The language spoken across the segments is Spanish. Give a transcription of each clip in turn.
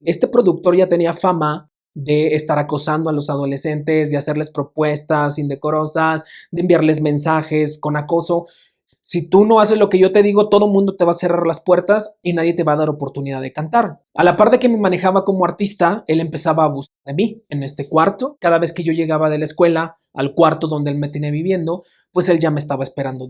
Este productor ya tenía fama de estar acosando a los adolescentes, de hacerles propuestas indecorosas, de enviarles mensajes con acoso. Si tú no haces lo que yo te digo, todo el mundo te va a cerrar las puertas y nadie te va a dar oportunidad de cantar. A la par de que me manejaba como artista, él empezaba a abusar de mí en este cuarto. Cada vez que yo llegaba de la escuela al cuarto donde él me tenía viviendo, pues él ya me estaba esperando.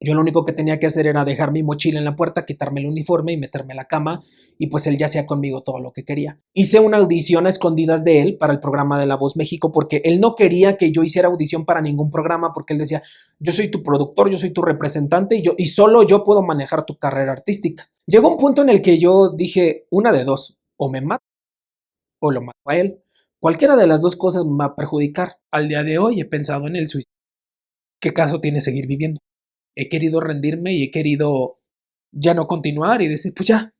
Yo lo único que tenía que hacer era dejar mi mochila en la puerta, quitarme el uniforme y meterme a la cama, y pues él ya hacía conmigo todo lo que quería. Hice una audición a escondidas de él para el programa de La Voz México porque él no quería que yo hiciera audición para ningún programa porque él decía, yo soy tu productor, yo soy tu representante y solo yo puedo manejar tu carrera artística. Llegó un punto en el que yo dije, una de dos, o me mato o lo mato a él. Cualquiera de las dos cosas me va a perjudicar. Al día de hoy he pensado en el suicidio. ¿Qué caso tiene seguir viviendo? He querido rendirme y he querido ya no continuar y decir, pues ya.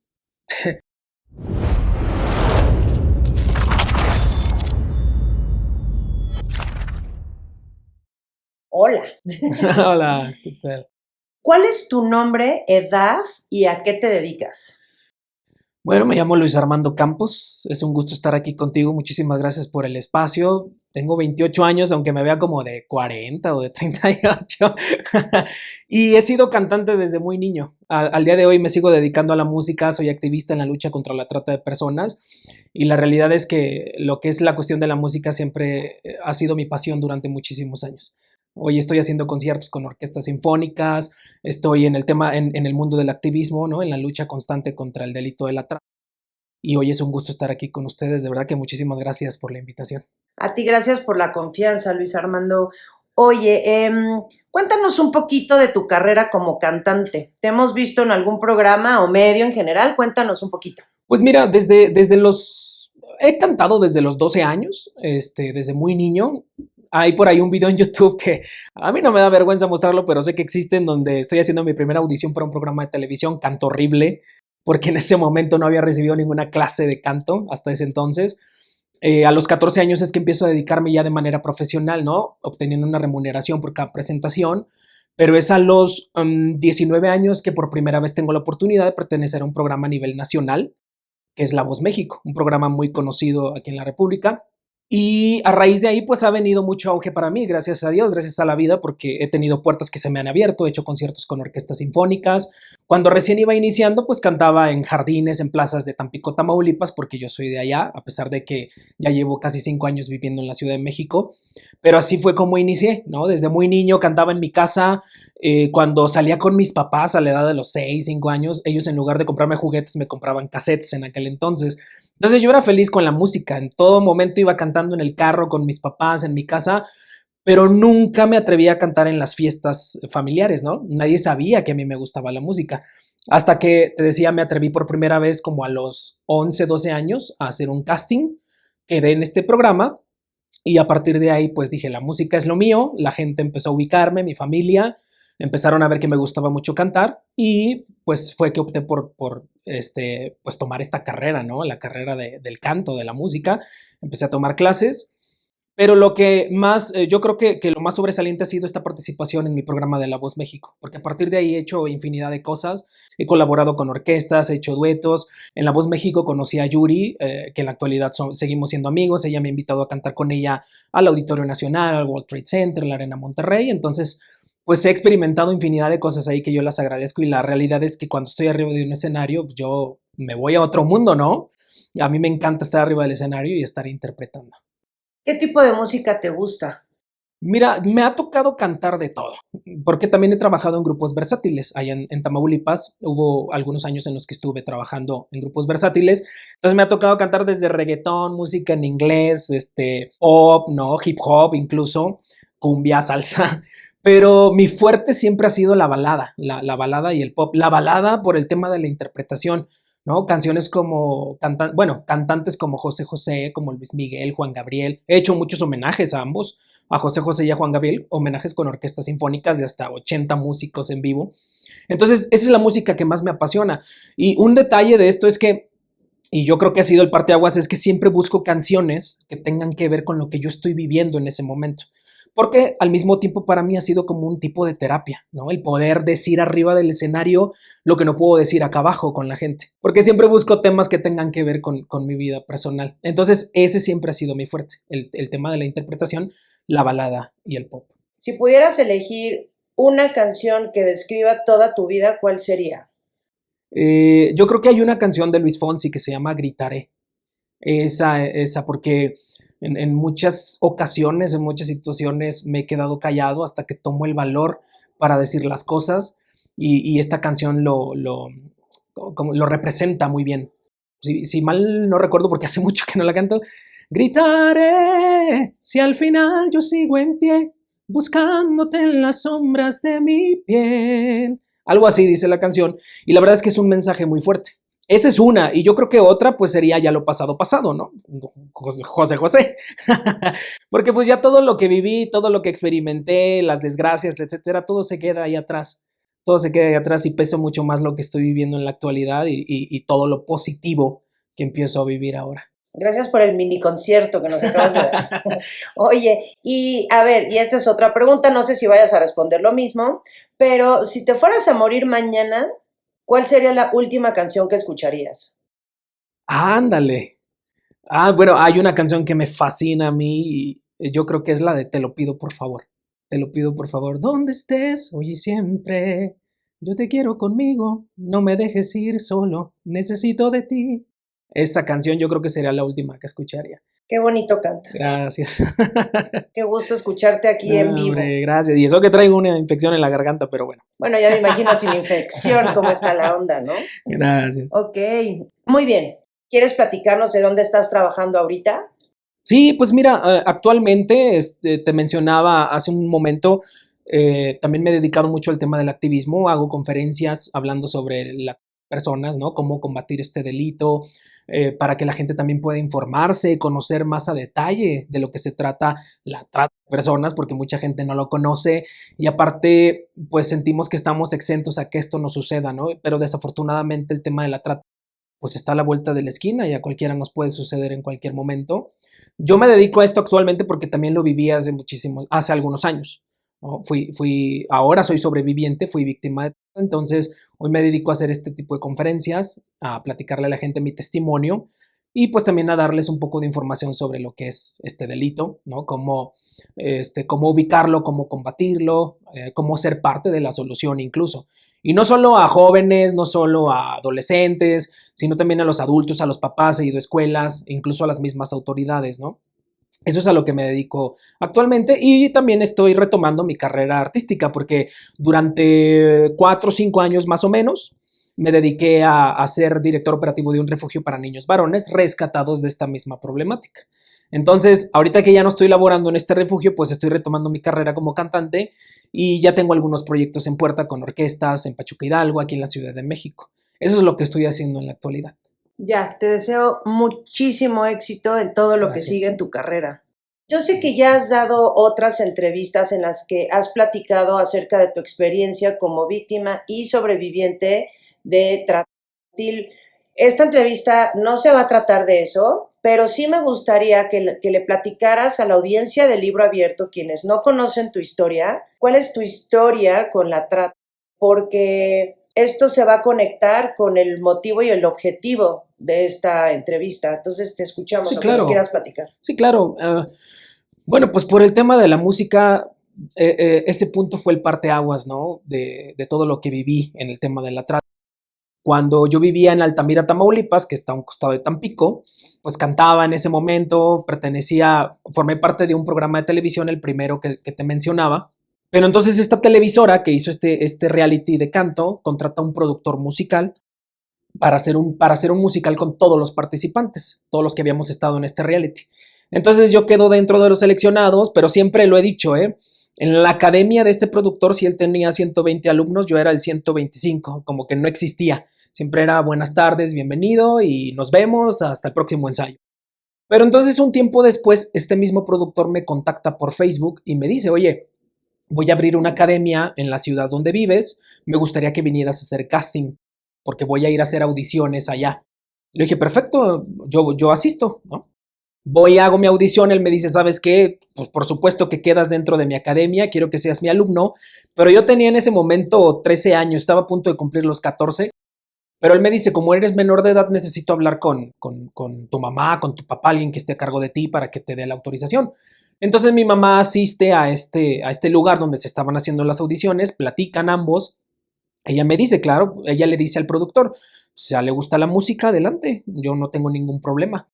Hola. Hola, ¿qué tal? ¿Cuál es tu nombre, edad y a qué te dedicas? Bueno, me llamo Luis Armando Campos. Es un gusto estar aquí contigo. Muchísimas gracias por el espacio. Tengo 28 años, aunque me vea como de 40 o de 38. Y he sido cantante desde muy niño. Al día de hoy me sigo dedicando a la música. Soy activista en la lucha contra la trata de personas. Y la realidad es que lo que es la cuestión de la música siempre ha sido mi pasión durante muchísimos años. Hoy estoy haciendo conciertos con orquestas sinfónicas, estoy en el tema, en el mundo del activismo, ¿no? En la lucha constante contra el delito de la trata. Y hoy es un gusto estar aquí con ustedes. De verdad que muchísimas gracias por la invitación. A ti gracias por la confianza, Luis Armando. Oye, cuéntanos un poquito de tu carrera como cantante. ¿Te hemos visto en algún programa o medio en general? Cuéntanos un poquito. Pues mira, he cantado desde los 12 años, desde muy niño. Hay por ahí un video en YouTube que a mí no me da vergüenza mostrarlo, pero sé que existe, en donde estoy haciendo mi primera audición para un programa de televisión, canto horrible, porque en ese momento no había recibido ninguna clase de canto hasta ese entonces. A los 14 años es que empiezo a dedicarme ya de manera profesional, ¿no? Obteniendo una remuneración por cada presentación, pero es a los 19 años que por primera vez tengo la oportunidad de pertenecer a un programa a nivel nacional, que es La Voz México, un programa muy conocido aquí en la República. Y a raíz de ahí, pues ha venido mucho auge para mí, gracias a Dios, gracias a la vida, porque he tenido puertas que se me han abierto, he hecho conciertos con orquestas sinfónicas. Cuando recién iba iniciando, pues cantaba en jardines, en plazas de Tampico, Tamaulipas, porque yo soy de allá, a pesar de que ya llevo casi 5 años viviendo en la Ciudad de México. Pero así fue como inicié, ¿no? Desde muy niño cantaba en mi casa. Cuando salía con mis papás a la edad de los 6, 5 años, ellos en lugar de comprarme juguetes me compraban cassettes en aquel entonces. Entonces yo era feliz con la música, en todo momento iba cantando en el carro con mis papás, en mi casa, pero nunca me atreví a cantar en las fiestas familiares, ¿no? Nadie sabía que a mí me gustaba la música. Hasta que, te decía, me atreví por primera vez como a los 11, 12 años a hacer un casting, quedé en este programa y a partir de ahí pues dije, la música es lo mío, la gente empezó a ubicarme, mi familia, empezaron a ver que me gustaba mucho cantar y pues fue que opté por pues tomar esta carrera, ¿no? La carrera del canto, de la música. Empecé a tomar clases, pero lo que más, yo creo que lo más sobresaliente ha sido esta participación en mi programa de La Voz México, porque a partir de ahí he hecho infinidad de cosas, he colaborado con orquestas, he hecho duetos. En La Voz México conocí a Yuri, que en la actualidad seguimos siendo amigos. Ella me ha invitado a cantar con ella al Auditorio Nacional, al World Trade Center, la Arena Monterrey. Entonces, pues he experimentado infinidad de cosas ahí que yo las agradezco, y la realidad es que cuando estoy arriba de un escenario, yo me voy a otro mundo, ¿no? A mí me encanta estar arriba del escenario y estar interpretando. ¿Qué tipo de música te gusta? Mira, me ha tocado cantar de todo, porque también he trabajado en grupos versátiles. Allá en Tamaulipas hubo algunos años en los que estuve trabajando en grupos versátiles. Entonces me ha tocado cantar desde reggaetón, música en inglés, pop, ¿no? Hip hop, incluso cumbia, salsa. Pero mi fuerte siempre ha sido la balada, la balada y el pop. La balada por el tema de la interpretación, ¿no? Canciones como, cantantes como José José, como Luis Miguel, Juan Gabriel. He hecho muchos homenajes a ambos, a José José y a Juan Gabriel, homenajes con orquestas sinfónicas de hasta 80 músicos en vivo. Entonces, esa es la música que más me apasiona. Y un detalle de esto es que, y yo creo que ha sido el parteaguas, es que siempre busco canciones que tengan que ver con lo que yo estoy viviendo en ese momento. porque al mismo tiempo para mí ha sido como un tipo de terapia, ¿no? El poder decir arriba del escenario lo que no puedo decir acá abajo con la gente, porque siempre busco temas que tengan que ver con mi vida personal. Entonces, ese siempre ha sido mi fuerte, el tema de la interpretación, la balada y el pop. Si pudieras elegir una canción que describa toda tu vida, ¿cuál sería? Yo creo que hay una canción de Luis Fonsi que se llama Gritaré. Esa, porque en muchas ocasiones, en muchas situaciones me he quedado callado hasta que tomo el valor para decir las cosas y esta canción como lo representa muy bien. Si mal no recuerdo, porque hace mucho que no la canto, gritaré si al final yo sigo en pie, buscándote en las sombras de mi piel. Algo así dice la canción y la verdad es que es un mensaje muy fuerte. Esa es una, y yo creo que otra pues sería ya lo pasado pasado, ¿no? José. Porque pues ya todo lo que viví, todo lo que experimenté, las desgracias, etcétera, todo se queda ahí atrás. Todo se queda ahí atrás y pesa mucho más lo que estoy viviendo en la actualidad y todo lo positivo que empiezo a vivir ahora. Gracias por el mini concierto que nos acabas de dar. Oye, y a ver, y esta es otra pregunta, no sé si vayas a responder lo mismo, pero si te fueras a morir mañana, ¿cuál sería la última canción que escucharías? Ándale. Bueno, hay una canción que me fascina a mí y yo creo que es la de Te lo pido por favor. Te lo pido por favor. Donde estés, hoy y siempre. Yo te quiero conmigo. No me dejes ir solo. Necesito de ti. Esa canción yo creo que sería la última que escucharía. Qué bonito cantas. Gracias. Qué gusto escucharte aquí en vivo. Hombre, gracias. Y eso que traigo una infección en la garganta, pero bueno. Bueno, ya me imagino sin infección cómo está la onda, ¿no? Gracias. Ok, muy bien. ¿Quieres platicarnos de dónde estás trabajando ahorita? Sí, pues mira, actualmente te mencionaba hace un momento, también me he dedicado mucho al tema del activismo, hago conferencias hablando sobre las personas, ¿no? Cómo combatir este delito, para que la gente también pueda informarse, conocer más a detalle de lo que se trata la trata de personas, porque mucha gente no lo conoce y aparte, pues sentimos que estamos exentos a que esto nos suceda, ¿no? Pero desafortunadamente el tema de la trata pues está a la vuelta de la esquina y a cualquiera nos puede suceder en cualquier momento. Yo me dedico a esto actualmente porque también lo viví hace algunos años, ¿no? Ahora soy sobreviviente, fui víctima de, entonces hoy me dedico a hacer este tipo de conferencias, a platicarle a la gente mi testimonio y pues también a darles un poco de información sobre lo que es este delito, ¿no? Cómo ubicarlo, cómo combatirlo, cómo ser parte de la solución incluso. Y no solo a jóvenes, no solo a adolescentes, sino también a los adultos, a los papás, he ido a escuelas, incluso a las mismas autoridades, ¿no? Eso es a lo que me dedico actualmente y también estoy retomando mi carrera artística porque durante 4 o 5 años más o menos me dediqué a ser director operativo de un refugio para niños varones rescatados de esta misma problemática. Entonces, ahorita que ya no estoy laborando en este refugio, pues estoy retomando mi carrera como cantante y ya tengo algunos proyectos en puerta con orquestas en Pachuca Hidalgo, aquí en la Ciudad de México. Eso es lo que estoy haciendo en la actualidad. Ya, te deseo muchísimo éxito en todo lo Gracias. que sigue en tu carrera. Yo sé que ya has dado otras entrevistas en las que has platicado acerca de tu experiencia como víctima y sobreviviente de trata infantil. Esta entrevista no se va a tratar de eso, pero sí me gustaría que le platicaras a la audiencia del Libro Abierto, quienes no conocen tu historia, cuál es tu historia con la trata, porque esto se va a conectar con el motivo y el objetivo de esta entrevista. Entonces te escuchamos, Sí, lo que nos claro. quieras platicar. Sí, claro. Bueno, pues por el tema de la música, ese punto fue el parteaguas, ¿no? De todo lo que viví en el tema de la trata. Cuando yo vivía en Altamira, Tamaulipas, que está a un costado de Tampico, pues cantaba en ese momento, formé parte de un programa de televisión, el primero que te mencionaba. Pero entonces esta televisora que hizo este reality de canto contrata a un productor musical para hacer un musical con todos los participantes, todos los que habíamos estado en este reality. Entonces yo quedo dentro de los seleccionados, pero siempre lo he dicho, en la academia de este productor, si él tenía 120 alumnos, yo era el 125, como que no existía. Siempre era buenas tardes, bienvenido y nos vemos hasta el próximo ensayo. Pero entonces un tiempo después, este mismo productor me contacta por Facebook y me dice, oye, voy a abrir una academia en la ciudad donde vives, me gustaría que vinieras a hacer casting, porque voy a ir a hacer audiciones allá. Le dije, perfecto, yo asisto, ¿no? Voy, hago mi audición, él me dice, ¿sabes qué? Pues por supuesto que quedas dentro de mi academia, quiero que seas mi alumno, pero yo tenía en ese momento 13 años, estaba a punto de cumplir los 14, pero él me dice, como eres menor de edad, necesito hablar con tu mamá, con tu papá, alguien que esté a cargo de ti para que te dé la autorización. Entonces mi mamá asiste a este lugar donde se estaban haciendo las audiciones, platican ambos, ella me dice, claro, ella le dice al productor, o sea, le gusta la música, adelante, yo no tengo ningún problema.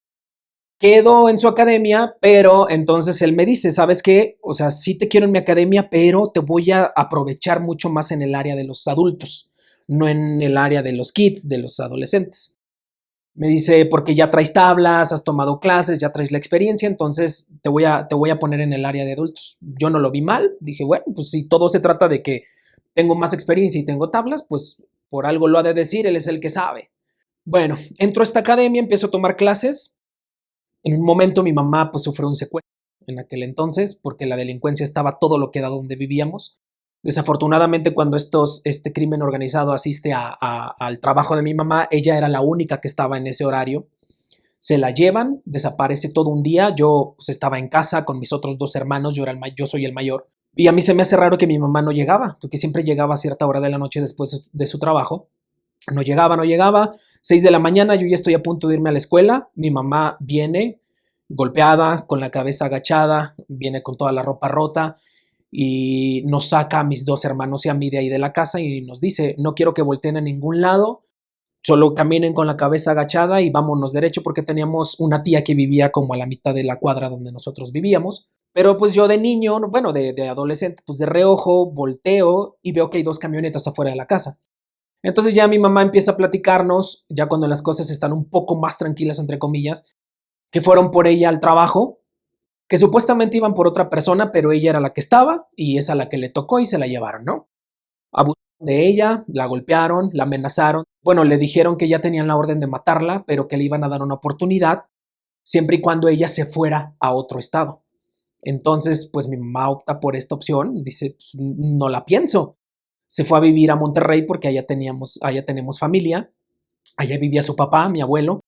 Quedo en su academia, pero entonces él me dice, ¿sabes qué? O sea, sí te quiero en mi academia, pero te voy a aprovechar mucho más en el área de los adultos, no en el área de los kids, de los adolescentes. Me dice, porque ya traes tablas, has tomado clases, ya traes la experiencia, entonces te voy a poner en el área de adultos. Yo no lo vi mal, dije, bueno, pues si todo se trata de que tengo más experiencia y tengo tablas, pues por algo lo ha de decir, él es el que sabe. Bueno, entro a esta academia, empiezo a tomar clases. En un momento mi mamá pues sufrió un secuestro en aquel entonces porque la delincuencia estaba todo lo que da donde vivíamos. Desafortunadamente cuando este crimen organizado asiste al trabajo de mi mamá, ella era la única que estaba en ese horario. Se la llevan, desaparece todo un día. Yo pues, estaba en casa con mis otros dos hermanos, yo soy el mayor. Y a mí se me hace raro que mi mamá no llegaba, porque siempre llegaba a cierta hora de la noche después de su trabajo. No llegaba, no llegaba. 6 de la mañana, yo ya estoy a punto de irme a la escuela. Mi mamá viene golpeada, con la cabeza agachada, viene con toda la ropa rota y nos saca a mis dos hermanos y a mí de ahí de la casa y nos dice, no quiero que volteen a ningún lado, solo caminen con la cabeza agachada y vámonos derecho porque teníamos una tía que vivía como a la mitad de la cuadra donde nosotros vivíamos. Pero pues yo de niño, bueno, de adolescente, pues de reojo, volteo y veo que hay dos camionetas afuera de la casa. Entonces ya mi mamá empieza a platicarnos, ya cuando las cosas están un poco más tranquilas, entre comillas, que fueron por ella al trabajo, que supuestamente iban por otra persona, pero ella era la que estaba y es a la que le tocó y se la llevaron, ¿no? Abusaron de ella, la golpearon, la amenazaron. Bueno, le dijeron que ya tenían la orden de matarla, pero que le iban a dar una oportunidad siempre y cuando ella se fuera a otro estado. Entonces, pues mi mamá opta por esta opción, dice, pues, no la pienso. Se fue a vivir a Monterrey porque allá tenemos familia, allá vivía su papá, mi abuelo.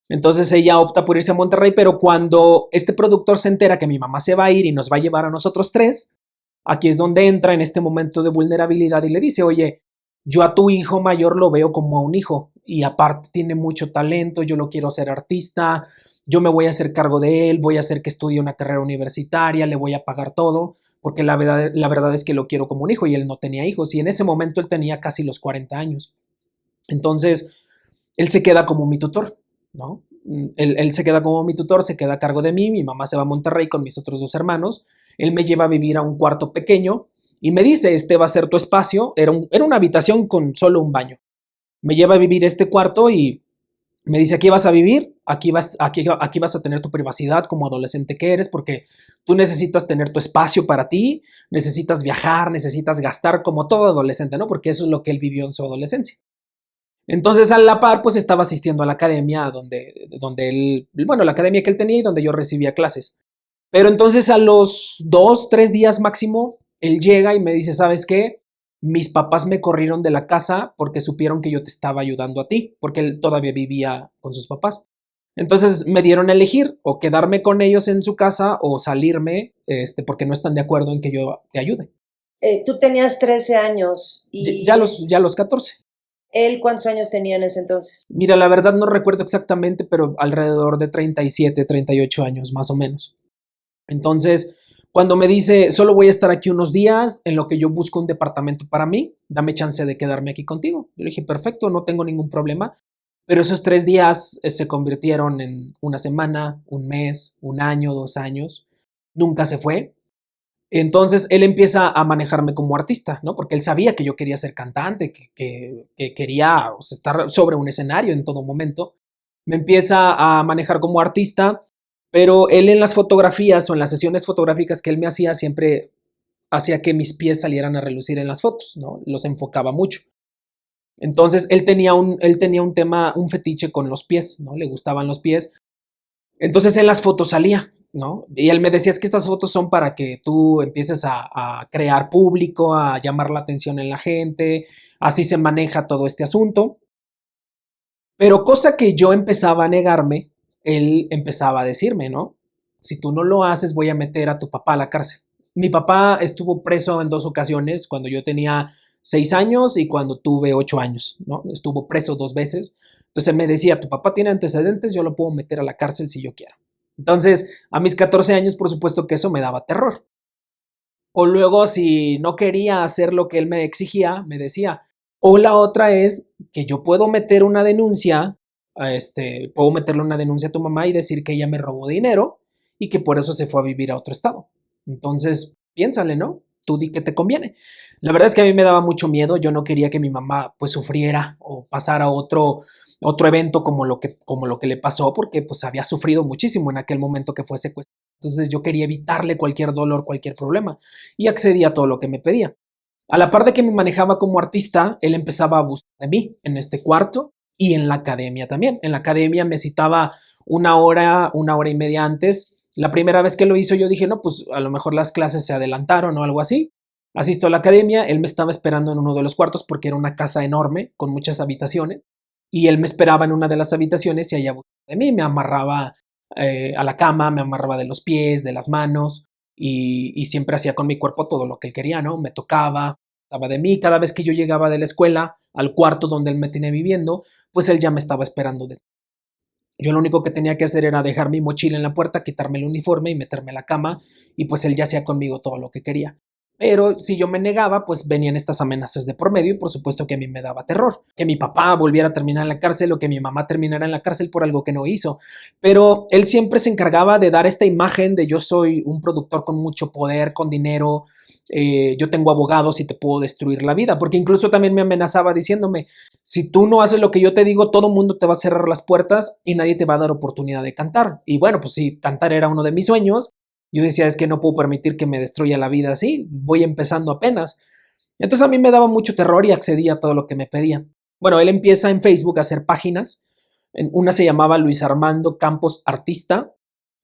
Entonces ella opta por irse a Monterrey, pero cuando este productor se entera que mi mamá se va a ir y nos va a llevar a nosotros tres, aquí es donde entra en este momento de vulnerabilidad y le dice, oye, yo a tu hijo mayor lo veo como a un hijo y aparte tiene mucho talento, yo lo quiero hacer artista, yo me voy a hacer cargo de él, voy a hacer que estudie una carrera universitaria, le voy a pagar todo, porque la verdad es que lo quiero como un hijo y él no tenía hijos y en ese momento él tenía casi los 40 años. Entonces, él se queda como mi tutor, ¿no? Él se queda como mi tutor, se queda a cargo de mí, mi mamá se va a Monterrey con mis otros dos hermanos, él me lleva a vivir a un cuarto pequeño y me dice, este va a ser tu espacio, era una habitación con solo un baño. Me lleva a vivir este cuarto y me dice, aquí vas a vivir, aquí vas a tener tu privacidad como adolescente que eres, porque tú necesitas tener tu espacio para ti, necesitas viajar, necesitas gastar como todo adolescente, ¿no? Porque eso es lo que él vivió en su adolescencia. Entonces, a la par, pues estaba asistiendo a la academia donde él, bueno, la academia que él tenía y donde yo recibía clases. Pero entonces a los 2, 3 días máximo, él llega y me dice, ¿sabes qué? Mis papás me corrieron de la casa porque supieron que yo te estaba ayudando a ti, porque él todavía vivía con sus papás. Entonces me dieron a elegir o quedarme con ellos en su casa o salirme, porque no están de acuerdo en que yo te ayude. Tú tenías 13 años y Ya los 14. él, ¿cuántos años tenía en ese entonces? Mira, la verdad no recuerdo exactamente, pero alrededor de 37, 38 años más o menos. Entonces, cuando me dice, solo voy a estar aquí unos días en lo que yo busco un departamento para mí, dame chance de quedarme aquí contigo. Yo le dije, perfecto, no tengo ningún problema. Pero esos 3 días se convirtieron en una semana, un mes, un año, 2 años. Nunca se fue. Entonces él empieza a manejarme como artista, ¿no? Porque él sabía que yo quería ser cantante, que quería, o sea, estar sobre un escenario en todo momento. Me empieza a manejar como artista, pero él en las fotografías o en las sesiones fotográficas que él me hacía siempre hacía que mis pies salieran a relucir en las fotos, ¿no? Los enfocaba mucho. Entonces él tenía un tema, un fetiche con los pies, ¿no? Le gustaban los pies. Entonces en las fotos salía, ¿no? Y él me decía, es que estas fotos son para que tú empieces a crear público, a llamar la atención en la gente, así se maneja todo este asunto. Pero cosa que yo empezaba a negarme, él empezaba a decirme, ¿no? Si tú no lo haces, voy a meter a tu papá a la cárcel. Mi papá estuvo preso en 2 ocasiones, cuando yo tenía 6 años y cuando tuve 8 años, ¿no? Estuvo preso 2 veces. Entonces él me decía, tu papá tiene antecedentes, yo lo puedo meter a la cárcel si yo quiero. Entonces, a mis 14 años, por supuesto que eso me daba terror. O luego, si no quería hacer lo que él me exigía, me decía. O la otra es que yo puedo meter una denuncia, puedo meterle una denuncia a tu mamá y decir que ella me robó dinero y que por eso se fue a vivir a otro estado. Entonces, piénsale, ¿no? Tú di que te conviene. La verdad es que a mí me daba mucho miedo. Yo no quería que mi mamá pues sufriera o pasara otro evento como lo que le pasó, porque pues había sufrido muchísimo en aquel momento que fue secuestrada. Entonces yo quería evitarle cualquier dolor, cualquier problema, y accedí a todo lo que me pedía. A la par de que me manejaba como artista, él empezaba a abusar de mí en este cuarto y en la academia también. En la academia me citaba una hora y media antes. La primera vez que lo hizo yo dije, no, pues a lo mejor las clases se adelantaron o algo así. Asisto a la academia, él me estaba esperando en uno de los cuartos porque era una casa enorme con muchas habitaciones y él me esperaba en una de las habitaciones y allá abusaba de mí, me amarraba a la cama, me amarraba de los pies, de las manos y siempre hacía con mi cuerpo todo lo que él quería, ¿no? Me tocaba, estaba de mí. Cada vez que yo llegaba de la escuela al cuarto donde él me tenía viviendo, pues él ya me estaba esperando. Yo lo único que tenía que hacer era dejar mi mochila en la puerta, quitarme el uniforme y meterme a la cama, y pues él ya hacía conmigo todo lo que quería. Pero si yo me negaba, pues venían estas amenazas de por medio y por supuesto que a mí me daba terror. Que mi papá volviera a terminar en la cárcel o que mi mamá terminara en la cárcel por algo que no hizo. Pero él siempre se encargaba de dar esta imagen de yo soy un productor con mucho poder, con dinero, yo tengo abogados y te puedo destruir la vida. Porque incluso también me amenazaba diciéndome, si tú no haces lo que yo te digo, todo el mundo te va a cerrar las puertas y nadie te va a dar oportunidad de cantar. Y bueno, pues sí, cantar era uno de mis sueños. Yo decía, es que no puedo permitir que me destruya la vida así, voy empezando apenas. Entonces a mí me daba mucho terror y accedía a todo lo que me pedían. Bueno, él empieza en Facebook a hacer páginas. Una se llamaba Luis Armando Campos Artista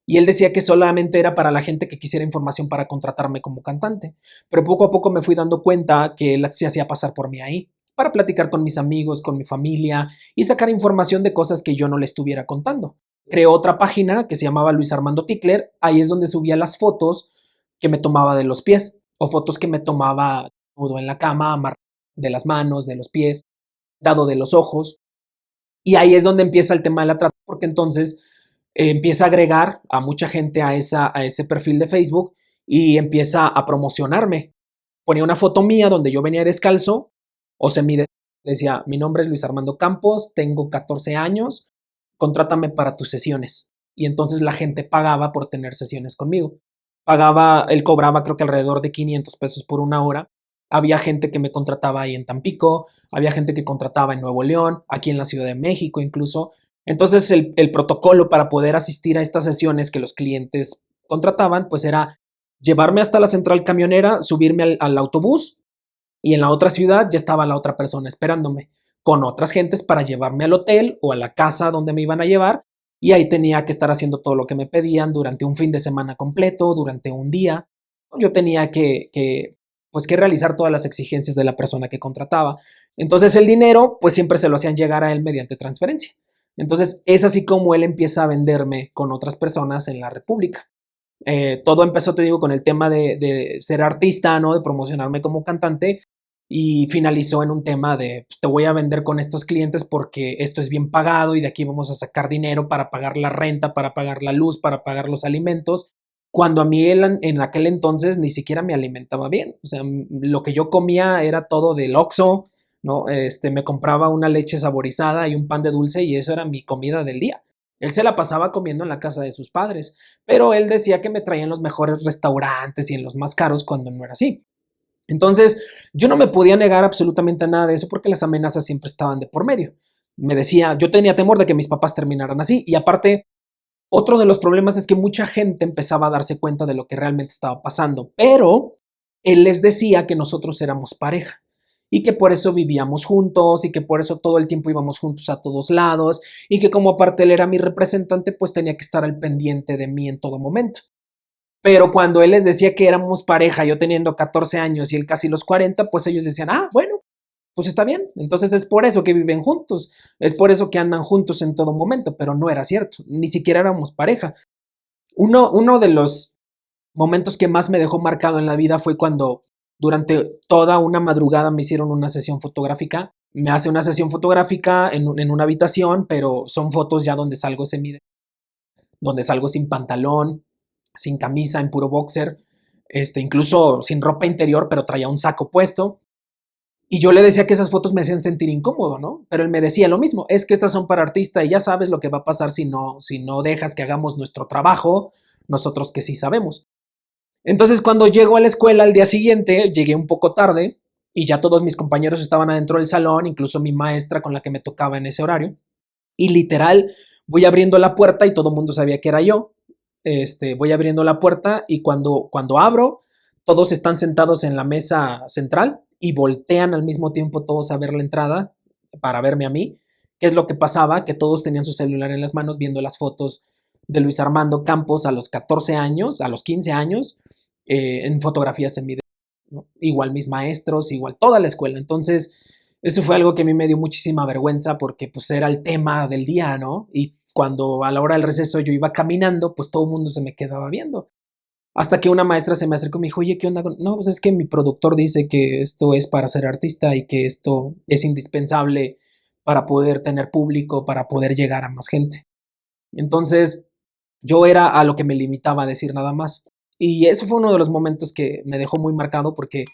y él decía que solamente era para la gente que quisiera información para contratarme como cantante. Pero poco a poco me fui dando cuenta que él se hacía pasar por mí ahí para platicar con mis amigos, con mi familia y sacar información de cosas que yo no le estuviera contando. Creó otra página que se llamaba Luis Armando Tickler. Ahí es donde subía las fotos que me tomaba de los pies o fotos que me tomaba nudo en la cama, amarrado de las manos, de los pies, dado de los ojos. Y ahí es donde empieza el tema de la trata, porque entonces empieza a agregar a mucha gente a ese perfil de Facebook y empieza a promocionarme. Ponía una foto mía donde yo venía descalzo o decía, mi nombre es Luis Armando Campos, tengo 14 años, contrátame para tus sesiones. Y entonces la gente pagaba por tener sesiones conmigo. Él cobraba creo que alrededor de 500 pesos por una hora. Había gente que me contrataba ahí en Tampico, había gente que contrataba en Nuevo León, aquí en la Ciudad de México incluso. Entonces el protocolo para poder asistir a estas sesiones que los clientes contrataban, pues era llevarme hasta la central camionera, subirme al autobús y en la otra ciudad ya estaba la otra persona esperándome con otras gentes para llevarme al hotel o a la casa donde me iban a llevar y ahí tenía que estar haciendo todo lo que me pedían durante un fin de semana completo, durante un día. Yo tenía pues que realizar todas las exigencias de la persona que contrataba. Entonces el dinero pues siempre se lo hacían llegar a él mediante transferencia. Entonces es así como él empieza a venderme con otras personas en la República. Todo empezó, te digo, con el tema de ser artista, ¿no? De promocionarme como cantante y finalizó en un tema de pues, te voy a vender con estos clientes porque esto es bien pagado y de aquí vamos a sacar dinero para pagar la renta, para pagar la luz, para pagar los alimentos. Cuando a mí él, en aquel entonces ni siquiera me alimentaba bien. O sea, lo que yo comía era todo del Oxxo, ¿no? Me compraba una leche saborizada y un pan de dulce y eso era mi comida del día. Él se la pasaba comiendo en la casa de sus padres, pero él decía que me traían los mejores restaurantes y en los más caros cuando no era así. Entonces, yo no me podía negar absolutamente a nada de eso porque las amenazas siempre estaban de por medio. Me decía, yo tenía temor de que mis papás terminaran así y aparte, otro de los problemas es que mucha gente empezaba a darse cuenta de lo que realmente estaba pasando, pero él les decía que nosotros éramos pareja y que por eso vivíamos juntos y que por eso todo el tiempo íbamos juntos a todos lados y que como aparte él era mi representante, pues tenía que estar al pendiente de mí en todo momento. Pero cuando él les decía que éramos pareja, yo teniendo 14 años y él casi los 40, pues ellos decían, ah, bueno, pues está bien. Entonces es por eso que viven juntos, es por eso que andan juntos en todo momento, pero no era cierto, ni siquiera éramos pareja. Uno de los momentos que más me dejó marcado en la vida fue cuando durante toda una madrugada me hicieron una sesión fotográfica. Me hace una sesión fotográfica en una habitación, pero son fotos ya donde salgo semide, donde salgo sin pantalón, sin camisa, en puro boxer, incluso sin ropa interior, pero traía un saco puesto. Y yo le decía que esas fotos me hacían sentir incómodo, ¿no? Pero él me decía lo mismo, es que estas son para artista y ya sabes lo que va a pasar si no dejas que hagamos nuestro trabajo, nosotros que sí sabemos. Entonces, cuando llego a la escuela al día siguiente, llegué un poco tarde y ya todos mis compañeros estaban adentro del salón, incluso mi maestra con la que me tocaba en ese horario. Y literal, voy abriendo la puerta y todo el mundo sabía que era yo. Voy abriendo la puerta y cuando abro, todos están sentados en la mesa central y voltean al mismo tiempo todos a ver la entrada para verme a mí. ¿Qué es lo que pasaba? Que todos tenían su celular en las manos viendo las fotos de Luis Armando Campos a los 14 años, a los 15 años, en fotografías en video, ¿no? Igual mis maestros, igual toda la escuela. Entonces, eso fue algo que a mí me dio muchísima vergüenza porque pues era el tema del día, ¿no? Y cuando a la hora del receso yo iba caminando, pues todo el mundo se me quedaba viendo. Hasta que una maestra se me acercó y me dijo, oye, ¿qué onda? No, pues es que mi productor dice que esto es para ser artista y que esto es indispensable para poder tener público, para poder llegar a más gente. Entonces, yo era a lo que me limitaba a decir nada más. Y eso fue uno de los momentos que me dejó muy marcado porque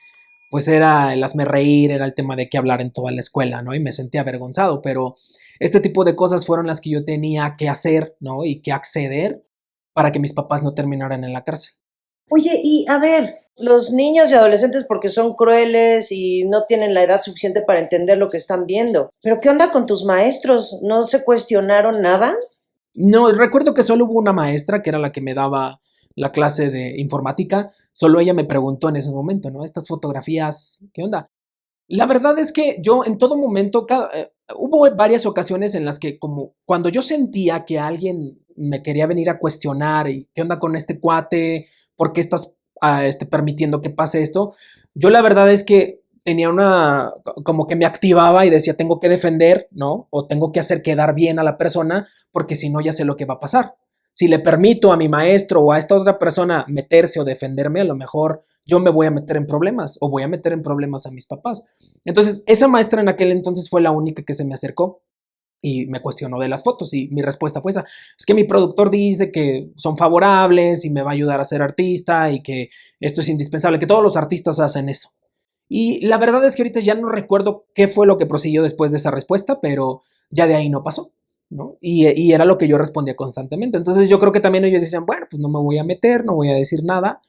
pues era el hazme reír, era el tema de qué hablar en toda la escuela, ¿no? Y me sentía avergonzado, pero este tipo de cosas fueron las que yo tenía que hacer, ¿no? Y que acceder para que mis papás no terminaran en la cárcel. Oye, y a ver, los niños y adolescentes porque son crueles y no tienen la edad suficiente para entender lo que están viendo. Pero ¿qué onda con tus maestros? ¿No se cuestionaron nada? No, recuerdo que solo hubo una maestra que era la que me daba la clase de informática, solo ella me preguntó en ese momento, ¿no? Estas fotografías, ¿qué onda? La verdad es que yo en todo momento, hubo varias ocasiones en las que como cuando yo sentía que alguien me quería venir a cuestionar y qué onda con este cuate, por qué estás permitiendo que pase esto, yo la verdad es que tenía como que me activaba y decía, tengo que defender, ¿no? O tengo que hacer quedar bien a la persona, porque si no ya sé lo que va a pasar. Si le permito a mi maestro o a esta otra persona meterse o defenderme, a lo mejor yo me voy a meter en problemas o voy a meter en problemas a mis papás. Entonces, esa maestra en aquel entonces fue la única que se me acercó y me cuestionó de las fotos y mi respuesta fue esa. Es que mi productor dice que son favorables y me va a ayudar a ser artista y que esto es indispensable, que todos los artistas hacen eso. Y la verdad es que ahorita ya no recuerdo qué fue lo que prosiguió después de esa respuesta, pero ya de ahí no pasó, ¿no? Y era lo que yo respondía constantemente. Entonces yo creo que también ellos decían, bueno, pues no me voy a meter, no voy a decir nada.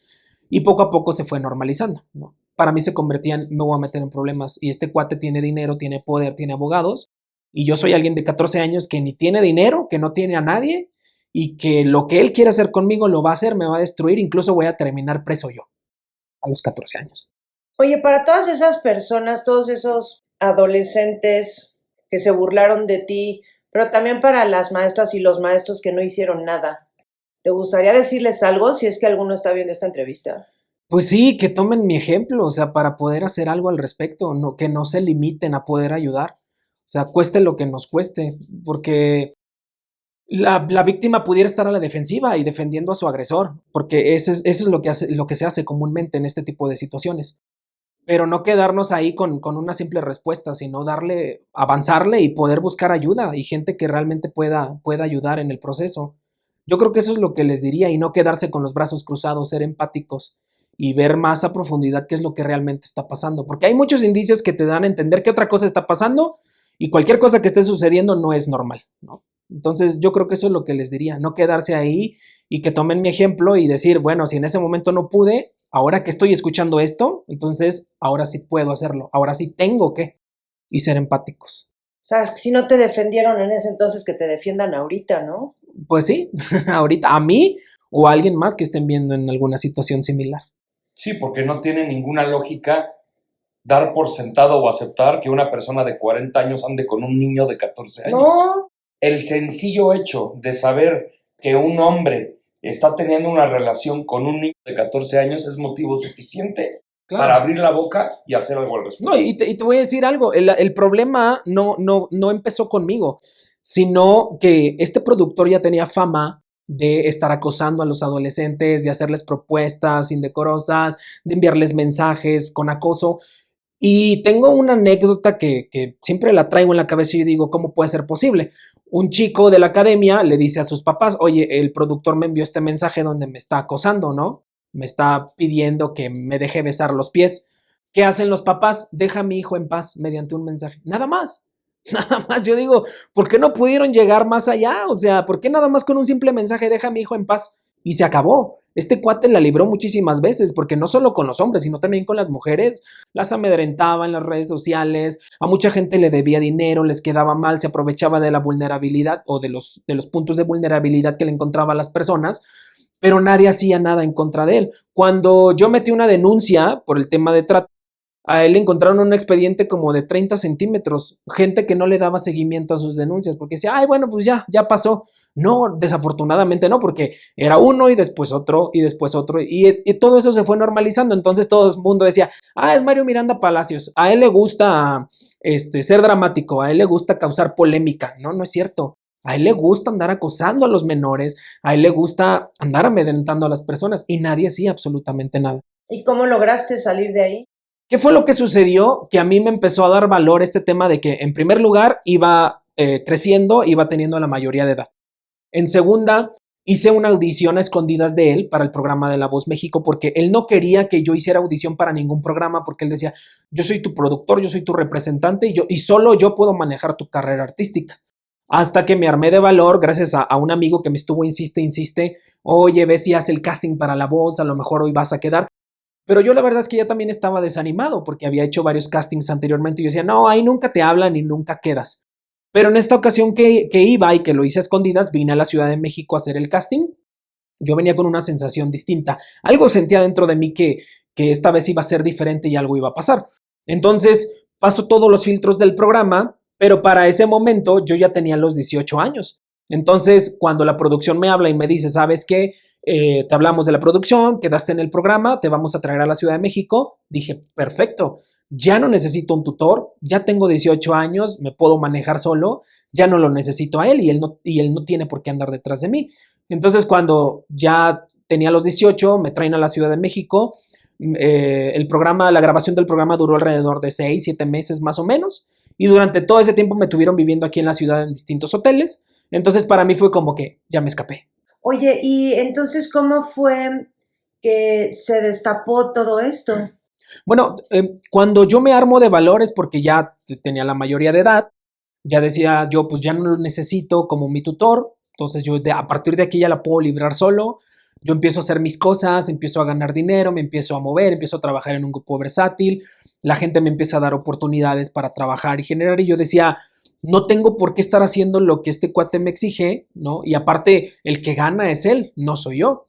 Y poco a poco se fue normalizando, ¿no? Para mí se convertía en, me voy a meter en problemas. Y este cuate tiene dinero, tiene poder, tiene abogados. Y yo soy alguien de 14 años que ni tiene dinero, que no tiene a nadie. Y que lo que él quiere hacer conmigo lo va a hacer, me va a destruir. Incluso voy a terminar preso yo a los 14 años. Oye, para todas esas personas, todos esos adolescentes que se burlaron de ti, pero también para las maestras y los maestros que no hicieron nada, ¿te gustaría decirles algo si es que alguno está viendo esta entrevista? Pues sí, que tomen mi ejemplo, o sea, para poder hacer algo al respecto, no, que no se limiten a poder ayudar. O sea, cueste lo que nos cueste, porque la víctima pudiera estar a la defensiva y defendiendo a su agresor, porque eso es lo que se hace comúnmente en este tipo de situaciones. Pero no quedarnos ahí con una simple respuesta, sino avanzarle y poder buscar ayuda y gente que realmente pueda ayudar en el proceso. Yo creo que eso es lo que les diría y no quedarse con los brazos cruzados, ser empáticos y ver más a profundidad qué es lo que realmente está pasando, porque hay muchos indicios que te dan a entender que otra cosa está pasando y cualquier cosa que esté sucediendo no es normal, ¿no? Entonces yo creo que eso es lo que les diría, no quedarse ahí y que tomen mi ejemplo y decir, bueno, si en ese momento no pude, ahora que estoy escuchando esto, entonces ahora sí puedo hacerlo, ahora sí tengo que, y ser empáticos. O sea, si no te defendieron en ese entonces, que te defiendan ahorita, ¿no? Pues sí, ahorita a mí o a alguien más que estén viendo en alguna situación similar. Sí, porque no tiene ninguna lógica dar por sentado o aceptar que una persona de 40 años ande con un niño de 14 años. No, El sencillo hecho de saber que un hombre está teniendo una relación con un niño de 14 años es motivo suficiente para abrir la boca y hacer algo al respecto. No, y te voy a decir algo, el problema no empezó conmigo, sino que este productor ya tenía fama de estar acosando a los adolescentes, de hacerles propuestas indecorosas, de enviarles mensajes con acoso. Y tengo una anécdota que siempre la traigo en la cabeza y digo, ¿cómo puede ser posible? Un chico de la academia le dice a sus papás, oye, el productor me envió este mensaje donde me está acosando, ¿no? Me está pidiendo que me deje besar los pies. ¿Qué hacen los papás? Deja a mi hijo en paz mediante un mensaje. Nada más. Nada más. Yo digo, ¿por qué no pudieron llegar más allá? O sea, ¿por qué nada más con un simple mensaje deja a mi hijo en paz? Y se acabó. Este cuate la libró muchísimas veces, porque no solo con los hombres, sino también con las mujeres. Las amedrentaba en las redes sociales, a mucha gente le debía dinero, les quedaba mal, se aprovechaba de la vulnerabilidad o de los puntos de vulnerabilidad que le encontraba a las personas, pero nadie hacía nada en contra de él. Cuando yo metí una denuncia por el tema de trata, a él le encontraron un expediente como de 30 centímetros, gente que no le daba seguimiento a sus denuncias, porque decía, ay, bueno, pues ya pasó. No, desafortunadamente no, porque era uno y después otro y después otro, y todo eso se fue normalizando. Entonces todo el mundo decía, es Mario Miranda Palacios, a él le gusta ser dramático, a él le gusta causar polémica. No, no es cierto. A él le gusta andar acosando a los menores, a él le gusta andar amedrentando a las personas y nadie hacía absolutamente nada. ¿Y cómo lograste salir de ahí? ¿Qué fue lo que sucedió? Que a mí me empezó a dar valor este tema de que, en primer lugar, iba creciendo, iba teniendo la mayoría de edad. En segunda, hice una audición a escondidas de él para el programa de La Voz México, porque él no quería que yo hiciera audición para ningún programa, porque él decía, yo soy tu productor, yo soy tu representante y solo yo puedo manejar tu carrera artística. Hasta que me armé de valor gracias a un amigo que me estuvo insiste, oye, ve si hace el casting para La Voz, a lo mejor hoy vas a quedar. Pero yo la verdad es que ya también estaba desanimado porque había hecho varios castings anteriormente y yo decía, no, ahí nunca te hablan y nunca quedas. Pero en esta ocasión que iba y que lo hice a escondidas, vine a la Ciudad de México a hacer el casting. Yo venía con una sensación distinta. Algo sentía dentro de mí que esta vez iba a ser diferente y algo iba a pasar. Entonces paso todos los filtros del programa, pero para ese momento yo ya tenía los 18 años. Entonces cuando la producción me habla y me dice, ¿sabes qué? Te hablamos de la producción, quedaste en el programa, te vamos a traer a la Ciudad de México. Dije, perfecto, ya no necesito un tutor, ya tengo 18 años, me puedo manejar solo, ya no lo necesito a él y él no tiene por qué andar detrás de mí. Entonces cuando ya tenía los 18, me traen a la Ciudad de México. La grabación del programa duró alrededor de 6, 7 meses más o menos, y durante todo ese tiempo me tuvieron viviendo aquí en la ciudad en distintos hoteles. Entonces para mí fue como que ya me escapé. Oye, y entonces, ¿cómo fue que se destapó todo esto? Bueno, cuando yo me armo de valores porque ya tenía la mayoría de edad, ya decía yo, pues ya no lo necesito como mi tutor, entonces yo a partir de aquí ya la puedo librar solo, yo empiezo a hacer mis cosas, empiezo a ganar dinero, me empiezo a mover, empiezo a trabajar en un grupo versátil, la gente me empieza a dar oportunidades para trabajar y generar, y yo decía, no tengo por qué estar haciendo lo que este cuate me exige, ¿no? Y aparte, el que gana es él, no soy yo.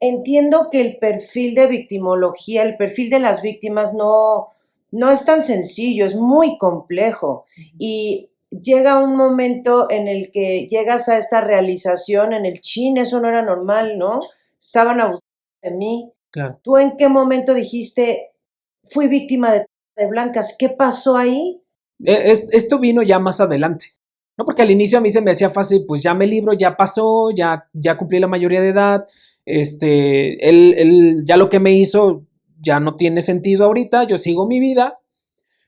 Entiendo que el perfil de victimología, el perfil de las víctimas no es tan sencillo, es muy complejo. Y llega un momento en el que llegas a esta realización en el chin, eso no era normal, ¿no? Estaban abusando de mí. Claro. ¿Tú en qué momento dijiste, fui víctima de blancas? ¿Qué pasó ahí? Esto vino ya más adelante, ¿no? Porque al inicio a mí se me hacía fácil, pues ya me libro, ya pasó, ya cumplí la mayoría de edad, él ya lo que me hizo ya no tiene sentido ahorita, yo sigo mi vida,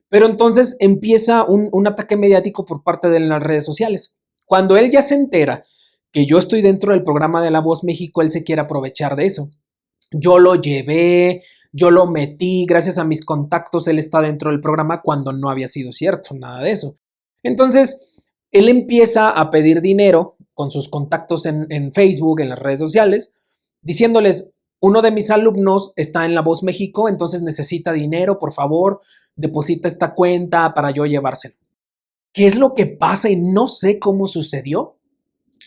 pero entonces empieza un ataque mediático por parte de las redes sociales. Cuando él ya se entera que yo estoy dentro del programa de La Voz México, él se quiere aprovechar de eso. Yo lo llevé, yo lo metí, gracias a mis contactos él está dentro del programa cuando no había sido cierto, nada de eso. Entonces, él empieza a pedir dinero con sus contactos en Facebook, en las redes sociales, diciéndoles, uno de mis alumnos está en La Voz México, entonces necesita dinero, por favor, deposita esta cuenta para yo llevárselo. ¿Qué es lo que pasa? Y no sé cómo sucedió.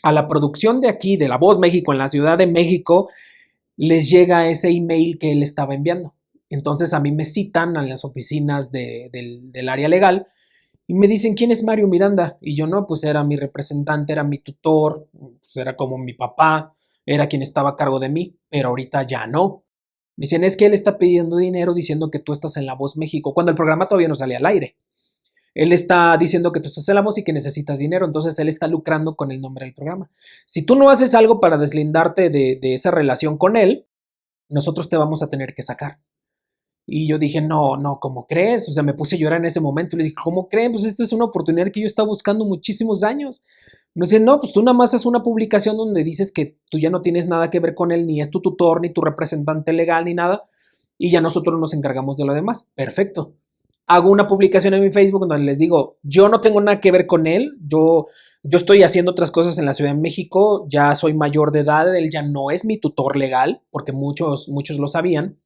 A la producción de aquí, de La Voz México, en la Ciudad de México, les llega ese email que él estaba enviando. Entonces a mí me citan a las oficinas del área legal y me dicen, ¿quién es Mario Miranda? Y yo, no, pues era mi representante, era mi tutor, pues era como mi papá, era quien estaba a cargo de mí, pero ahorita ya no. Me dicen, es que él está pidiendo dinero diciendo que tú estás en La Voz México, cuando el programa todavía no salía al aire. Él está diciendo que tú estás en La Voz y que necesitas dinero, entonces él está lucrando con el nombre del programa. Si tú no haces algo para deslindarte de esa relación con él, nosotros te vamos a tener que sacar. Y yo dije, no, no, ¿cómo crees? O sea, me puse a llorar en ese momento. Le dije, ¿cómo creen? Pues esto es una oportunidad que yo estaba buscando muchísimos años. Me dice, no, pues tú nada más haces una publicación donde dices que tú ya no tienes nada que ver con él, ni es tu tutor, ni tu representante legal, ni nada, y ya nosotros nos encargamos de lo demás. Perfecto. Hago una publicación en mi Facebook donde les digo, yo no tengo nada que ver con él, yo estoy haciendo otras cosas en la Ciudad de México, ya soy mayor de edad, él ya no es mi tutor legal, porque muchos lo sabían.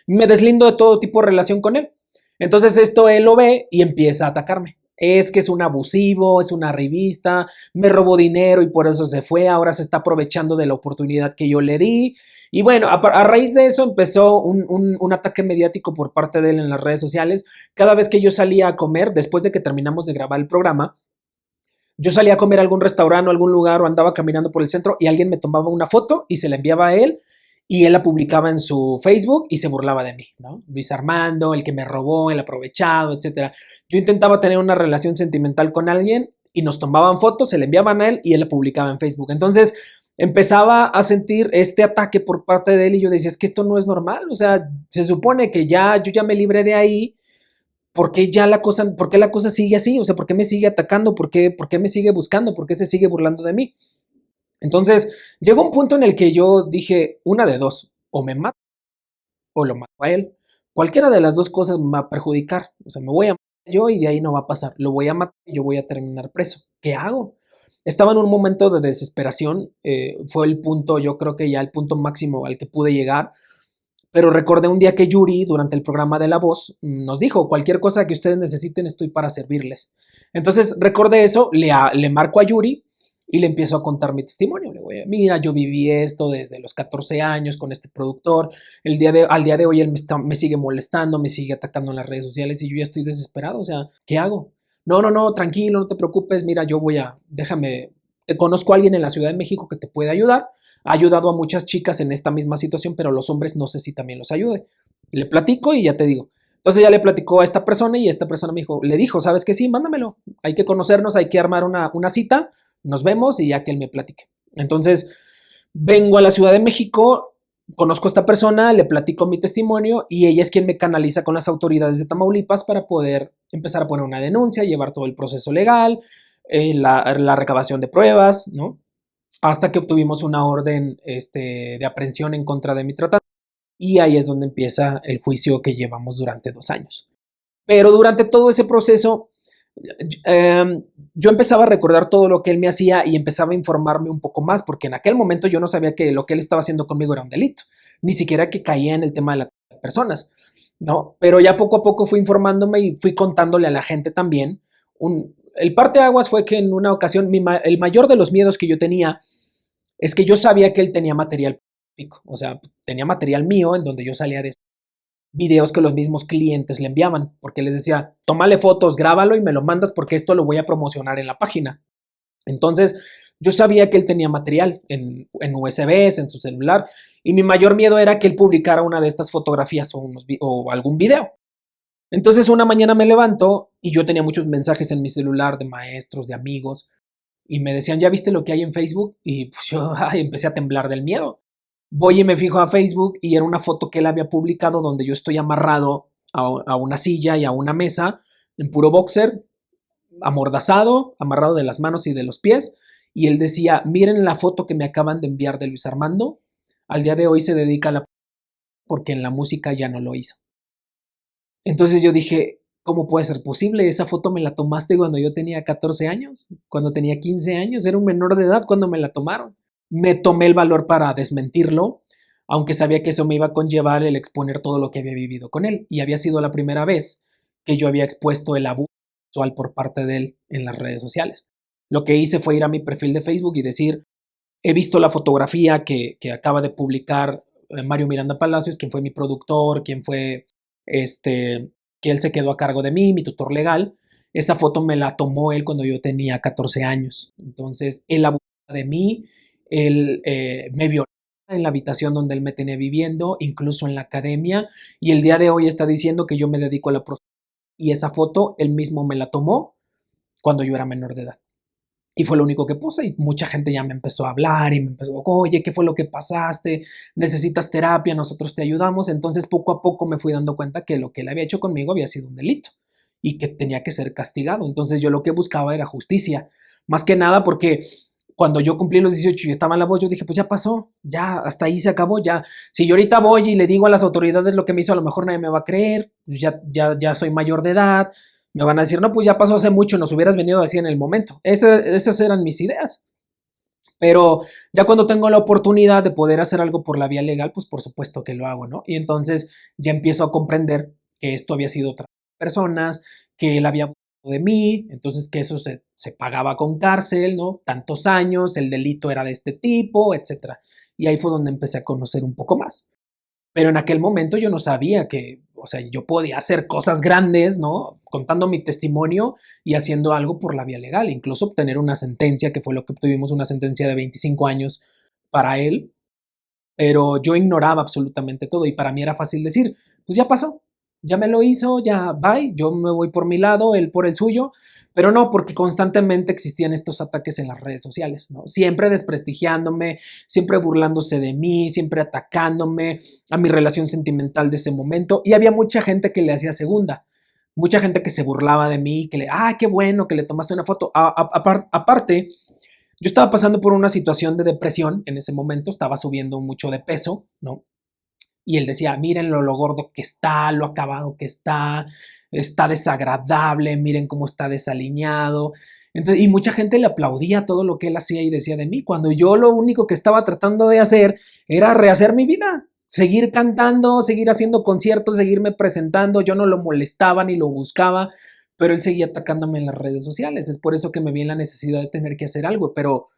Me deslindo de todo tipo de relación con él. Entonces esto él lo ve y empieza a atacarme. Es que es un abusivo, es una revista, me robó dinero y por eso se fue, ahora se está aprovechando de la oportunidad que yo le di. Y bueno, a raíz de eso empezó un ataque mediático por parte de él en las redes sociales. Cada vez que yo salía a comer, después de que terminamos de grabar el programa, yo salía a comer a algún restaurante o algún lugar o andaba caminando por el centro y alguien me tomaba una foto y se la enviaba a él y él la publicaba en su Facebook y se burlaba de mí, ¿no? Luis Armando, el que me robó, el aprovechado, etcétera. Yo intentaba tener una relación sentimental con alguien y nos tomaban fotos, se le enviaban a él y él la publicaba en Facebook. Entonces empezaba a sentir este ataque por parte de él y yo decía, es que esto no es normal, o sea, se supone que yo ya me libré de ahí. ¿Por qué la cosa sigue así? O sea, ¿por qué me sigue atacando? ¿Por qué me sigue buscando? ¿Por qué se sigue burlando de mí? Entonces, llegó un punto en el que yo dije, una de dos, o me mato o lo mato a él. Cualquiera de las dos cosas me va a perjudicar. O sea, me voy a matar yo y de ahí no va a pasar. Lo voy a matar y yo voy a terminar preso. ¿Qué hago? Estaba en un momento de desesperación. Fue el punto, yo creo que ya el punto máximo al que pude llegar. Pero recordé un día que Yuri, durante el programa de La Voz, nos dijo, cualquier cosa que ustedes necesiten, estoy para servirles. Entonces recordé eso, le marco a Yuri y le empiezo a contar mi testimonio. Le digo, mira, yo viví esto desde los 14 años con este productor. Al día de hoy él me sigue molestando, me sigue atacando en las redes sociales y yo ya estoy desesperado. O sea, ¿qué hago? No, no, no, tranquilo, no te preocupes. Mira, te conozco a alguien en la Ciudad de México que te puede ayudar. Ha ayudado a muchas chicas en esta misma situación, pero los hombres no sé si también los ayude. Le platico y ya te digo. Entonces ya le platicó a esta persona y esta persona le dijo, ¿sabes qué? Sí, mándamelo. Hay que conocernos, hay que armar una cita, nos vemos y ya que él me platique. Entonces vengo a la Ciudad de México, conozco a esta persona, le platico mi testimonio y ella es quien me canaliza con las autoridades de Tamaulipas para poder empezar a poner una denuncia, llevar todo el proceso legal, la recabación de pruebas, ¿no? Hasta que obtuvimos una orden de aprehensión en contra de mi tratante y ahí es donde empieza el juicio que llevamos durante 2 años. Pero durante todo ese proceso, yo empezaba a recordar todo lo que él me hacía y empezaba a informarme un poco más, porque en aquel momento yo no sabía que lo que él estaba haciendo conmigo era un delito, ni siquiera que caía en el tema de las personas, ¿no? Pero ya poco a poco fui informándome y fui contándole a la gente también. El parteaguas fue que en una ocasión, el mayor de los miedos que yo tenía es que yo sabía que él tenía material, o sea, tenía material mío en donde yo salía de videos que los mismos clientes le enviaban, porque les decía, tómale fotos, grábalo y me lo mandas porque esto lo voy a promocionar en la página. Entonces, yo sabía que él tenía material en USBs, en su celular, y mi mayor miedo era que él publicara una de estas fotografías o algún video. Entonces, una mañana me levanto y yo tenía muchos mensajes en mi celular de maestros, de amigos, y me decían, ¿ya viste lo que hay en Facebook? Y pues yo empecé a temblar del miedo. Voy y me fijo a Facebook y era una foto que él había publicado donde yo estoy amarrado a una silla y a una mesa en puro boxer, amordazado, amarrado de las manos y de los pies. Y él decía, miren la foto que me acaban de enviar de Luis Armando. Al día de hoy se dedica a la porque en la música ya no lo hizo. Entonces yo dije, ¿cómo puede ser posible? Esa foto me la tomaste cuando yo tenía 14 años, cuando tenía 15 años, era un menor de edad cuando me la tomaron. Me tomé el valor para desmentirlo, aunque sabía que eso me iba a conllevar el exponer todo lo que había vivido con él. Y había sido la primera vez que yo había expuesto el abuso sexual por parte de él en las redes sociales. Lo que hice fue ir a mi perfil de Facebook y decir, he visto la fotografía que acaba de publicar Mario Miranda Palacios, quien fue mi productor, quien fue que él se quedó a cargo de mí, mi tutor legal. Esta foto me la tomó él cuando yo tenía 14 años. Entonces, él abusaba de mí, él me violó en la habitación donde él me tenía viviendo, incluso en la academia, y el día de hoy está diciendo que yo me dedico a la prostitución. Y esa foto él mismo me la tomó cuando yo era menor de edad. Y fue lo único que puse y mucha gente ya me empezó a hablar y me empezó, oye, ¿qué fue lo que pasaste? ¿Necesitas terapia? Nosotros te ayudamos. Entonces poco a poco me fui dando cuenta que lo que él había hecho conmigo había sido un delito y que tenía que ser castigado. Entonces yo lo que buscaba era justicia. Más que nada porque cuando yo cumplí los 18 y estaba en la voz, yo dije, pues ya pasó, ya hasta ahí se acabó, ya. Si yo ahorita voy y le digo a las autoridades lo que me hizo, a lo mejor nadie me va a creer, pues ya soy mayor de edad, me van a decir, no, pues ya pasó hace mucho, nos hubieras venido así en el momento. Esas eran mis ideas. Pero ya cuando tengo la oportunidad de poder hacer algo por la vía legal, pues por supuesto que lo hago, ¿no? Y entonces ya empiezo a comprender que esto había sido otras personas, que él había abusado de mí, entonces que eso se pagaba con cárcel, ¿no? Tantos años, el delito era de este tipo, etcétera. Y ahí fue donde empecé a conocer un poco más. Pero en aquel momento yo no sabía que, o sea, yo podía hacer cosas grandes, ¿no? Contando mi testimonio y haciendo algo por la vía legal, incluso obtener una sentencia, que fue lo que obtuvimos, una sentencia de 25 años para él, pero yo ignoraba absolutamente todo y para mí era fácil decir, pues ya pasó, ya me lo hizo, ya bye, yo me voy por mi lado, él por el suyo, pero no, porque constantemente existían estos ataques en las redes sociales, ¿no? Siempre desprestigiándome, siempre burlándose de mí, siempre atacándome a mi relación sentimental de ese momento y había mucha gente que le hacía segunda. Mucha gente que se burlaba de mí, que qué bueno que le tomaste una foto. Aparte, yo estaba pasando por una situación de depresión en ese momento, estaba subiendo mucho de peso, ¿no? Y él decía, miren lo gordo que está, lo acabado que está desagradable, miren cómo está desaliñado. Entonces, y mucha gente le aplaudía todo lo que él hacía y decía de mí, cuando yo lo único que estaba tratando de hacer era rehacer mi vida, seguir cantando, seguir haciendo conciertos, seguirme presentando. Yo no lo molestaba ni lo buscaba, pero él seguía atacándome en las redes sociales. Es por eso que me vi en la necesidad de tener que hacer algo, pero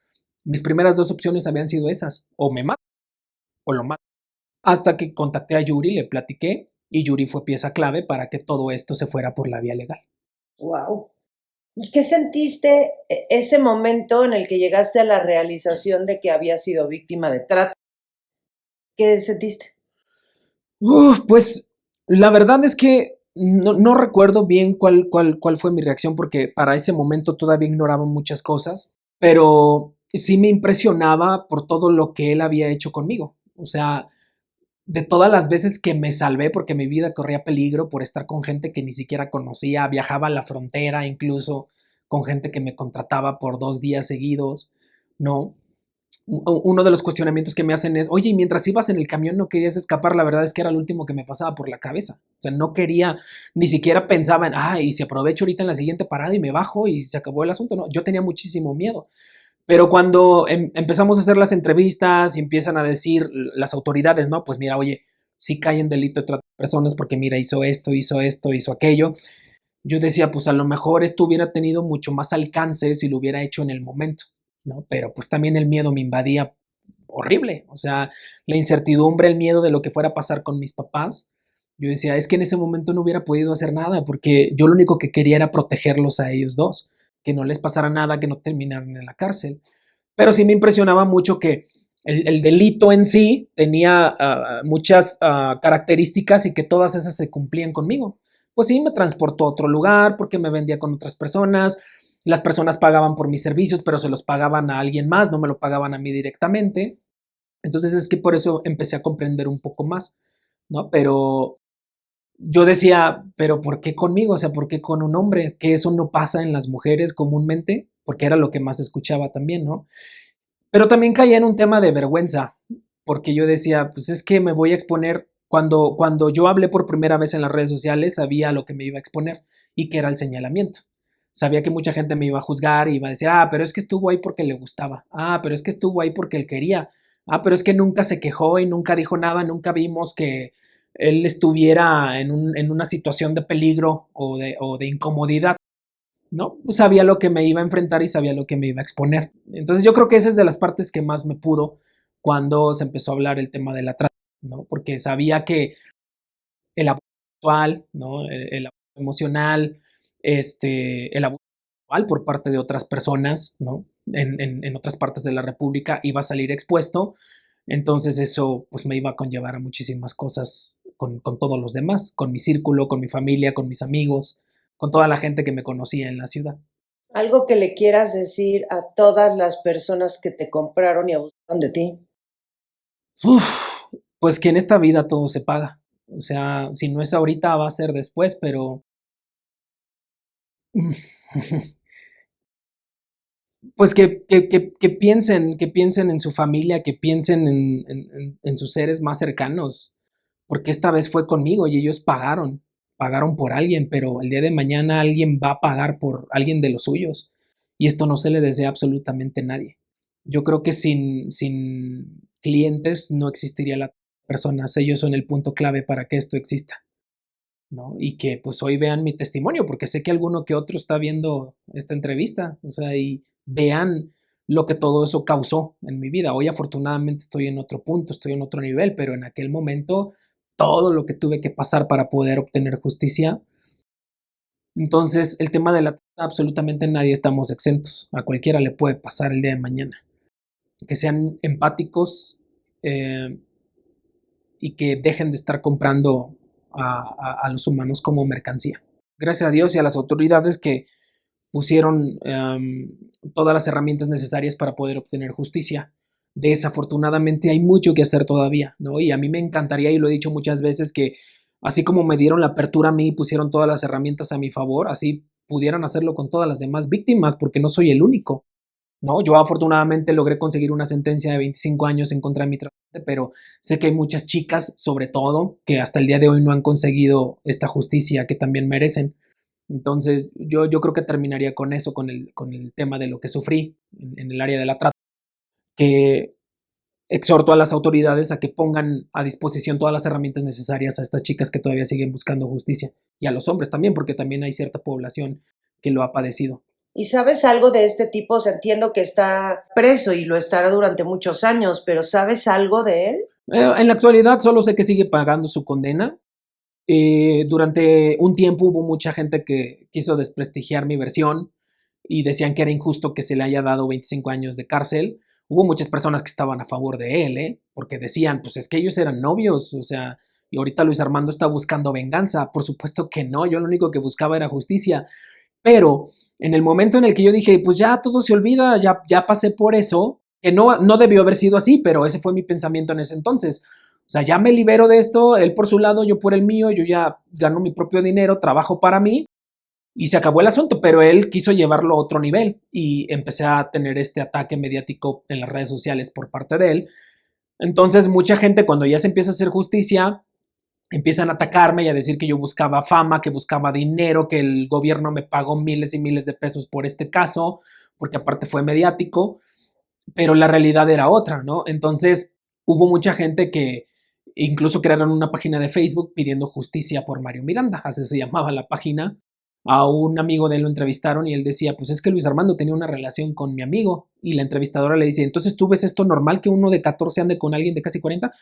mis primeras dos opciones habían sido esas, o me mato o lo mato. Hasta que contacté a Yuri, le platiqué y Yuri fue pieza clave para que todo esto se fuera por la vía legal. Wow. ¿Y qué sentiste ese momento en el que llegaste a la realización de que había sido víctima de trata? ¿Qué sentiste? Pues la verdad es que no recuerdo bien cuál fue mi reacción porque para ese momento todavía ignoraba muchas cosas, pero sí me impresionaba por todo lo que él había hecho conmigo. O sea, de todas las veces que me salvé porque mi vida corría peligro por estar con gente que ni siquiera conocía, viajaba a la frontera incluso con gente que me contrataba por 2 días seguidos, ¿no? Uno de los cuestionamientos que me hacen es, oye, y mientras ibas en el camión no querías escapar, la verdad es que era lo último que me pasaba por la cabeza. O sea, no quería, ni siquiera pensaba en, y si aprovecho ahorita en la siguiente parada y me bajo y se acabó el asunto. No, yo tenía muchísimo miedo. Pero cuando empezamos a hacer las entrevistas y empiezan a decir las autoridades, ¿no? Pues mira, oye, sí cae en delito de trata de personas porque mira, hizo esto, hizo aquello. Yo decía, pues a lo mejor esto hubiera tenido mucho más alcance si lo hubiera hecho en el momento, ¿no? Pero pues también el miedo me invadía horrible, o sea, la incertidumbre, el miedo de lo que fuera a pasar con mis papás. Yo decía, es que en ese momento no hubiera podido hacer nada porque yo lo único que quería era protegerlos a ellos dos, que no les pasara nada, que no terminaran en la cárcel. Pero sí me impresionaba mucho que el delito en sí tenía muchas características y que todas esas se cumplían conmigo. Pues sí, me transportó a otro lugar porque me vendía con otras personas. Las personas pagaban por mis servicios, pero se los pagaban a alguien más, no me lo pagaban a mí directamente. Entonces es que por eso empecé a comprender un poco más, ¿no? Pero yo decía, pero ¿por qué conmigo? O sea, ¿por qué con un hombre? Que eso no pasa en las mujeres comúnmente, porque era lo que más escuchaba también, ¿no? Pero también caía en un tema de vergüenza, porque yo decía, pues es que me voy a exponer. Cuando yo hablé por primera vez en las redes sociales, sabía a lo que me iba a exponer y que era el señalamiento. Sabía que mucha gente me iba a juzgar y iba a decir, pero es que estuvo ahí porque le gustaba. Pero es que estuvo ahí porque él quería. Pero es que nunca se quejó y nunca dijo nada, nunca vimos que él estuviera en una situación de peligro o de incomodidad. ¿No? Pues sabía lo que me iba a enfrentar y sabía lo que me iba a exponer. Entonces yo creo que esa es de las partes que más me pudo cuando se empezó a hablar el tema de la trata, ¿no? Porque sabía que el abuso sexual, ¿no? El abuso emocional, el abuso sexual por parte de otras personas, ¿no? En otras partes de la República iba a salir expuesto. Entonces eso pues me iba a conllevar a muchísimas cosas con todos los demás, con mi círculo, con mi familia, con mis amigos, con toda la gente que me conocía en la ciudad. Algo que le quieras decir a todas las personas que te compraron y abusaron de ti. Uf, pues que en esta vida todo se paga. O sea, si no es ahorita, va a ser después, pero pues que piensen en su familia, que piensen en sus seres más cercanos, porque esta vez fue conmigo y ellos pagaron por alguien, pero el día de mañana alguien va a pagar por alguien de los suyos y esto no se le desea absolutamente a nadie. Yo creo que sin clientes no existiría la personas, ellos son el punto clave para que esto exista. ¿No? Y que pues hoy vean mi testimonio, porque sé que alguno que otro está viendo esta entrevista, o sea, y vean lo que todo eso causó en mi vida. Hoy afortunadamente estoy en otro punto, estoy en otro nivel, pero en aquel momento todo lo que tuve que pasar para poder obtener justicia. Entonces, el tema de la trata, absolutamente nadie estamos exentos. A cualquiera le puede pasar el día de mañana. Que sean empáticos y que dejen de estar comprando a los humanos como mercancía. Gracias a Dios y a las autoridades que pusieron todas las herramientas necesarias para poder obtener justicia. Desafortunadamente hay mucho que hacer todavía, ¿no? Y a mí me encantaría, y lo he dicho muchas veces, que así como me dieron la apertura a mí y pusieron todas las herramientas a mi favor, así pudieran hacerlo con todas las demás víctimas, porque no soy el único. No, yo afortunadamente logré conseguir una sentencia de 25 años en contra de mi tratante, pero sé que hay muchas chicas, sobre todo, que hasta el día de hoy no han conseguido esta justicia que también merecen. Entonces, yo creo que terminaría con eso, con el tema de lo que sufrí en el área de la trata, que exhorto a las autoridades a que pongan a disposición todas las herramientas necesarias a estas chicas que todavía siguen buscando justicia, y a los hombres también, porque también hay cierta población que lo ha padecido. ¿Y sabes algo de este tipo? O sea, entiendo que está preso y lo estará durante muchos años, pero ¿sabes algo de él? En la actualidad solo sé que sigue pagando su condena. Durante un tiempo hubo mucha gente que quiso desprestigiar mi versión y decían que era injusto que se le haya dado 25 años de cárcel. Hubo muchas personas que estaban a favor de él, ¿eh? Porque decían, pues es que ellos eran novios, o sea, y ahorita Luis Armando está buscando venganza. Por supuesto que no, yo lo único que buscaba era justicia. Pero en el momento en el que yo dije, pues ya todo se olvida, ya pasé por eso, que no debió haber sido así, pero ese fue mi pensamiento en ese entonces. O sea, ya me libero de esto, él por su lado, yo por el mío, yo ya gano mi propio dinero, trabajo para mí y se acabó el asunto, pero él quiso llevarlo a otro nivel y empecé a tener este ataque mediático en las redes sociales por parte de él. Entonces, mucha gente cuando ya se empieza a hacer justicia, empiezan a atacarme y a decir que yo buscaba fama, que buscaba dinero, que el gobierno me pagó miles y miles de pesos por este caso, porque aparte fue mediático, pero la realidad era otra, ¿no? Entonces hubo mucha gente que incluso crearon una página de Facebook pidiendo justicia por Mario Miranda, así se llamaba la página. A un amigo de él lo entrevistaron y él decía, pues es que Luis Armando tenía una relación con mi amigo. Y la entrevistadora le dice, entonces ¿tú ves esto normal que uno de 14 ande con alguien de casi 40?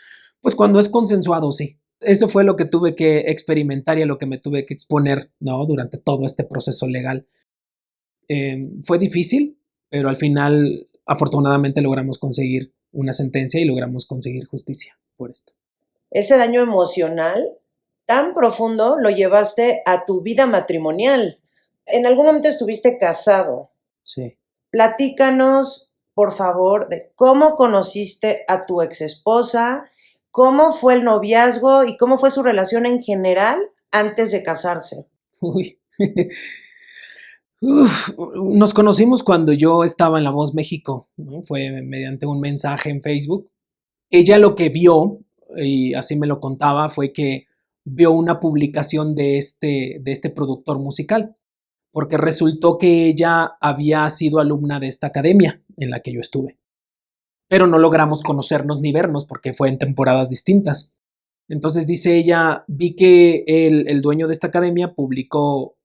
Pues cuando es consensuado, sí. Eso fue lo que tuve que experimentar y a lo que me tuve que exponer, ¿no? Durante todo este proceso legal. Fue difícil, pero al final, afortunadamente, logramos conseguir una sentencia y logramos conseguir justicia por esto. Ese daño emocional tan profundo lo llevaste a tu vida matrimonial. En algún momento estuviste casado. Sí. Platícanos, por favor, de cómo conociste a tu exesposa, cómo fue el noviazgo y cómo fue su relación en general antes de casarse. Uy. Uf, nos conocimos cuando yo estaba en La Voz México, ¿no? Fue mediante un mensaje en Facebook. Ella lo que vio, y así me lo contaba, fue que vio una publicación de este productor musical, porque resultó que ella había sido alumna de esta academia en la que yo estuve, pero no logramos conocernos ni vernos porque fue en temporadas distintas. Entonces dice ella, vi que el dueño de esta academia publicó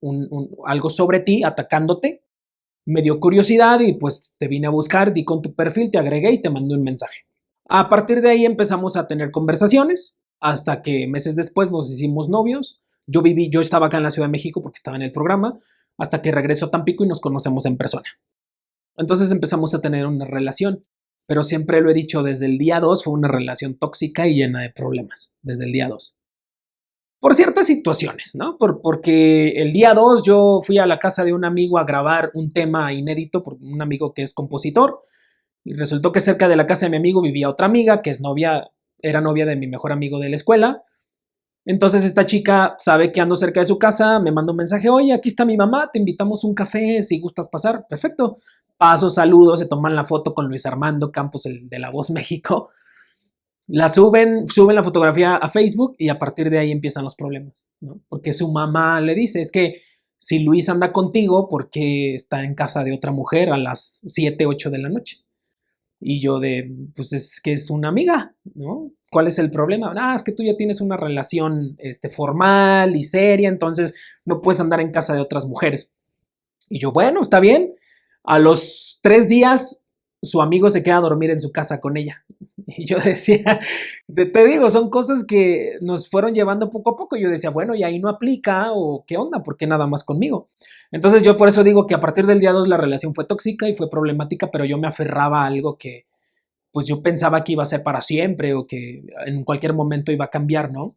algo sobre ti, atacándote, me dio curiosidad y pues te vine a buscar, di con tu perfil, te agregué y te mandé un mensaje. A partir de ahí empezamos a tener conversaciones hasta que meses después nos hicimos novios. Yo estaba acá en la Ciudad de México porque estaba en el programa, hasta que regresó a Tampico y nos conocemos en persona. Entonces empezamos a tener una relación. pero siempre lo he dicho, desde el día 2 fue una relación tóxica y llena de problemas, desde el día 2. Por ciertas situaciones, ¿no? Porque el día 2 yo fui a la casa de un amigo a grabar un tema inédito, por un amigo que es compositor, y resultó que cerca de la casa de mi amigo vivía otra amiga que es novia, era novia de mi mejor amigo de la escuela. Entonces esta chica sabe que ando cerca de su casa, me manda un mensaje, oye, aquí está mi mamá, te invitamos a un café, si gustas pasar. Perfecto. Paso, saludos, se toman la foto con Luis Armando Campos, el de La Voz México. La suben la fotografía a Facebook y a partir de ahí empiezan los problemas, ¿no? Porque su mamá le dice, es que si Luis anda contigo, ¿por qué está en casa de otra mujer a las 7, 8 de la noche? Y yo pues es que es una amiga, ¿no? ¿Cuál es el problema? Ah, es que tú ya tienes una relación formal y seria, entonces no puedes andar en casa de otras mujeres. Y yo, bueno, está bien. A los 3 días, su amigo se queda a dormir en su casa con ella. Y yo decía, te digo, son cosas que nos fueron llevando poco a poco. Yo decía, bueno, y ahí no aplica, o qué onda, ¿por qué nada más conmigo? Entonces yo por eso digo que a partir del día 2 la relación fue tóxica y fue problemática, pero yo me aferraba a algo que pues yo pensaba que iba a ser para siempre o que en cualquier momento iba a cambiar, ¿no?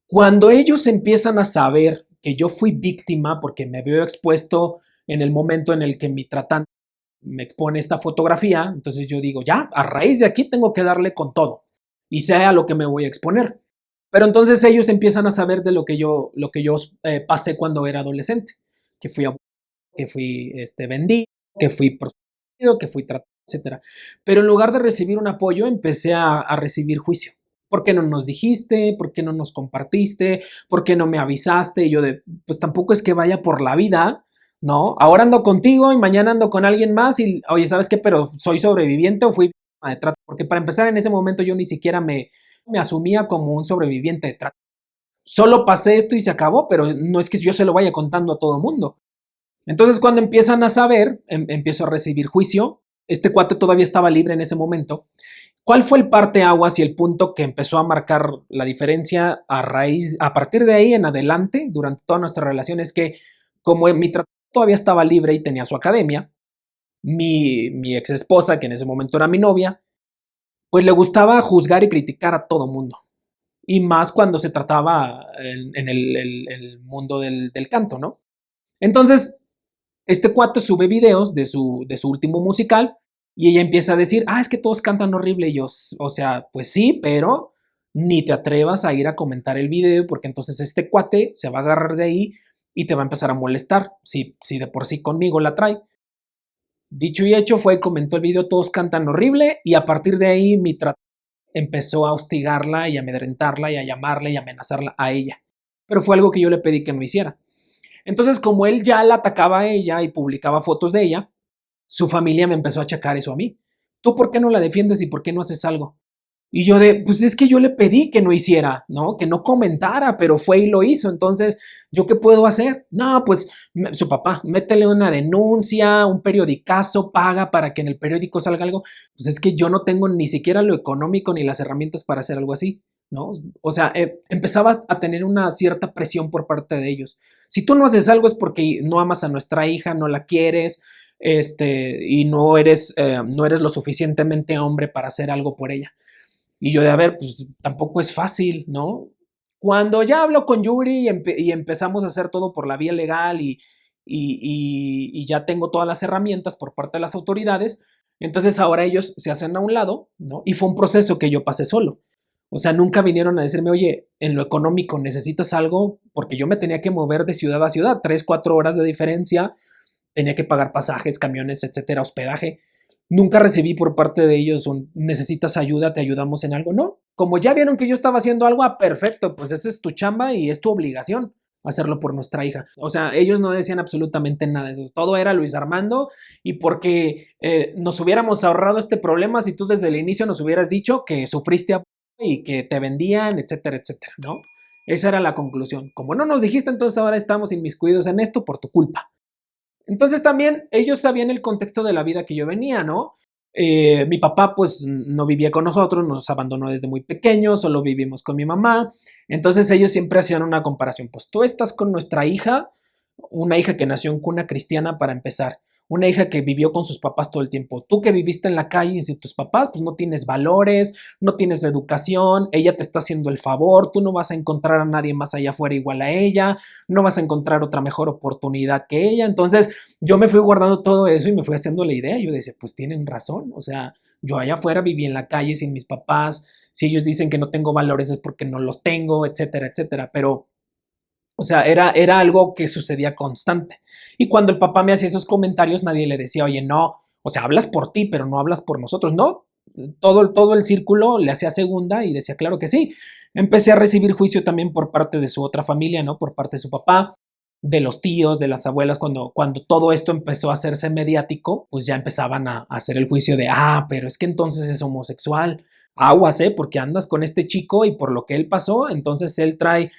Cuando ellos empiezan a saber que yo fui víctima porque me veo expuesto en el momento en el que mi tratante me expone esta fotografía, entonces yo digo, ya, a raíz de aquí tengo que darle con todo y sea a lo que me voy a exponer. Pero entonces ellos empiezan a saber de lo que yo pasé cuando era adolescente, que fui abusado, que fui vendido, que fui prostituido, que fui tratado, etcétera. Pero en lugar de recibir un apoyo, empecé a recibir juicio. ¿Por qué no nos dijiste? ¿Por qué no nos compartiste? ¿Por qué no me avisaste? Y yo pues tampoco es que vaya por la vida, ¿no? Ahora ando contigo y mañana ando con alguien más y, oye, ¿sabes qué? Pero soy sobreviviente o fui víctima de trata. Porque para empezar, en ese momento yo ni siquiera me asumía como un sobreviviente de trata. Solo pasé esto y se acabó, pero no es que yo se lo vaya contando a todo mundo. Entonces, cuando empiezan a saber, empiezo a recibir juicio. Este cuate todavía estaba libre en ese momento. ¿Cuál fue el parteaguas y el punto que empezó a marcar la diferencia a partir de ahí en adelante, durante toda nuestra relación? Es que como mi tratado todavía estaba libre y tenía su academia, mi ex esposa, que en ese momento era mi novia, pues le gustaba juzgar y criticar a todo mundo. Y más cuando se trataba en el mundo del canto, ¿no? Entonces, este cuate sube videos de su último musical y ella empieza a decir, es que todos cantan horrible. Y yo, o sea, pues sí, pero ni te atrevas a ir a comentar el video porque entonces este cuate se va a agarrar de ahí y te va a empezar a molestar si de por sí conmigo la trae. Dicho y hecho fue, comentó el video, todos cantan horrible y a partir de ahí mi trato empezó a hostigarla y a amedrentarla y a llamarla y a amenazarla a ella. Pero fue algo que yo le pedí que no hiciera. Entonces, como él ya la atacaba a ella y publicaba fotos de ella, su familia me empezó a achacar eso a mí. ¿Tú por qué no la defiendes y por qué no haces algo? Y yo pues es que yo le pedí que no hiciera, ¿no? Que no comentara, pero fue y lo hizo. Entonces, ¿yo qué puedo hacer? No, pues su papá, métele una denuncia, un periodicazo, paga para que en el periódico salga algo. Pues es que yo no tengo ni siquiera lo económico ni las herramientas para hacer algo así, ¿no? O sea, empezaba a tener una cierta presión por parte de ellos. Si tú no haces algo es porque no amas a nuestra hija, no la quieres, y no eres lo suficientemente hombre para hacer algo por ella. Y yo a ver, pues tampoco es fácil, ¿no? Cuando ya hablo con Yuri y empezamos a hacer todo por la vía legal y ya tengo todas las herramientas por parte de las autoridades, entonces ahora ellos se hacen a un lado, ¿no? Y fue un proceso que yo pasé solo. O sea, nunca vinieron a decirme, oye, en lo económico necesitas algo, porque yo me tenía que mover de ciudad a ciudad, 3, 4 horas de diferencia, tenía que pagar pasajes, camiones, etcétera, hospedaje. Nunca recibí por parte de ellos un necesitas ayuda, te ayudamos en algo. No, como ya vieron que yo estaba haciendo algo, perfecto, pues esa es tu chamba y es tu obligación hacerlo por nuestra hija. O sea, ellos no decían absolutamente nada de eso. Todo era Luis Armando y porque nos hubiéramos ahorrado este problema si tú desde el inicio nos hubieras dicho que sufriste y que te vendían, etcétera, etcétera, ¿no? Esa era la conclusión. Como no nos dijiste, entonces ahora estamos inmiscuidos en esto por tu culpa. Entonces también ellos sabían el contexto de la vida que yo venía, ¿no? Mi papá pues no vivía con nosotros, nos abandonó desde muy pequeños, solo vivimos con mi mamá. Entonces ellos siempre hacían una comparación, pues tú estás con nuestra hija, una hija que nació en cuna cristiana para empezar, una hija que vivió con sus papás todo el tiempo. Tú que viviste en la calle y sin tus papás, pues no tienes valores, no tienes educación, ella te está haciendo el favor, tú no vas a encontrar a nadie más allá afuera igual a ella, no vas a encontrar otra mejor oportunidad que ella. Entonces yo me fui guardando todo eso y me fui haciendo la idea. Yo decía, pues tienen razón, o sea, yo allá afuera viví en la calle sin mis papás, si ellos dicen que no tengo valores es porque no los tengo, etcétera, etcétera, pero o sea, era algo que sucedía constante. Y cuando el papá me hacía esos comentarios, nadie le decía, oye, no, o sea, hablas por ti, pero no hablas por nosotros. No, todo el círculo le hacía segunda y decía, claro que sí. Empecé a recibir juicio también por parte de su otra familia, ¿no? Por parte de su papá, de los tíos, de las abuelas. Cuando todo esto empezó a hacerse mediático, pues ya empezaban a hacer el juicio de, pero es que entonces es homosexual. Aguas, porque andas con este chico y por lo que él pasó, entonces él trae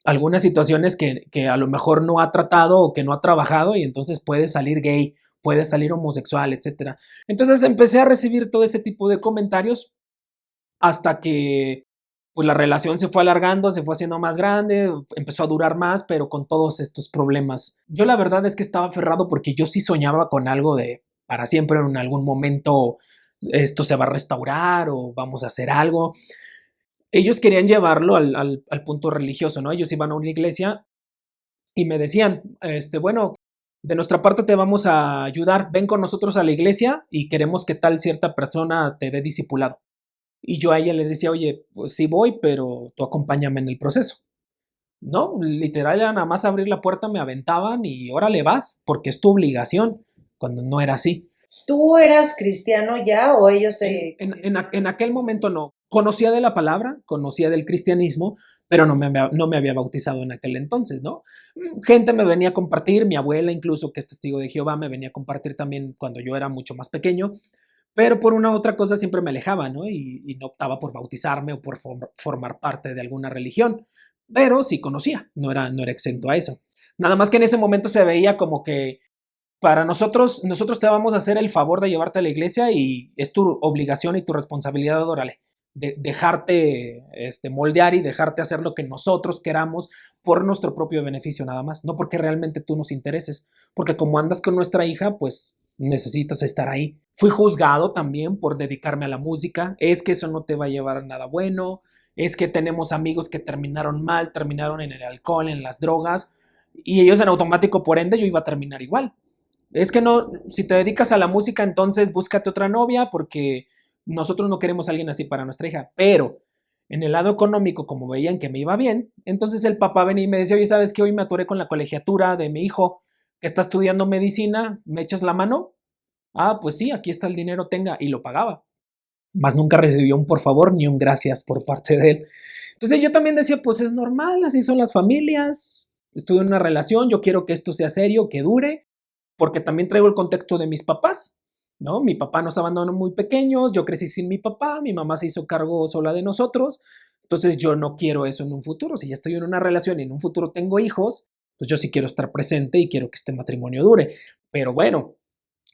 algunas situaciones que a lo mejor no ha tratado o que no ha trabajado y entonces puede salir gay, puede salir homosexual, etcétera. Entonces empecé a recibir todo ese tipo de comentarios hasta que pues la relación se fue alargando, se fue haciendo más grande, empezó a durar más, pero con todos estos problemas. Yo la verdad es que estaba aferrado porque yo sí soñaba con algo de para siempre, en algún momento esto se va a restaurar o vamos a hacer algo. Ellos querían llevarlo al punto religioso, ¿no? Ellos iban a una iglesia y me decían, bueno, de nuestra parte te vamos a ayudar, ven con nosotros a la iglesia y queremos que tal cierta persona te dé discipulado. Y yo a ella le decía, oye, pues sí voy, pero tú acompáñame en el proceso. No, literal era nada más abrir la puerta, me aventaban y órale vas, porque es tu obligación, cuando no era así. ¿Tú eras cristiano ya o ellos te... En aquel momento no. Conocía de la palabra, conocía del cristianismo, pero no me había bautizado en aquel entonces, ¿no? Gente me venía a compartir, mi abuela incluso, que es testigo de Jehová, me venía a compartir también cuando yo era mucho más pequeño, pero por una u otra cosa siempre me alejaba, ¿no? Y no optaba por bautizarme o por formar parte de alguna religión, pero sí conocía, no era exento a eso. Nada más que en ese momento se veía como que para nosotros te vamos a hacer el favor de llevarte a la iglesia y es tu obligación y tu responsabilidad, órale, dejarte moldear y dejarte hacer lo que nosotros queramos por nuestro propio beneficio nada más, no porque realmente tú nos intereses, porque como andas con nuestra hija, pues necesitas estar ahí. Fui juzgado también por dedicarme a la música, es que eso no te va a llevar a nada bueno, es que tenemos amigos que terminaron mal, terminaron en el alcohol, en las drogas, y ellos en automático, por ende, yo iba a terminar igual. Es que no, si te dedicas a la música, entonces búscate otra novia porque nosotros no queremos a alguien así para nuestra hija. Pero en el lado económico, como veían que me iba bien, entonces el papá venía y me decía, oye, ¿sabes qué? Hoy me atoré con la colegiatura de mi hijo que está estudiando medicina, ¿me echas la mano? Pues sí, aquí está el dinero, tenga, y lo pagaba. Más nunca recibió un por favor ni un gracias por parte de él. Entonces yo también decía, pues es normal, así son las familias, estoy en una relación, yo quiero que esto sea serio, que dure, porque también traigo el contexto de mis papás, ¿no? Mi papá nos abandonó muy pequeños, yo crecí sin mi papá, mi mamá se hizo cargo sola de nosotros, entonces yo no quiero eso en un futuro. Si ya estoy en una relación y en un futuro tengo hijos, pues yo sí quiero estar presente y quiero que este matrimonio dure. Pero bueno,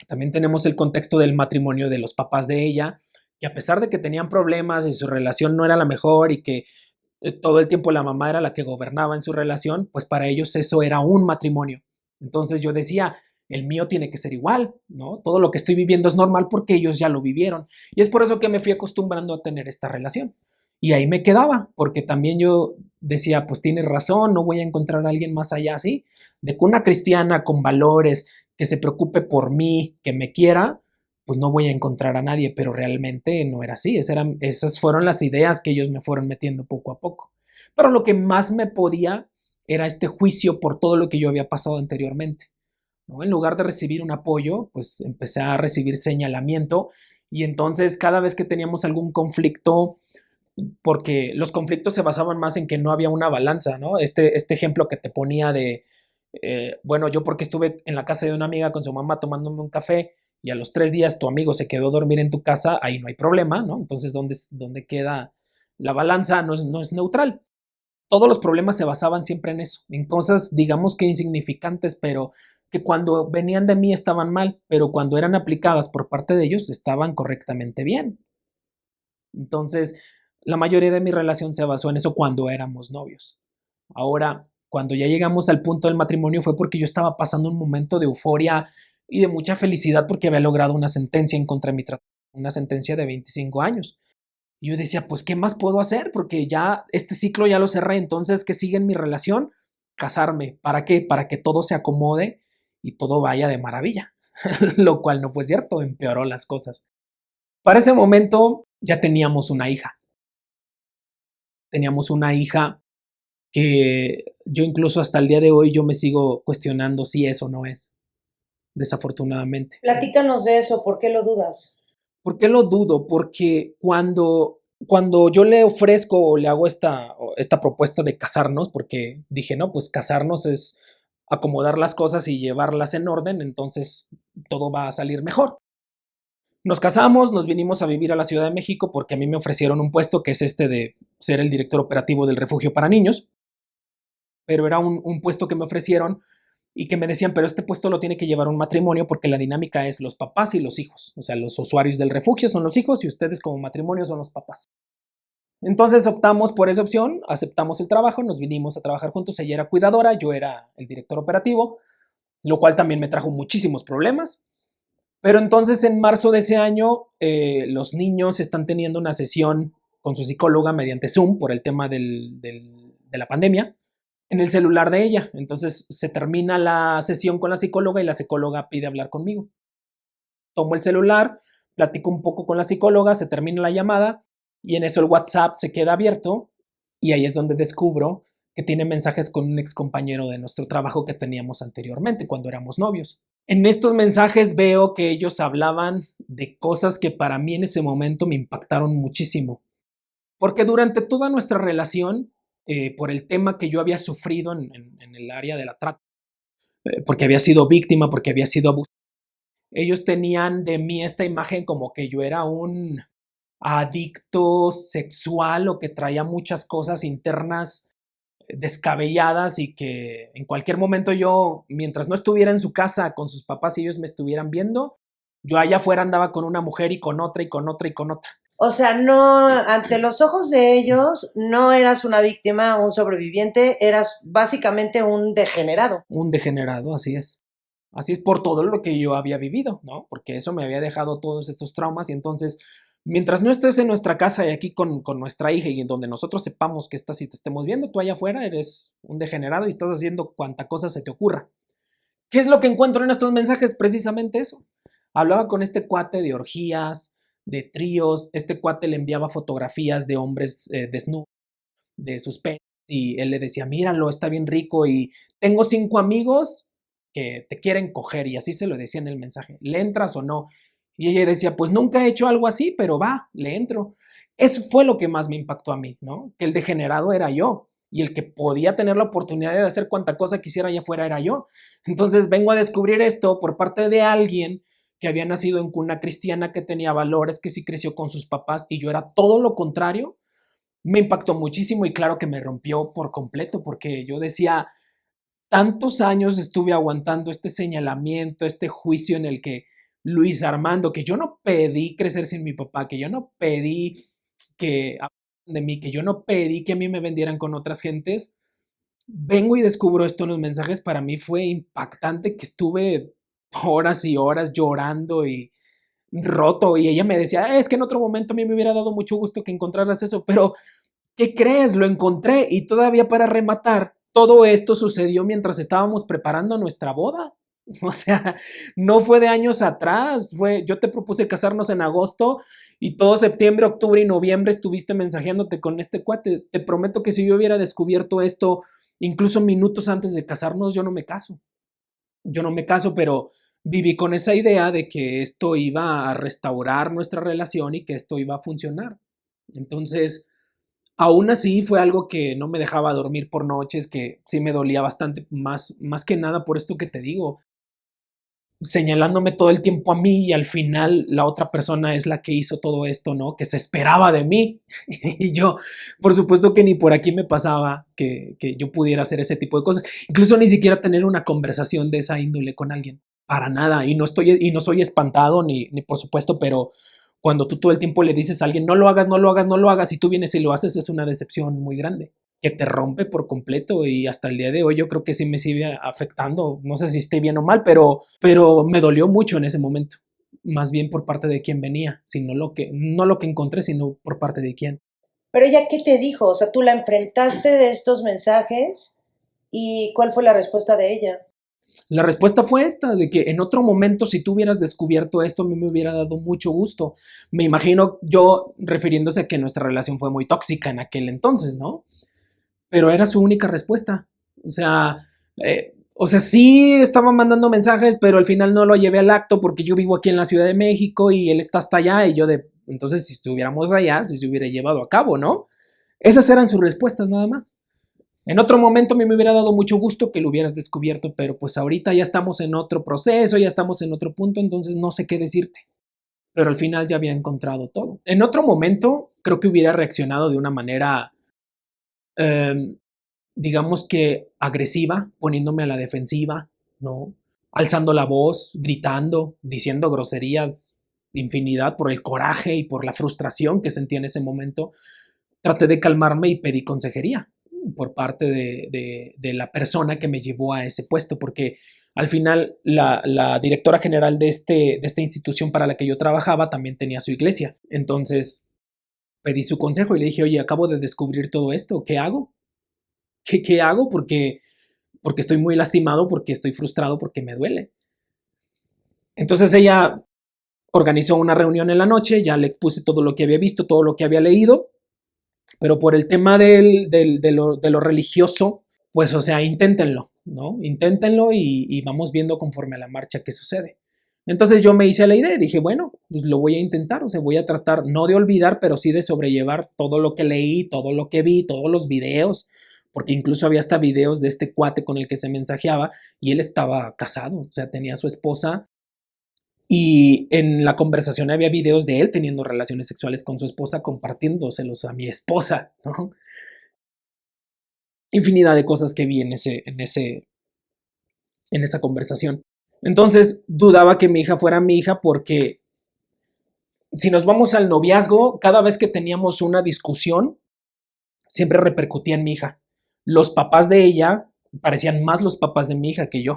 también tenemos el contexto del matrimonio de los papás de ella, que a pesar de que tenían problemas y su relación no era la mejor y que todo el tiempo la mamá era la que gobernaba en su relación, pues para ellos eso era un matrimonio. Entonces yo decía, el mío tiene que ser igual, ¿no? Todo lo que estoy viviendo es normal porque ellos ya lo vivieron. Y es por eso que me fui acostumbrando a tener esta relación. Y ahí me quedaba, porque también yo decía, pues tienes razón, no voy a encontrar a alguien más allá así, de que una cristiana con valores, que se preocupe por mí, que me quiera, pues no voy a encontrar a nadie, pero realmente no era así. Esas fueron las ideas que ellos me fueron metiendo poco a poco. Pero lo que más me podía era este juicio por todo lo que yo había pasado anteriormente, ¿no? En lugar de recibir un apoyo, pues empecé a recibir señalamiento y entonces cada vez que teníamos algún conflicto, porque los conflictos se basaban más en que no había una balanza, ¿no? Este ejemplo que te ponía de, bueno, yo porque estuve en la casa de una amiga con su mamá tomándome un café y a los 3 días tu amigo se quedó a dormir en tu casa, ahí no hay problema, ¿no? Entonces, ¿dónde queda la balanza? No es neutral. Todos los problemas se basaban siempre en eso, en cosas, digamos que insignificantes, pero que cuando venían de mí estaban mal, pero cuando eran aplicadas por parte de ellos estaban correctamente bien. Entonces, la mayoría de mi relación se basó en eso cuando éramos novios. Ahora, cuando ya llegamos al punto del matrimonio fue porque yo estaba pasando un momento de euforia y de mucha felicidad porque había logrado una sentencia en contra de mi tratamiento, una sentencia de 25 años. Y yo decía, pues, ¿qué más puedo hacer? Porque ya este ciclo ya lo cerré, entonces, ¿qué sigue en mi relación? Casarme. ¿Para qué? Para que todo se acomode y todo vaya de maravilla. Lo cual no fue cierto, empeoró las cosas. Para ese momento ya teníamos una hija. Teníamos una hija que yo incluso hasta el día de hoy yo me sigo cuestionando si es o no es, desafortunadamente. Platícanos de eso, ¿por qué lo dudas? ¿Por qué lo dudo? Porque cuando yo le ofrezco o le hago esta propuesta de casarnos, porque dije, no, pues casarnos es acomodar las cosas y llevarlas en orden, entonces todo va a salir mejor. Nos casamos, nos vinimos a vivir a la Ciudad de México porque a mí me ofrecieron un puesto que es este de ser el director operativo del refugio para niños, pero era un puesto que me ofrecieron y que me decían, pero este puesto lo tiene que llevar un matrimonio porque la dinámica es los papás y los hijos. O sea, los usuarios del refugio son los hijos y ustedes como matrimonio son los papás. Entonces optamos por esa opción, aceptamos el trabajo, nos vinimos a trabajar juntos. Ella era cuidadora, yo era el director operativo, lo cual también me trajo muchísimos problemas. Pero entonces en marzo de ese año, los niños están teniendo una sesión con su psicóloga mediante Zoom por el tema de la pandemia en el celular de ella. Entonces se termina la sesión con la psicóloga y la psicóloga pide hablar conmigo. Tomo el celular, platico un poco con la psicóloga, se termina la llamada y en eso el WhatsApp se queda abierto y ahí es donde descubro que tiene mensajes con un ex compañero de nuestro trabajo que teníamos anteriormente cuando éramos novios. En estos mensajes veo que ellos hablaban de cosas que para mí en ese momento me impactaron muchísimo. Porque durante toda nuestra relación, por el tema que yo había sufrido en el área de la trata, porque había sido víctima, porque había sido abusado, ellos tenían de mí esta imagen como que yo era un adicto sexual o que traía muchas cosas internas descabelladas y que en cualquier momento yo, mientras no estuviera en su casa con sus papás y ellos me estuvieran viendo, yo allá afuera andaba con una mujer y con otra y con otra y con otra. O sea, no, ante los ojos de ellos, no eras una víctima, un sobreviviente, eras básicamente un degenerado. Un degenerado, así es. Así es por todo lo que yo había vivido, ¿no? Porque eso me había dejado todos estos traumas y entonces, mientras no estés en nuestra casa y aquí con nuestra hija y en donde nosotros sepamos que estás y te estemos viendo, tú allá afuera eres un degenerado y estás haciendo cuanta cosa se te ocurra. ¿Qué es lo que encuentro en estos mensajes? Precisamente eso. Hablaba con este cuate de orgías, de tríos, este cuate le enviaba fotografías de hombres desnudos, de sus penes, y él le decía, míralo, está bien rico, y tengo 5 amigos que te quieren coger, y así se lo decía en el mensaje, ¿le entras o no? Y ella decía, pues nunca he hecho algo así, pero va, le entro. Eso fue lo que más me impactó a mí, ¿no? Que el degenerado era yo, y el que podía tener la oportunidad de hacer cuanta cosa quisiera allá afuera era yo. Entonces vengo a descubrir esto por parte de alguien que había nacido en cuna cristiana, que tenía valores, que sí creció con sus papás, y yo era todo lo contrario. Me impactó muchísimo y claro que me rompió por completo, porque yo decía, tantos años estuve aguantando este señalamiento, este juicio en el que Luis Armando, que yo no pedí crecer sin mi papá, que yo no pedí que de mí, que yo no pedí que a mí me vendieran con otras gentes, vengo y descubro esto en los mensajes. Para mí fue impactante que estuve horas y horas llorando y roto, y ella me decía, es que en otro momento a mí me hubiera dado mucho gusto que encontraras eso, pero ¿qué crees? Lo encontré y todavía para rematar, todo esto sucedió mientras estábamos preparando nuestra boda. O sea, no fue de años atrás, yo te propuse casarnos en agosto y todo septiembre, octubre y noviembre estuviste mensajeándote con este cuate. Te prometo que si yo hubiera descubierto esto incluso minutos antes de casarnos, yo no me caso. Yo no me caso, pero viví con esa idea de que esto iba a restaurar nuestra relación y que esto iba a funcionar. Entonces, aún así fue algo que no me dejaba dormir por noches, que sí me dolía bastante, más que nada por esto que te digo, señalándome todo el tiempo a mí y al final la otra persona es la que hizo todo esto, ¿no? Que se esperaba de mí. Y yo, por supuesto que ni por aquí me pasaba que yo pudiera hacer ese tipo de cosas, incluso ni siquiera tener una conversación de esa índole con alguien, para nada. Y no soy espantado ni por supuesto, pero cuando tú todo el tiempo le dices a alguien, no lo hagas, no lo hagas, no lo hagas, y tú vienes y lo haces, es una decepción muy grande. que te rompe por completo y hasta el día de hoy yo creo que sí me sigue afectando. No sé si esté bien o mal, pero me dolió mucho en ese momento. Más bien por parte de quien venía, sino no lo que encontré, sino por parte de quién. Pero ella, ¿qué te dijo? O sea, tú la enfrentaste de estos mensajes y ¿cuál fue la respuesta de ella? La respuesta fue esta, de que en otro momento si tú hubieras descubierto esto, a mí me hubiera dado mucho gusto. Me imagino yo refiriéndose a que nuestra relación fue muy tóxica en aquel entonces, ¿no? Pero era su única respuesta. O sea, sí estaba mandando mensajes, pero al final no lo llevé al acto porque yo vivo aquí en la Ciudad de México y él está hasta allá y entonces si estuviéramos allá, si se hubiera llevado a cabo, ¿no? Esas eran sus respuestas nada más. En otro momento a mí me hubiera dado mucho gusto que lo hubieras descubierto, pero pues ahorita ya estamos en otro proceso, ya estamos en otro punto, entonces no sé qué decirte. Pero al final ya había encontrado todo. En otro momento creo que hubiera reaccionado de una manera, eh, digamos que agresiva, poniéndome a la defensiva, ¿no? Alzando la voz, gritando, diciendo groserías, infinidad por el coraje y por la frustración que sentía en ese momento. Traté de calmarme y pedí consejería por parte de la persona que me llevó a ese puesto, porque al final la directora general de esta institución para la que yo trabajaba también tenía su iglesia. Entonces pedí su consejo y le dije, oye, acabo de descubrir todo esto, ¿qué hago? ¿Qué hago? Porque estoy muy lastimado, porque estoy frustrado, porque me duele. Entonces ella organizó una reunión en la noche, ya le expuse todo lo que había visto, todo lo que había leído, pero por el tema de lo religioso, pues, o sea, inténtenlo, ¿no? Inténtenlo y vamos viendo conforme a la marcha qué sucede. Entonces yo me hice la idea y dije, bueno, pues lo voy a intentar, o sea, voy a tratar no de olvidar, pero sí de sobrellevar todo lo que leí, todo lo que vi, todos los videos, porque incluso había hasta videos de este cuate con el que se mensajeaba y él estaba casado, o sea, tenía a su esposa y en la conversación había videos de él teniendo relaciones sexuales con su esposa, compartiéndoselos a mi esposa, ¿no? Infinidad de cosas que vi en esa conversación. Entonces dudaba que mi hija fuera mi hija porque si nos vamos al noviazgo, cada vez que teníamos una discusión, siempre repercutía en mi hija. Los papás de ella parecían más los papás de mi hija que yo.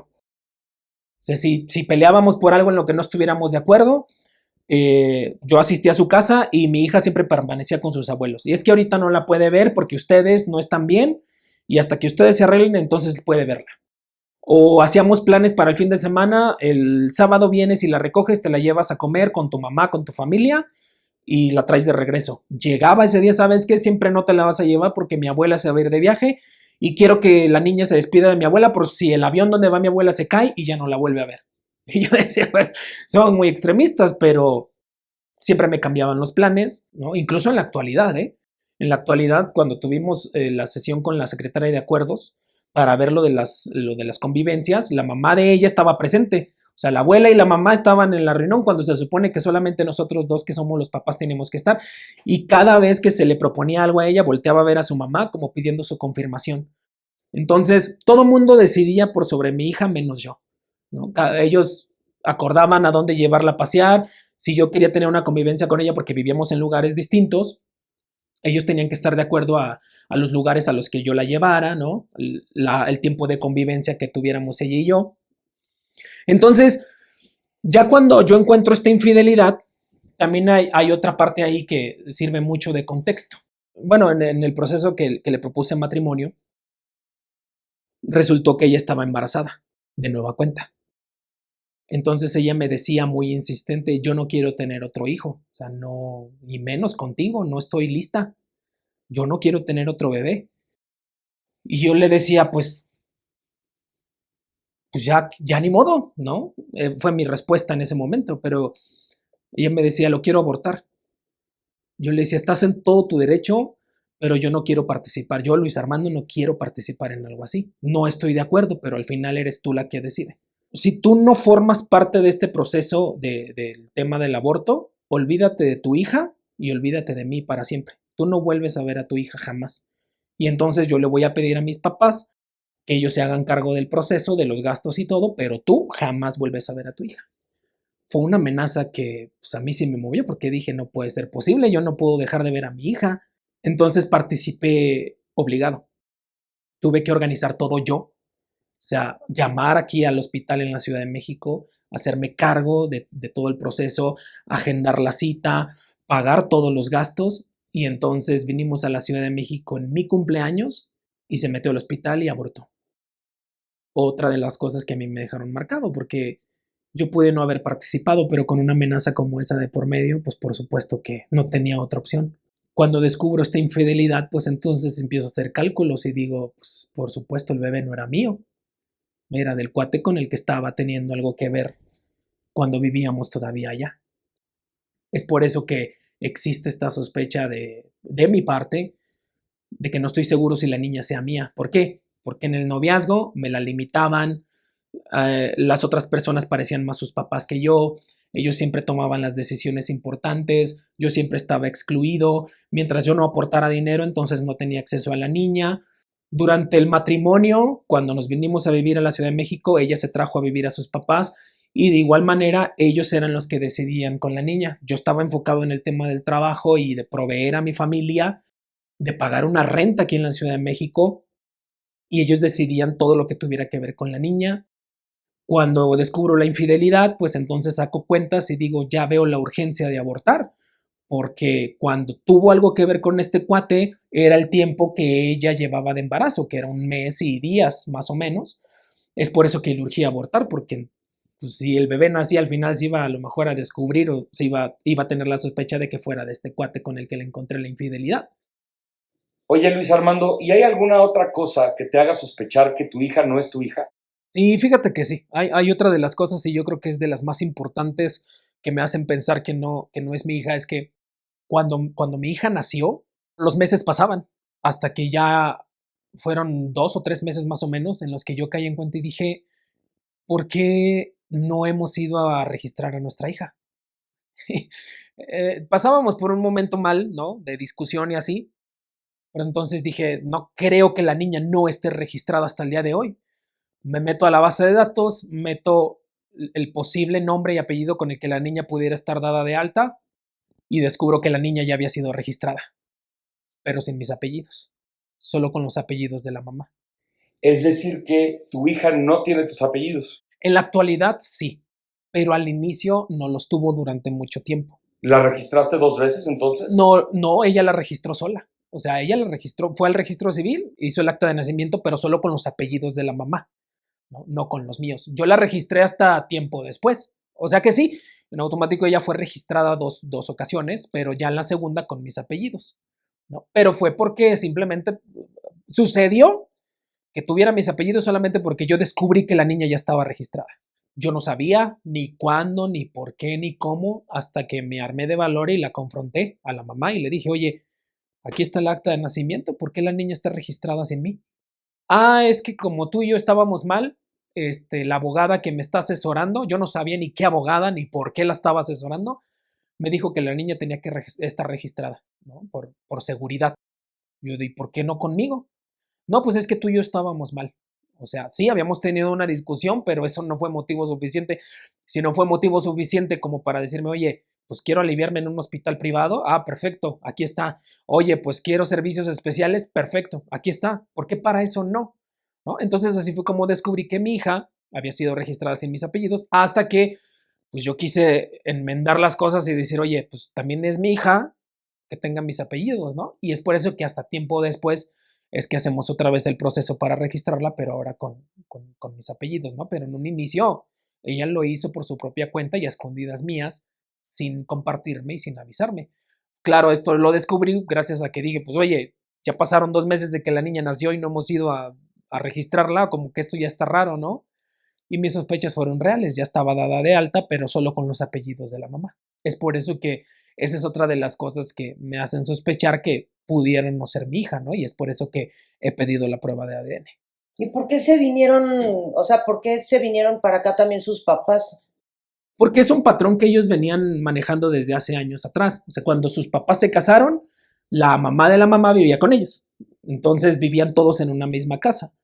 O sea, si peleábamos por algo en lo que no estuviéramos de acuerdo, yo asistía a su casa y mi hija siempre permanecía con sus abuelos. Y es que ahorita no la puede ver porque ustedes no están bien y hasta que ustedes se arreglen, entonces puede verla. O hacíamos planes para el fin de semana, el sábado vienes y la recoges, te la llevas a comer con tu mamá, con tu familia y la traes de regreso. Llegaba ese día, ¿sabes qué? Siempre no te la vas a llevar porque mi abuela se va a ir de viaje y quiero que la niña se despida de mi abuela por si el avión donde va mi abuela se cae y ya no la vuelve a ver. Y yo decía, bueno, son muy extremistas, pero siempre me cambiaban los planes, ¿no? Incluso en la actualidad, ¿eh? En la actualidad, cuando tuvimos la sesión con la secretaria de acuerdos para ver lo de las convivencias, la mamá de ella estaba presente. O sea, la abuela y la mamá estaban en la reunión cuando se supone que solamente nosotros dos, que somos los papás, tenemos que estar. Y cada vez que se le proponía algo a ella, volteaba a ver a su mamá como pidiendo su confirmación. Entonces, todo mundo decidía por sobre mi hija menos yo, ¿no? Ellos acordaban a dónde llevarla a pasear. Si yo quería tener una convivencia con ella porque vivíamos en lugares distintos, ellos tenían que estar de acuerdo a los lugares a los que yo la llevara, ¿no? El tiempo de convivencia que tuviéramos ella y yo. Entonces, ya cuando yo encuentro esta infidelidad, también hay otra parte ahí que sirve mucho de contexto. Bueno, en el proceso que le propuse matrimonio, resultó que ella estaba embarazada, de nueva cuenta. Entonces ella me decía muy insistente, yo no quiero tener otro hijo, o sea, no, y menos contigo, no estoy lista, yo no quiero tener otro bebé. Y yo le decía, pues ya ni modo, ¿no? Fue mi respuesta en ese momento, pero ella me decía, lo quiero abortar. Yo le decía, estás en todo tu derecho, pero yo no quiero participar. Yo, Luis Armando, no quiero participar en algo así. No estoy de acuerdo, pero al final eres tú la que decide. Si tú no formas parte de este proceso del tema del aborto, olvídate de tu hija y olvídate de mí para siempre. Tú no vuelves a ver a tu hija jamás. Y entonces yo le voy a pedir a mis papás que ellos se hagan cargo del proceso, de los gastos y todo, pero tú jamás vuelves a ver a tu hija. Fue una amenaza que pues, a mí sí me movió porque dije, no puede ser posible, yo no puedo dejar de ver a mi hija. Entonces participé obligado. tuve que organizar todo yo. O sea, llamar aquí al hospital en la Ciudad de México, hacerme cargo de todo el proceso, agendar la cita, pagar todos los gastos. Y entonces vinimos a la Ciudad de México en mi cumpleaños y se metió al hospital y abortó. Otra de las cosas que a mí me dejaron marcado, porque yo pude no haber participado, pero con una amenaza como esa de por medio, pues por supuesto que no tenía otra opción. Cuando descubro esta infidelidad, pues entonces empiezo a hacer cálculos y digo, pues por supuesto el bebé no era mío, era del cuate con el que estaba teniendo algo que ver cuando vivíamos todavía allá. Es por eso que existe esta sospecha de mi parte de que no estoy seguro si la niña sea mía. ¿Por qué? Porque en el noviazgo me la limitaban, las otras personas parecían más sus papás que yo, ellos siempre tomaban las decisiones importantes, yo siempre estaba excluido, mientras yo no aportara dinero, entonces no tenía acceso a la niña. Durante el matrimonio, cuando nos vinimos a vivir a la Ciudad de México, ella se trajo a vivir a sus papás y de igual manera ellos eran los que decidían con la niña. Yo estaba enfocado en el tema del trabajo y de proveer a mi familia, de pagar una renta aquí en la Ciudad de México y ellos decidían todo lo que tuviera que ver con la niña. Cuando descubro la infidelidad, pues entonces saco cuentas y digo, ya veo la urgencia de abortar, porque cuando tuvo algo que ver con este cuate era el tiempo que ella llevaba de embarazo, que era 1 mes y días más o menos. Es por eso que le urgía abortar, porque pues, si el bebé nacía al final se iba a lo mejor a descubrir o se iba a tener la sospecha de que fuera de este cuate con el que le encontré la infidelidad. Oye, Luis Armando, ¿y hay alguna otra cosa que te haga sospechar que tu hija no es tu hija? Sí, fíjate que sí. Hay otra de las cosas y yo creo que es de las más importantes que me hacen pensar que no es mi hija, es que cuando mi hija nació, los meses pasaban hasta que ya fueron 2 o 3 meses más o menos en los que yo caí en cuenta y dije, ¿por qué no hemos ido a registrar a nuestra hija? Pasábamos por un momento mal, ¿no? De discusión y así, pero entonces dije, no creo que la niña no esté registrada hasta el día de hoy. Me meto a la base de datos, meto el posible nombre y apellido con el que la niña pudiera estar dada de alta y descubro que la niña ya había sido registrada, pero sin mis apellidos, solo con los apellidos de la mamá. Es decir, que tu hija no tiene tus apellidos. En la actualidad sí, pero al inicio no los tuvo durante mucho tiempo. ¿La registraste 2 veces entonces? No, ella la registró sola. O sea, ella la registró, fue al registro civil, hizo el acta de nacimiento, pero solo con los apellidos de la mamá, no con los míos. Yo la registré hasta tiempo después. O sea que sí, en automático ella fue registrada dos ocasiones, pero ya en la segunda con mis apellidos, ¿no? Pero fue porque simplemente sucedió que tuviera mis apellidos solamente porque yo descubrí que la niña ya estaba registrada. Yo no sabía ni cuándo, ni por qué, ni cómo, hasta que me armé de valor y la confronté a la mamá y le dije, oye, aquí está el acta de nacimiento, ¿por qué la niña está registrada sin mí? Ah, es que como tú y yo estábamos mal, la abogada que me está asesorando, yo no sabía ni qué abogada ni por qué la estaba asesorando, me dijo que la niña tenía que estar registrada, ¿no? Por seguridad. Yo dije, ¿por qué no conmigo? No, pues es que tú y yo estábamos mal. O sea, sí, habíamos tenido una discusión, pero eso no fue motivo suficiente. Si no fue motivo suficiente como para decirme, oye, pues quiero aliviarme en un hospital privado, ah, perfecto, aquí está. Oye, pues quiero servicios especiales, perfecto, aquí está. ¿Por qué para eso no? ¿No? Entonces así fue como descubrí que mi hija había sido registrada sin mis apellidos, hasta que pues yo quise enmendar las cosas y decir, oye, pues también es mi hija que tenga mis apellidos, ¿no? Y es por eso que hasta tiempo después es que hacemos otra vez el proceso para registrarla, pero ahora con mis apellidos, ¿no? Pero en un inicio ella lo hizo por su propia cuenta y a escondidas mías, sin compartirme y sin avisarme. Claro, esto lo descubrí gracias a que dije, pues oye, ya pasaron 2 meses de que la niña nació y no hemos ido a registrarla, como que esto ya está raro, ¿no? Y mis sospechas fueron reales, ya estaba dada de alta, pero solo con los apellidos de la mamá. Es por eso que esa es otra de las cosas que me hacen sospechar que pudieran no ser mi hija, ¿no? Y es por eso que he pedido la prueba de ADN. ¿Y por qué se vinieron, o sea, por qué se vinieron para acá también sus papás? Porque es un patrón que ellos venían manejando desde hace años atrás. O sea, cuando sus papás se casaron, la mamá de la mamá vivía con ellos. Entonces vivían todos en una misma casa.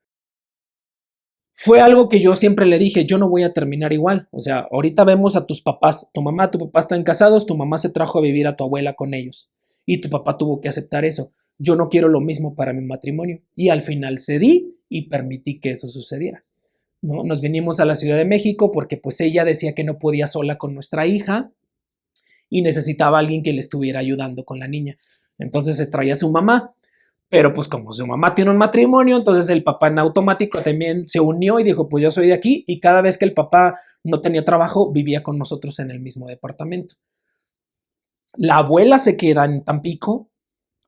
Fue algo que yo siempre le dije, yo no voy a terminar igual. O sea, ahorita vemos a tus papás, tu mamá, tu papá están casados, tu mamá se trajo a vivir a tu abuela con ellos y tu papá tuvo que aceptar eso. yo no quiero lo mismo para mi matrimonio. Y al final cedí y permití que eso sucediera, ¿no? Nos vinimos a la Ciudad de México porque pues ella decía que no podía sola con nuestra hija y necesitaba a alguien que le estuviera ayudando con la niña. Entonces se traía a su mamá, pero pues como su mamá tiene un matrimonio, entonces el papá en automático también se unió y dijo, pues yo soy de aquí, y cada vez que el papá no tenía trabajo, vivía con nosotros en el mismo departamento. La abuela se queda en Tampico,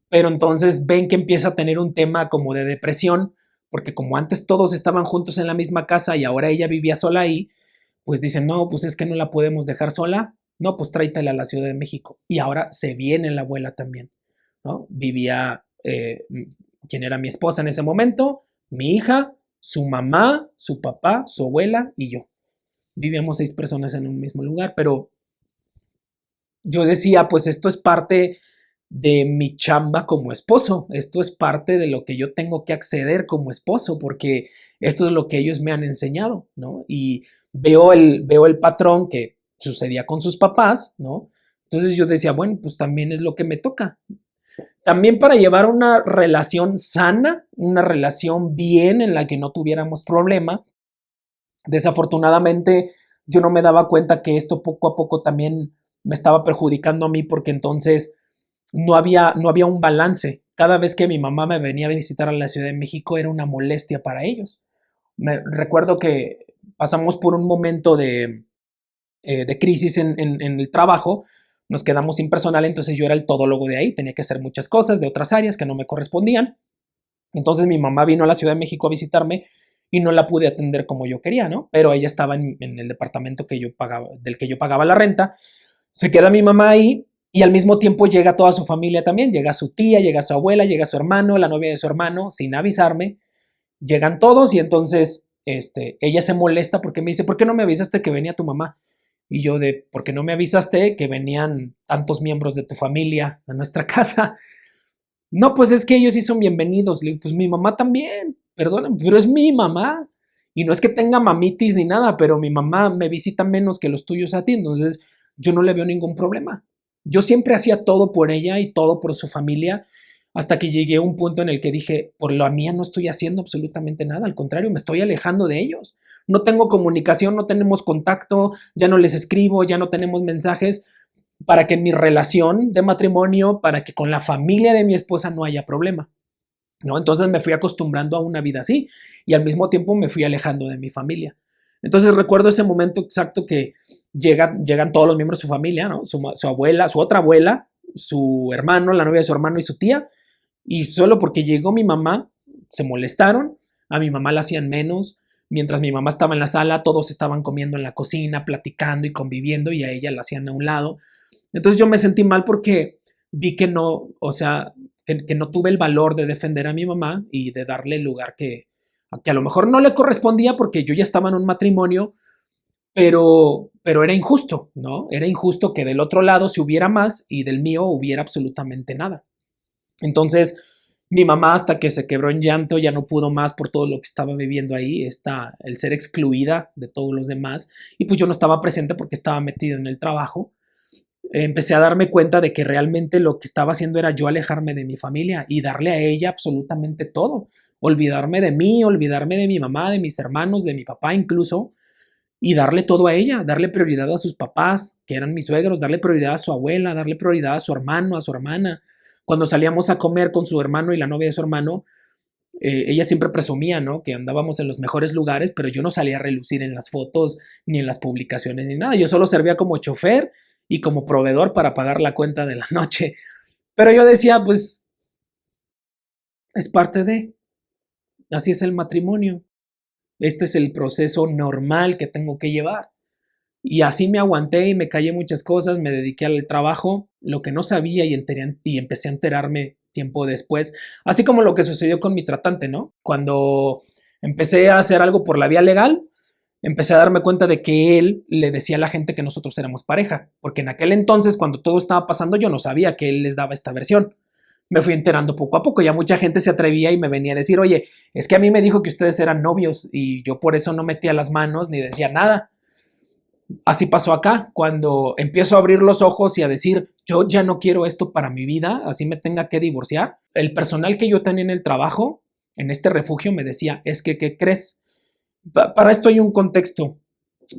pero entonces ven que empieza a tener un tema como de depresión, porque como antes todos estaban juntos en la misma casa y ahora ella vivía sola ahí, pues dicen, no, pues es que no la podemos dejar sola, no, pues tráetela a la Ciudad de México. Y ahora se viene la abuela también, ¿no? Vivía, quien era mi esposa en ese momento, mi hija, su mamá, su papá, su abuela y yo. Vivíamos 6 personas en un mismo lugar, pero yo decía, pues esto es parte de mi chamba como esposo, esto es parte de lo que yo tengo que acceder como esposo, porque esto es lo que ellos me han enseñado, ¿no? Y veo el patrón que sucedía con sus papás, ¿no? Entonces yo decía, bueno, pues también es lo que me toca. También para llevar una relación sana, una relación bien en la que no tuviéramos problema. Desafortunadamente, yo no me daba cuenta que esto poco a poco también me estaba perjudicando a mí porque entonces no había un balance. Cada vez que mi mamá me venía a visitar a la Ciudad de México era una molestia para ellos. Recuerdo que pasamos por un momento de crisis en el trabajo, nos quedamos sin personal, entonces yo era el todólogo de ahí, tenía que hacer muchas cosas de otras áreas que no me correspondían. Entonces mi mamá vino a la Ciudad de México a visitarme y no la pude atender como yo quería, ¿no? Pero ella estaba en el departamento que yo pagaba, del que yo pagaba la renta. Se queda mi mamá ahí y al mismo tiempo llega toda su familia también. Llega su tía, llega su abuela, llega su hermano, la novia de su hermano, sin avisarme. Llegan todos y entonces ella se molesta porque me dice, ¿por qué no me avisaste que venía tu mamá? Y yo ¿por qué no me avisaste que venían tantos miembros de tu familia a nuestra casa? No, pues es que ellos sí son bienvenidos. Le digo, pues mi mamá también, perdón, pero es mi mamá. Y no es que tenga mamitis ni nada, pero mi mamá me visita menos que los tuyos a ti, entonces yo no le veo ningún problema. Yo siempre hacía todo por ella y todo por su familia, hasta que llegué a un punto en el que dije, por la mía no estoy haciendo absolutamente nada, al contrario, me estoy alejando de ellos. No tengo comunicación, no tenemos contacto, ya no les escribo, ya no tenemos mensajes, para que en mi relación de matrimonio, para que con la familia de mi esposa no haya problema, ¿no? Entonces me fui acostumbrando a una vida así y al mismo tiempo me fui alejando de mi familia. Entonces recuerdo ese momento exacto que llegan todos los miembros de su familia, ¿no? Su abuela, su otra abuela, su hermano, la novia de su hermano y su tía. Y solo porque llegó mi mamá, se molestaron, a mi mamá la hacían menos. Mientras mi mamá estaba en la sala, todos estaban comiendo en la cocina, platicando y conviviendo y a ella la hacían a un lado. Entonces yo me sentí mal porque vi que no, o sea, que no tuve el valor de defender a mi mamá y de darle el lugar que a lo mejor no le correspondía porque yo ya estaba en un matrimonio, pero era injusto, ¿no? Era injusto que del otro lado se hubiera más y del mío hubiera absolutamente nada. Entonces, mi mamá hasta que se quebró en llanto ya no pudo más por todo lo que estaba viviendo ahí, el ser excluida de todos los demás, y pues yo no estaba presente porque estaba metido en el trabajo. Empecé a darme cuenta de que realmente lo que estaba haciendo era yo alejarme de mi familia y darle a ella absolutamente todo, olvidarme de mí, olvidarme de mi mamá, de mis hermanos, de mi papá incluso, y darle todo a ella, darle prioridad a sus papás, que eran mis suegros, darle prioridad a su abuela, darle prioridad a su hermano, a su hermana. Cuando salíamos a comer con su hermano y la novia de su hermano, ella siempre presumía, ¿no? Que andábamos en los mejores lugares, pero yo no salía a relucir en las fotos, ni en las publicaciones, ni nada. Yo solo servía como chofer y como proveedor para pagar la cuenta de la noche. Pero yo decía, pues, es parte de, así es el matrimonio. Este es el proceso normal que tengo que llevar. Y así me aguanté y me callé muchas cosas, me dediqué al trabajo, lo que no sabía y empecé a enterarme tiempo después, así como lo que sucedió con mi tratante, ¿no? Cuando empecé a hacer algo por la vía legal, empecé a darme cuenta de que él le decía a la gente que nosotros éramos pareja, porque en aquel entonces, cuando todo estaba pasando, yo no sabía que él les daba esta versión. Me fui enterando poco a poco, ya mucha gente se atrevía y me venía a decir, oye, es que a mí me dijo que ustedes eran novios y yo por eso no metía las manos ni decía nada. Así pasó acá, cuando empiezo a abrir los ojos y a decir, yo ya no quiero esto para mi vida, así me tenga que divorciar. El personal que yo tenía en el trabajo, en este refugio, me decía, es que, ¿qué crees? Para esto hay un contexto.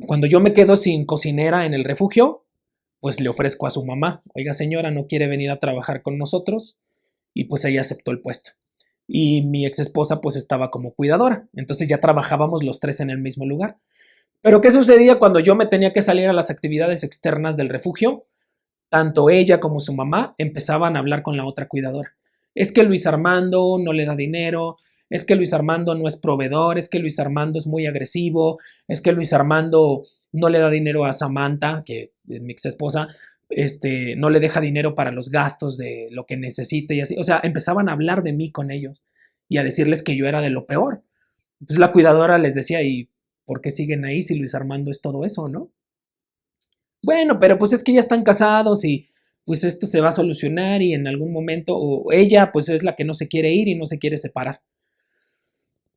Cuando yo me quedo sin cocinera en el refugio, pues le ofrezco a su mamá, oiga señora, no quiere venir a trabajar con nosotros, y pues ella aceptó el puesto. Y mi ex esposa pues estaba como cuidadora, entonces ya trabajábamos los tres en el mismo lugar. Pero ¿qué sucedía cuando yo me tenía que salir a las actividades externas del refugio? Tanto ella como su mamá empezaban a hablar con la otra cuidadora. Es que Luis Armando no le da dinero, es que Luis Armando no es proveedor, es que Luis Armando es muy agresivo, es que Luis Armando no le da dinero a Samantha, que es mi ex esposa, no le deja dinero para los gastos de lo que necesite y así. O sea, empezaban a hablar de mí con ellos y a decirles que yo era de lo peor. Entonces la cuidadora les decía, ¿y por qué siguen ahí si Luis Armando es todo eso, no? Bueno, pero pues es que ya están casados y pues esto se va a solucionar y en algún momento, o ella pues es la que no se quiere ir y no se quiere separar.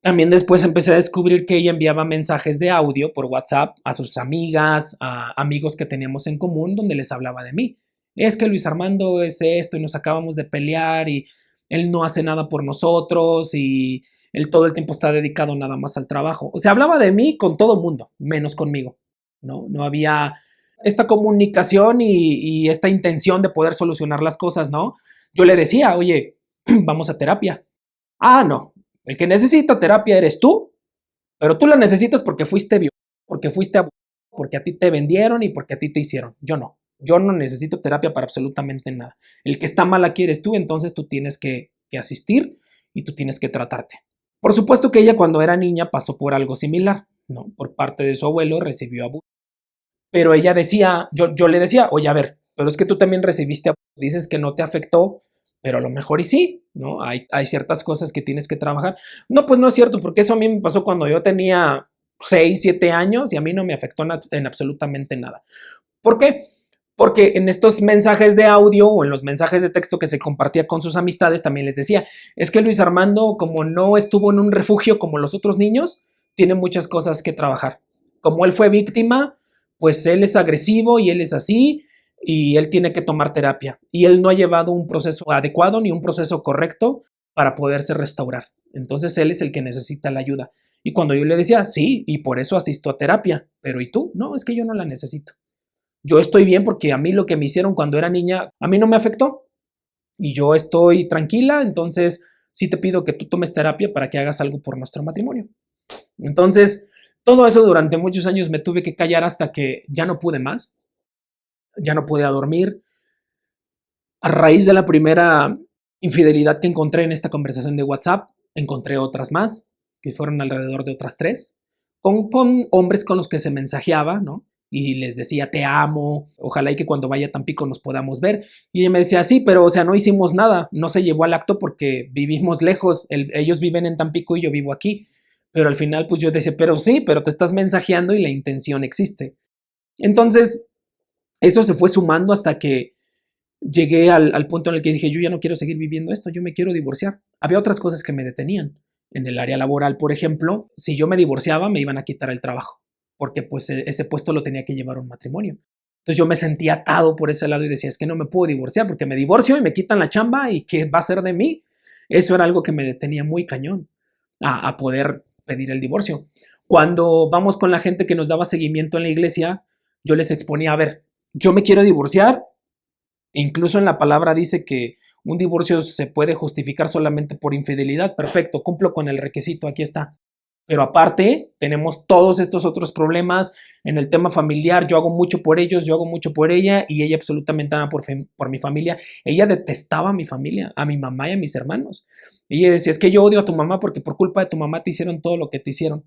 También después empecé a descubrir que ella enviaba mensajes de audio por WhatsApp a sus amigas, a amigos que teníamos en común, donde les hablaba de mí. Es que Luis Armando es esto y nos acabamos de pelear y él no hace nada por nosotros y él todo el tiempo está dedicado nada más al trabajo. O sea, hablaba de mí con todo el mundo, menos conmigo, ¿no? No había esta comunicación y esta intención de poder solucionar las cosas, ¿no? Yo le decía, oye, vamos a terapia. Ah, no, el que necesita terapia eres tú, pero tú la necesitas porque fuiste violado, porque fuiste abusado, porque a ti te vendieron y porque a ti te hicieron. Yo no. Yo no necesito terapia para absolutamente nada. El que está mal aquí eres tú, entonces tú tienes que asistir y tú tienes que tratarte. Por supuesto que ella cuando era niña pasó por algo similar, ¿no? Por parte de su abuelo recibió abuso. Pero ella decía, yo le decía, oye, a ver, pero es que tú también recibiste abuso. Dices que no te afectó, pero a lo mejor y sí, ¿no? Hay ciertas cosas que tienes que trabajar. No, pues no es cierto, porque eso a mí me pasó cuando yo tenía 6, 7 años y a mí no me afectó en absolutamente nada. ¿Por qué? Porque en estos mensajes de audio o en los mensajes de texto que se compartía con sus amistades también les decía, es que Luis Armando, como no estuvo en un refugio como los otros niños, tiene muchas cosas que trabajar. Como él fue víctima, pues él es agresivo y él es así y él tiene que tomar terapia. Y él no ha llevado un proceso adecuado ni un proceso correcto para poderse restaurar. Entonces él es el que necesita la ayuda. Y cuando yo le decía, sí, y por eso asisto a terapia, pero ¿y tú? No, es que yo no la necesito. Yo estoy bien porque a mí lo que me hicieron cuando era niña, a mí no me afectó y yo estoy tranquila, entonces sí te pido que tú tomes terapia para que hagas algo por nuestro matrimonio. Entonces, todo eso durante muchos años me tuve que callar hasta que ya no pude más, ya no podía dormir. A raíz de la primera infidelidad que encontré en esta conversación de WhatsApp, encontré otras más, que fueron alrededor de otras 3, con hombres con los que se mensajeaba, ¿no? Y les decía, te amo, ojalá y que cuando vaya a Tampico nos podamos ver. Y ella me decía, sí, pero o sea, no hicimos nada, no se llevó al acto porque vivimos lejos, ellos viven en Tampico y yo vivo aquí. Pero al final, pues yo decía, pero sí, pero te estás mensajeando y la intención existe. Entonces, eso se fue sumando hasta que llegué al punto en el que dije, yo ya no quiero seguir viviendo esto, yo me quiero divorciar. Había otras cosas que me detenían. En el área laboral, por ejemplo, si yo me divorciaba, me iban a quitar el trabajo, porque pues ese puesto lo tenía que llevar un matrimonio. Entonces yo me sentía atado por ese lado y decía, es que no me puedo divorciar porque me divorcio y me quitan la chamba y ¿qué va a ser de mí? Eso era algo que me detenía muy cañón a poder pedir el divorcio. Cuando vamos con la gente que nos daba seguimiento en la iglesia, yo les exponía, a ver, yo me quiero divorciar. Incluso en la palabra dice que un divorcio se puede justificar solamente por infidelidad. Perfecto, cumplo con el requisito, aquí está. Pero aparte, tenemos todos estos otros problemas en el tema familiar. Yo hago mucho por ellos, yo hago mucho por ella y ella absolutamente nada por mi familia. Ella detestaba a mi familia, a mi mamá y a mis hermanos. Ella decía, es que yo odio a tu mamá porque por culpa de tu mamá te hicieron todo lo que te hicieron.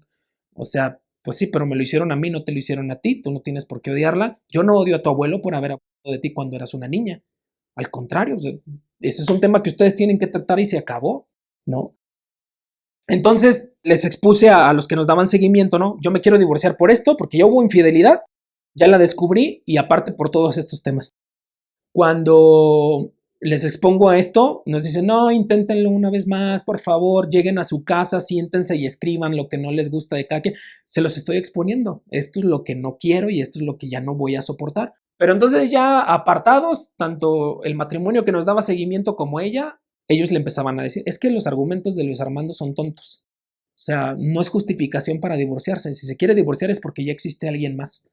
O sea, pues sí, pero me lo hicieron a mí, no te lo hicieron a ti. Tú no tienes por qué odiarla. Yo no odio a tu abuelo por haber abusado de ti cuando eras una niña. Al contrario, o sea, ese es un tema que ustedes tienen que tratar y se acabó, ¿no? Entonces les expuse a los que nos daban seguimiento, ¿no? Yo me quiero divorciar por esto, porque ya hubo infidelidad, ya la descubrí y aparte por todos estos temas. Cuando les expongo a esto, nos dicen, no, inténtenlo una vez más, por favor, lleguen a su casa, siéntense y escriban lo que no les gusta de cada quien. Se los estoy exponiendo. Esto es lo que no quiero y esto es lo que ya no voy a soportar. Pero entonces ya apartados, tanto el matrimonio que nos daba seguimiento como ella, ellos le empezaban a decir, es que los argumentos de Luis Armando son tontos. O sea, no es justificación para divorciarse. Si se quiere divorciar es porque ya existe alguien más.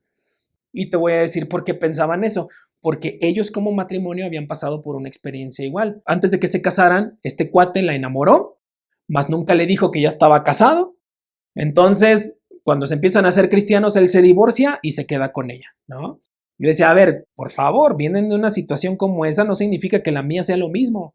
Y te voy a decir por qué pensaban eso. Porque ellos como matrimonio habían pasado por una experiencia igual. Antes de que se casaran, este cuate la enamoró, mas nunca le dijo que ya estaba casado. Entonces, cuando se empiezan a ser cristianos, él se divorcia y se queda con ella, ¿no? Yo decía, a ver, por favor, vienen de una situación como esa, no significa que la mía sea lo mismo.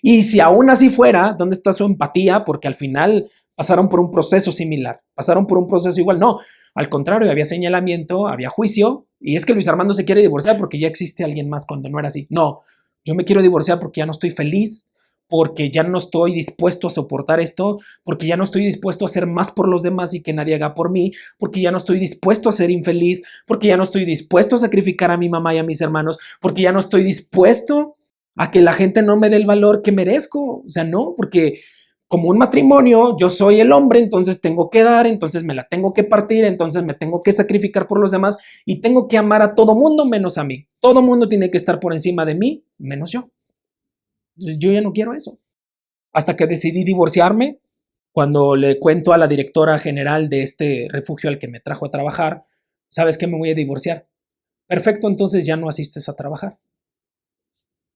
Y si aún así fuera, ¿dónde está su empatía? Porque al final pasaron por un proceso similar, pasaron por un proceso igual. No, al contrario, había señalamiento, había juicio, y es que Luis Armando se quiere divorciar porque ya existe alguien más cuando no era así. No, yo me quiero divorciar porque ya no estoy feliz, porque ya no estoy dispuesto a soportar esto, porque ya no estoy dispuesto a hacer más por los demás y que nadie haga por mí, porque ya no estoy dispuesto a ser infeliz, porque ya no estoy dispuesto a sacrificar a mi mamá y a mis hermanos, porque ya no estoy dispuesto a que la gente no me dé el valor que merezco. O sea, no, porque como un matrimonio, yo soy el hombre, entonces tengo que dar, entonces me la tengo que partir, entonces me tengo que sacrificar por los demás y tengo que amar a todo mundo menos a mí. Todo mundo tiene que estar por encima de mí, menos yo. Yo ya no quiero eso. Hasta que decidí divorciarme, cuando le cuento a la directora general de este refugio al que me trajo a trabajar, ¿sabes qué? Me voy a divorciar. Perfecto, entonces ya no asistes a trabajar.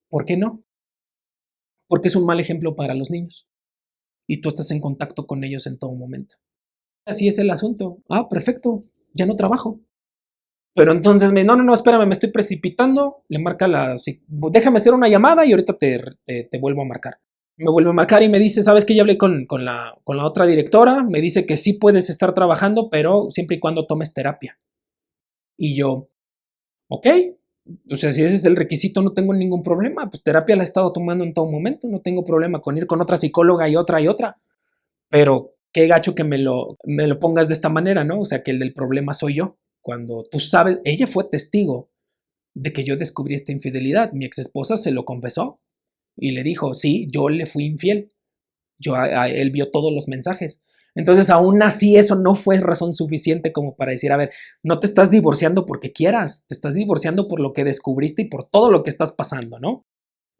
¿Por qué no? Porque es un mal ejemplo para los niños. Y tú estás en contacto con ellos en todo momento. Así es el asunto. Ah, perfecto, ya no trabajo. Pero entonces no, espérame, me estoy precipitando. Le marca déjame hacer una llamada y ahorita te vuelvo a marcar. Me vuelve a marcar y me dice, ¿sabes qué? Ya hablé con la otra directora. Me dice que sí puedes estar trabajando, pero siempre y cuando tomes terapia. Y yo, ok. O sea, si ese es el requisito, no tengo ningún problema. Pues terapia la he estado tomando en todo momento. No tengo problema con ir con otra psicóloga y otra y otra. Pero qué gacho que me lo pongas de esta manera, ¿no? O sea, que el del problema soy yo. Cuando tú sabes, ella fue testigo de que yo descubrí esta infidelidad. Mi ex esposa se lo confesó y le dijo, sí, yo le fui infiel. Él vio todos los mensajes. Entonces, aún así, eso no fue razón suficiente como para decir, a ver, no te estás divorciando porque quieras, te estás divorciando por lo que descubriste y por todo lo que estás pasando, ¿no?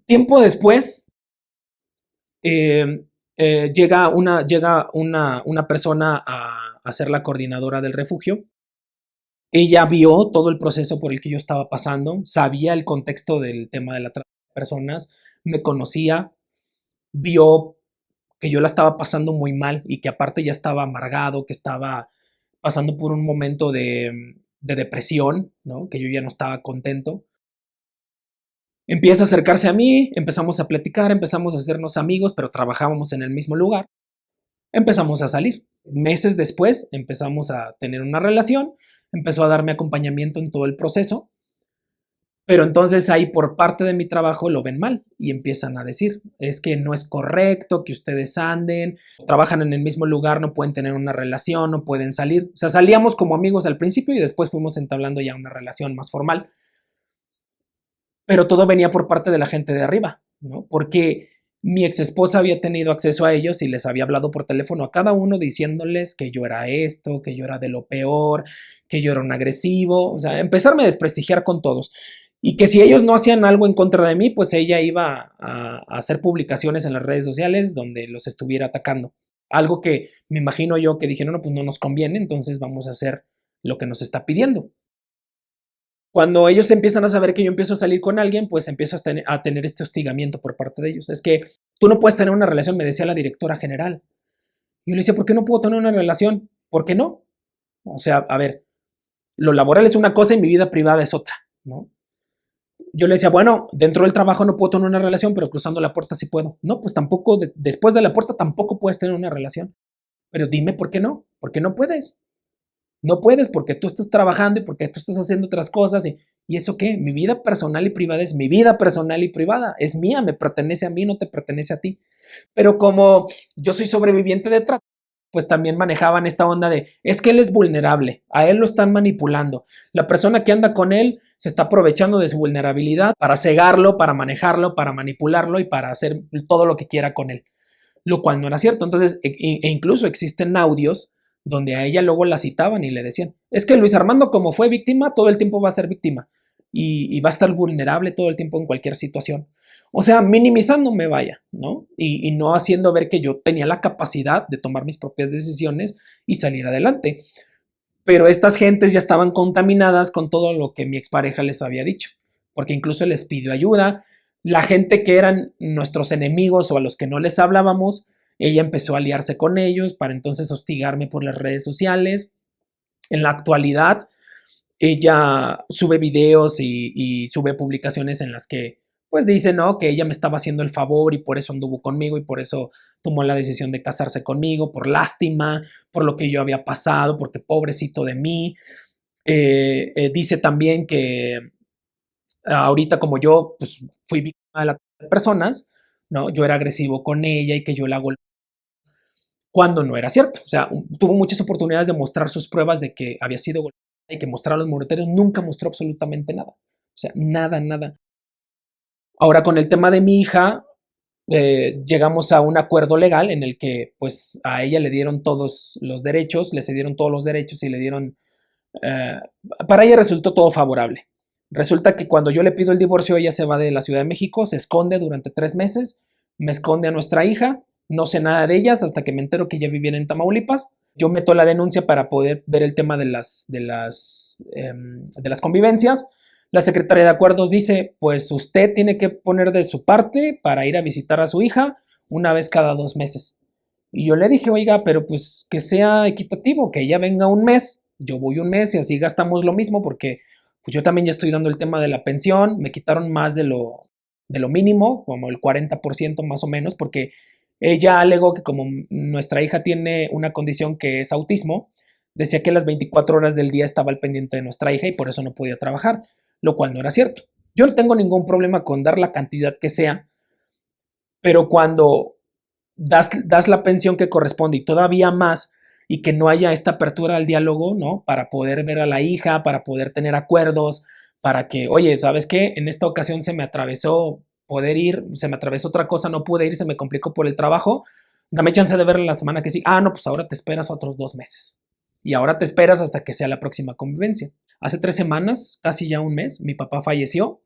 Tiempo después, llega una persona a ser la coordinadora del refugio. Ella vio todo el proceso por el que yo estaba pasando, sabía el contexto del tema de la trata de personas, me conocía, vio que yo la estaba pasando muy mal y que aparte ya estaba amargado, que estaba pasando por un momento de depresión, ¿no? Que yo ya no estaba contento. Empieza a acercarse a mí, empezamos a platicar, empezamos a hacernos amigos, pero trabajábamos en el mismo lugar. Empezamos a salir. Meses después empezamos a tener una relación, empezó a darme acompañamiento en todo el proceso, pero entonces ahí por parte de mi trabajo lo ven mal y empiezan a decir, es que no es correcto que ustedes anden, trabajan en el mismo lugar, no pueden tener una relación, no pueden salir. O sea, salíamos como amigos al principio y después fuimos entablando ya una relación más formal. Pero todo venía por parte de la gente de arriba, ¿no? Porque mi ex esposa había tenido acceso a ellos y les había hablado por teléfono a cada uno diciéndoles que yo era esto, que yo era de lo peor, que yo era un agresivo, o sea, empezarme a desprestigiar con todos. Y que si ellos no hacían algo en contra de mí, pues ella iba a hacer publicaciones en las redes sociales donde los estuviera atacando. Algo que me imagino yo que dije, no, pues no nos conviene, entonces vamos a hacer lo que nos está pidiendo. Cuando ellos empiezan a saber que yo empiezo a salir con alguien, pues empiezas a tener este hostigamiento por parte de ellos. Es que tú no puedes tener una relación, me decía la directora general. Y yo le decía, ¿por qué no puedo tener una relación? ¿Por qué no? O sea, a ver, lo laboral es una cosa y mi vida privada es otra, ¿no? Yo le decía, bueno, dentro del trabajo no puedo tener una relación, pero cruzando la puerta sí puedo. No, pues tampoco, después de la puerta tampoco puedes tener una relación. Pero dime por qué no, ¿por qué no puedes? No puedes porque tú estás trabajando y porque tú estás haciendo otras cosas. ¿Y eso qué? Mi vida personal y privada es mi vida personal y privada. Es mía, me pertenece a mí, no te pertenece a ti. Pero como yo soy sobreviviente de trata, pues también manejaban esta onda de, es que él es vulnerable, a él lo están manipulando. La persona que anda con él se está aprovechando de su vulnerabilidad para cegarlo, para manejarlo, para manipularlo y para hacer todo lo que quiera con él. Lo cual no era cierto. Entonces, incluso existen audios donde a ella luego la citaban y le decían, es que Luis Armando como fue víctima, todo el tiempo va a ser víctima. y va a estar vulnerable todo el tiempo en cualquier situación. O sea, minimizándome, vaya, ¿no? Y no haciendo ver que yo tenía la capacidad de tomar mis propias decisiones y salir adelante. Pero estas gentes ya estaban contaminadas con todo lo que mi expareja les había dicho, porque incluso les pidió ayuda. La gente que eran nuestros enemigos o a los que no les hablábamos, ella empezó a aliarse con ellos para entonces hostigarme por las redes sociales. En la actualidad, ella sube videos y sube publicaciones en las que pues dice, ¿no? Que ella me estaba haciendo el favor y por eso anduvo conmigo y por eso tomó la decisión de casarse conmigo, por lástima, por lo que yo había pasado, porque pobrecito de mí. Dice también que ahorita como yo pues fui víctima de la trata de personas, ¿no? Yo era agresivo con ella y que yo la golpeé cuando no era cierto. O sea, tuvo muchas oportunidades de mostrar sus pruebas de que había sido golpeada y que mostrar los morteros, nunca mostró absolutamente nada. O sea, nada, nada. Ahora con el tema de mi hija, llegamos a un acuerdo legal en el que pues a ella le dieron todos los derechos, le cedieron todos los derechos y le dieron, eh, para ella resultó todo favorable. Resulta que cuando yo le pido el divorcio, ella se va de la Ciudad de México, se esconde durante 3 meses, me esconde a nuestra hija, no sé nada de ellas hasta que me entero que ella vivía en Tamaulipas. Yo meto la denuncia para poder ver el tema de las convivencias. La secretaria de acuerdos dice, pues usted tiene que poner de su parte para ir a visitar a su hija una vez cada 2 meses. Y yo le dije, oiga, pero pues que sea equitativo, que ella venga un mes, yo voy un mes y así gastamos lo mismo porque pues yo también ya estoy dando el tema de la pensión, me quitaron más de lo mínimo, como el 40% más o menos, porque ella alegó que como nuestra hija tiene una condición que es autismo, decía que las 24 horas del día estaba al pendiente de nuestra hija y por eso no podía trabajar, lo cual no era cierto. Yo no tengo ningún problema con dar la cantidad que sea, pero cuando das la pensión que corresponde y todavía más, y que no haya esta apertura al diálogo, ¿no? Para poder ver a la hija, para poder tener acuerdos, para que, oye, ¿sabes qué? En esta ocasión se me atravesó poder ir, se me atravesó otra cosa, no pude ir, se me complicó por el trabajo, dame chance de verla la semana que sí. Ah, no, pues ahora te esperas otros 2 meses. Y ahora te esperas hasta que sea la próxima convivencia. Hace 3 semanas, casi ya un mes, mi papá falleció.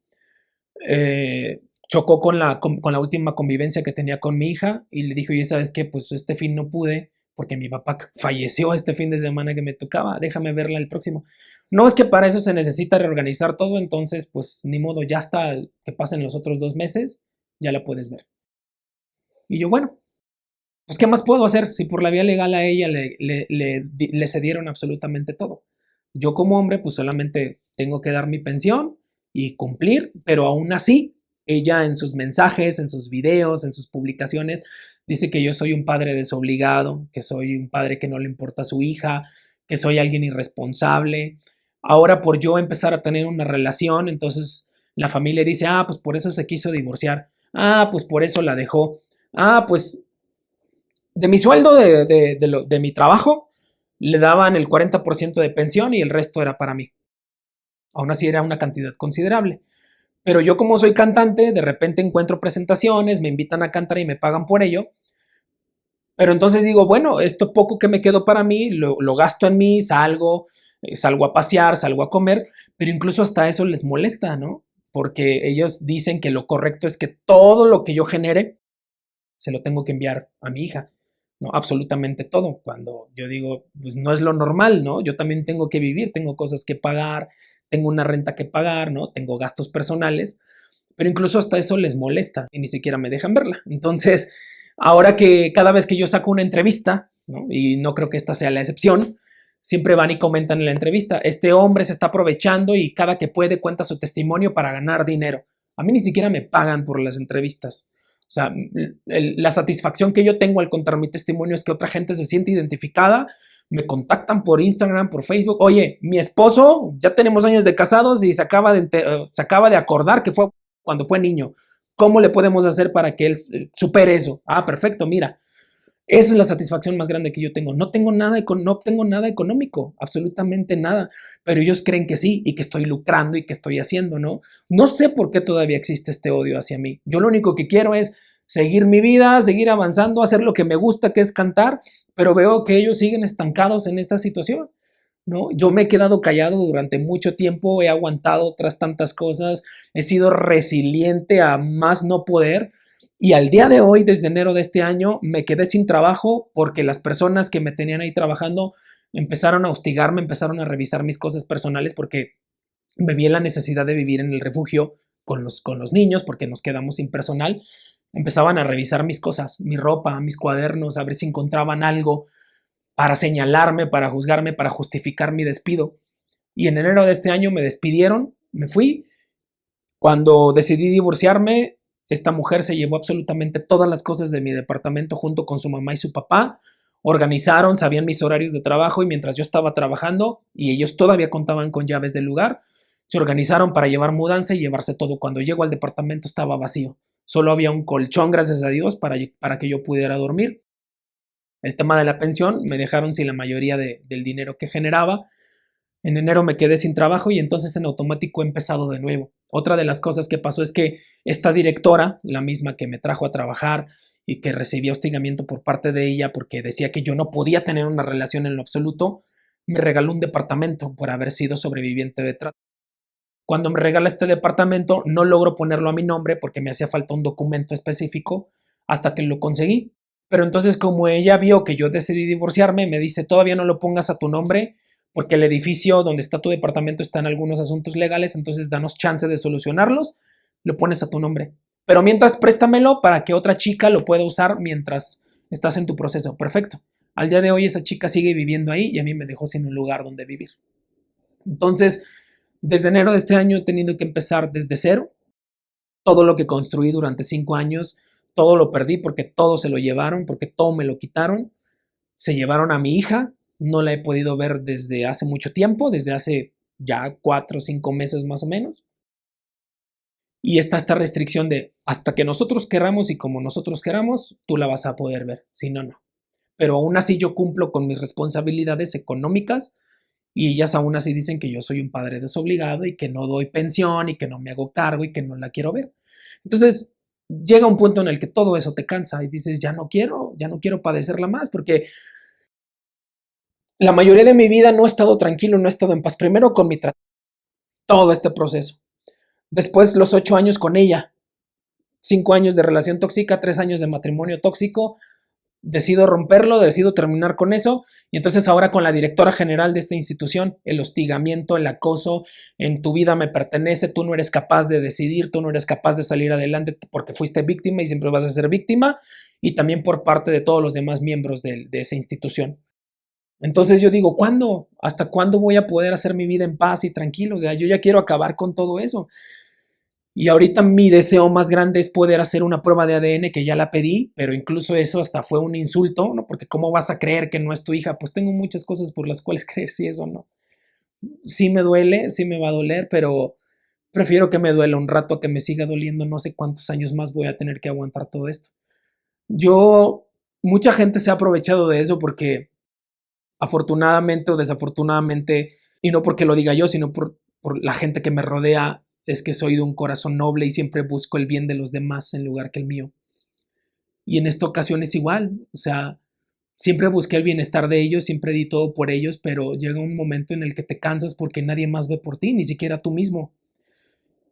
Chocó con la última convivencia que tenía con mi hija y le dijo, oye, ¿sabes qué? Pues este fin no pude porque mi papá falleció este fin de semana que me tocaba, déjame verla el próximo. No, es que para eso se necesita reorganizar todo, entonces pues ni modo, ya hasta que pasen los otros 2 meses, ya la puedes ver. Y yo, bueno, pues ¿qué más puedo hacer si por la vía legal a ella le cedieron absolutamente todo? Yo como hombre pues solamente tengo que dar mi pensión y cumplir, pero aún así ella en sus mensajes, en sus videos, en sus publicaciones, dice que yo soy un padre desobligado, que soy un padre que no le importa a su hija, que soy alguien irresponsable. Ahora por yo empezar a tener una relación, entonces la familia dice, ah, pues por eso se quiso divorciar, ah, pues por eso la dejó, ah, pues de mi sueldo, de mi trabajo, le daban el 40% de pensión y el resto era para mí. Aún así era una cantidad considerable. Pero yo como soy cantante, de repente encuentro presentaciones, me invitan a cantar y me pagan por ello. Pero entonces digo, bueno, esto poco que me quedó para mí, lo gasto en mí, salgo a pasear, salgo a comer, pero incluso hasta eso les molesta, ¿no? Porque ellos dicen que lo correcto es que todo lo que yo genere se lo tengo que enviar a mi hija, ¿no? Absolutamente todo. Cuando yo digo, pues no es lo normal, ¿no? Yo también tengo que vivir, tengo cosas que pagar, tengo una renta que pagar, ¿no? Tengo gastos personales, pero incluso hasta eso les molesta y ni siquiera me dejan verla. Entonces, ahora que cada vez que yo saco una entrevista, ¿no? Y no creo que esta sea la excepción, siempre van y comentan en la entrevista, este hombre se está aprovechando y cada que puede cuenta su testimonio para ganar dinero. A mí ni siquiera me pagan por las entrevistas. O sea, la satisfacción que yo tengo al contar mi testimonio es que otra gente se siente identificada, me contactan por Instagram, por Facebook. Oye, mi esposo, ya tenemos años de casados y se acaba de acordar que fue cuando fue niño. ¿Cómo le podemos hacer para que él supere eso? Ah, perfecto, mira. Esa es la satisfacción más grande que yo tengo. No tengo nada económico, absolutamente nada, pero ellos creen que sí y que estoy lucrando y que estoy haciendo, ¿no? No sé por qué todavía existe este odio hacia mí. Yo lo único que quiero es seguir mi vida, seguir avanzando, hacer lo que me gusta, que es cantar, pero veo que ellos siguen estancados en esta situación. ¿no? Yo me he quedado callado durante mucho tiempo, he aguantado otras tantas cosas, he sido resiliente a más no poder y al día de hoy, desde enero de este año, me quedé sin trabajo porque las personas que me tenían ahí trabajando empezaron a hostigarme, empezaron a revisar mis cosas personales porque me vi en la necesidad de vivir en el refugio con los niños porque nos quedamos sin personal. Empezaban a revisar mis cosas, mi ropa, mis cuadernos, a ver si encontraban algo para señalarme, para juzgarme, para justificar mi despido. Y en enero de este año me despidieron, me fui. Cuando decidí divorciarme, esta mujer se llevó absolutamente todas las cosas de mi departamento junto con su mamá y su papá. Organizaron, sabían mis horarios de trabajo y mientras yo estaba trabajando y ellos todavía contaban con llaves del lugar, se organizaron para llevar mudanza y llevarse todo. Cuando llego al departamento estaba vacío. Solo había un colchón, gracias a Dios, para que yo pudiera dormir. El tema de la pensión, me dejaron sin la mayoría del dinero que generaba. En enero me quedé sin trabajo y entonces en automático he empezado de nuevo. Otra de las cosas que pasó es que esta directora, la misma que me trajo a trabajar y que recibía hostigamiento por parte de ella porque decía que yo no podía tener una relación en lo absoluto, me regaló un departamento por haber sido sobreviviente de trata. Cuando me regala este departamento no logro ponerlo a mi nombre porque me hacía falta un documento específico hasta que lo conseguí. Pero entonces como ella vio que yo decidí divorciarme, me dice, todavía no lo pongas a tu nombre porque el edificio donde está tu departamento está en algunos asuntos legales, entonces danos chance de solucionarlos, lo pones a tu nombre. Pero mientras préstamelo para que otra chica lo pueda usar mientras estás en tu proceso. Perfecto. Al día de hoy esa chica sigue viviendo ahí y a mí me dejó sin un lugar donde vivir. Entonces, desde enero de este año he tenido que empezar desde cero. Todo lo que construí durante 5 años, todo lo perdí porque todo se lo llevaron, porque todo me lo quitaron. Se llevaron a mi hija, no la he podido ver desde hace mucho tiempo, desde hace ya 4 o 5 meses más o menos. Y está esta restricción de hasta que nosotros queramos y como nosotros queramos, tú la vas a poder ver, si no, no. Pero aún así yo cumplo con mis responsabilidades económicas y ellas aún así dicen que yo soy un padre desobligado y que no doy pensión y que no me hago cargo y que no la quiero ver. Entonces llega un punto en el que todo eso te cansa y dices, ya no quiero padecerla más porque la mayoría de mi vida no he estado tranquilo, no he estado en paz. Primero con mi tratamiento, todo este proceso. Después los 8 años con ella, 5 años de relación tóxica, 3 años de matrimonio tóxico, decido romperlo, decido terminar con eso y entonces ahora con la directora general de esta institución, el hostigamiento, el acoso, en tu vida me pertenece, tú no eres capaz de decidir, tú no eres capaz de salir adelante porque fuiste víctima y siempre vas a ser víctima y también por parte de todos los demás miembros de esa institución. Entonces yo digo, ¿cuándo? ¿Hasta cuándo voy a poder hacer mi vida en paz y tranquilo? O sea, yo ya quiero acabar con todo eso. Y ahorita mi deseo más grande es poder hacer una prueba de ADN que ya la pedí, pero incluso eso hasta fue un insulto, ¿no? Porque ¿cómo vas a creer que no es tu hija? Pues tengo muchas cosas por las cuales creer si eso no. Sí me duele, sí me va a doler, pero prefiero que me duela un rato a que me siga doliendo. No sé cuántos años más voy a tener que aguantar todo esto. Mucha gente se ha aprovechado de eso porque afortunadamente o desafortunadamente, y no porque lo diga yo, sino por la gente que me rodea, es que soy de un corazón noble y siempre busco el bien de los demás en lugar que el mío. Y en esta ocasión es igual, o sea, siempre busqué el bienestar de ellos, siempre di todo por ellos, pero llega un momento en el que te cansas porque nadie más ve por ti, ni siquiera tú mismo.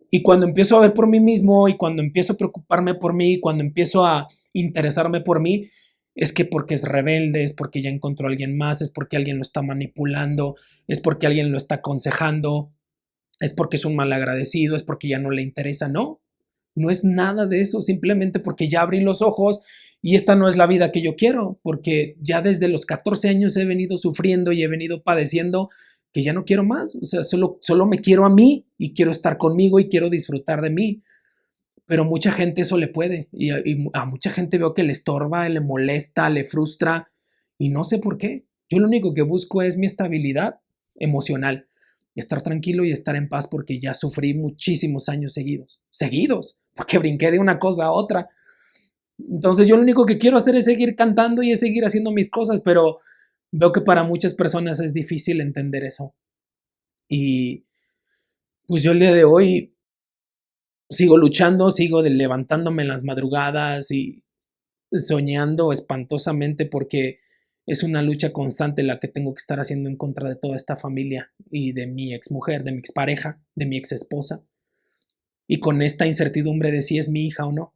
Y cuando empiezo a ver por mí mismo y cuando empiezo a preocuparme por mí, cuando empiezo a interesarme por mí, es que porque es rebelde, es porque ya encontró a alguien más, es porque alguien lo está manipulando, es porque alguien lo está aconsejando, es porque es un malagradecido, es porque ya no le interesa, no. No es nada de eso, simplemente porque ya abrí los ojos y esta no es la vida que yo quiero, porque ya desde los 14 años he venido sufriendo y he venido padeciendo que ya no quiero más, o sea, solo me quiero a mí y quiero estar conmigo y quiero disfrutar de mí, pero mucha gente eso le puede y a mucha gente veo que le estorba, le molesta, le frustra y no sé por qué. Yo lo único que busco es mi estabilidad emocional, estar tranquilo y estar en paz porque ya sufrí muchísimos años seguidos, porque brinqué de una cosa a otra. Entonces yo lo único que quiero hacer es seguir cantando y es seguir haciendo mis cosas, pero veo que para muchas personas es difícil entender eso. Y pues yo el día de hoy sigo luchando, levantándome en las madrugadas y soñando espantosamente porque Es una lucha constante la que tengo que estar haciendo en contra de toda esta familia y de mi exmujer, de mi expareja, de mi exesposa. Y con esta incertidumbre de si es mi hija o no.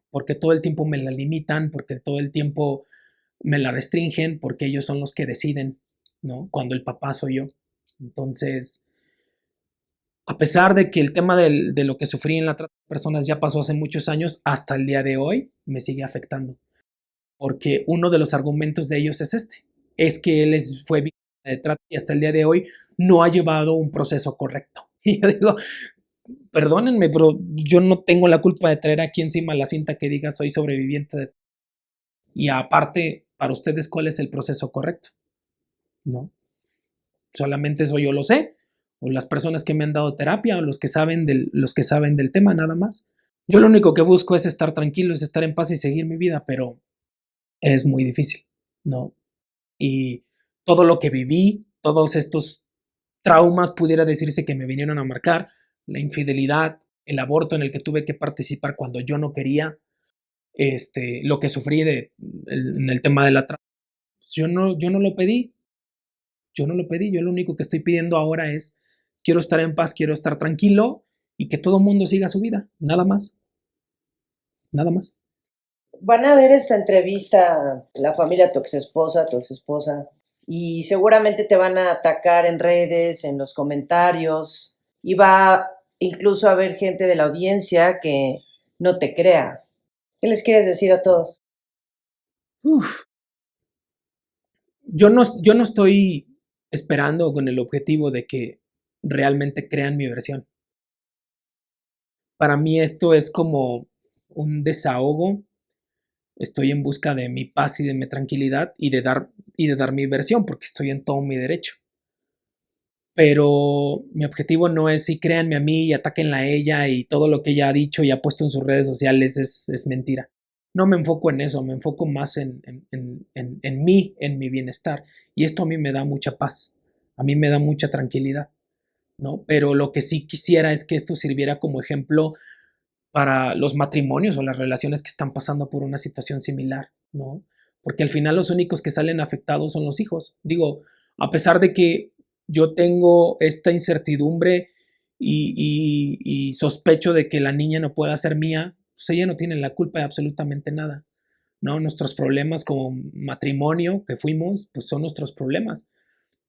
Porque todo el tiempo me la limitan, porque todo el tiempo me la restringen, porque ellos son los que deciden, ¿no? Cuando el papá soy yo. Entonces, a pesar de que el tema de lo que sufrí en la trata de personas ya pasó hace muchos años, hasta el día de hoy me sigue afectando. Porque uno de los argumentos de ellos es este, es que él fue víctima de trata y hasta el día de hoy no ha llevado un proceso correcto. Y yo digo, perdónenme, pero yo no tengo la culpa de traer aquí encima la cinta que diga soy sobreviviente de... Y aparte, para ustedes, ¿cuál es el proceso correcto? ¿No? Solamente eso yo lo sé, o las personas que me han dado terapia, o los que saben del tema, nada más. Yo lo único que busco es estar tranquilo, es estar en paz y seguir mi vida, pero es muy difícil, ¿no? Y todo lo que viví, todos estos traumas, pudiera decirse que me vinieron a marcar, la infidelidad, el aborto en el que tuve que participar cuando yo no quería, lo que sufrí en el tema de la trata. Yo no lo pedí, yo no lo pedí, yo lo único que estoy pidiendo ahora es, quiero estar en paz, quiero estar tranquilo y que todo el mundo siga su vida, nada más, nada más. Van a ver esta entrevista la familia, tu exesposa, y seguramente te van a atacar en redes, en los comentarios, y va incluso a haber gente de la audiencia que no te crea. ¿Qué les quieres decir a todos? Uf, yo no estoy esperando con el objetivo de que realmente crean mi versión. Para mí esto es como un desahogo. Estoy en busca de mi paz y de mi tranquilidad y de dar mi versión porque estoy en todo mi derecho. Pero mi objetivo no es si créanme a mí y atáquenla a ella y todo lo que ella ha dicho y ha puesto en sus redes sociales es mentira. No me enfoco en eso, me enfoco más en mí, en mi bienestar. Y esto a mí me da mucha paz, a mí me da mucha tranquilidad, ¿no? Pero lo que sí quisiera es que esto sirviera como ejemplo para los matrimonios o las relaciones que están pasando por una situación similar, ¿no? Porque al final los únicos que salen afectados son los hijos. Digo, a pesar de que yo tengo esta incertidumbre y sospecho de que la niña no pueda ser mía, pues ella no tiene la culpa de absolutamente nada, ¿no? Nuestros problemas como matrimonio que fuimos, pues son nuestros problemas.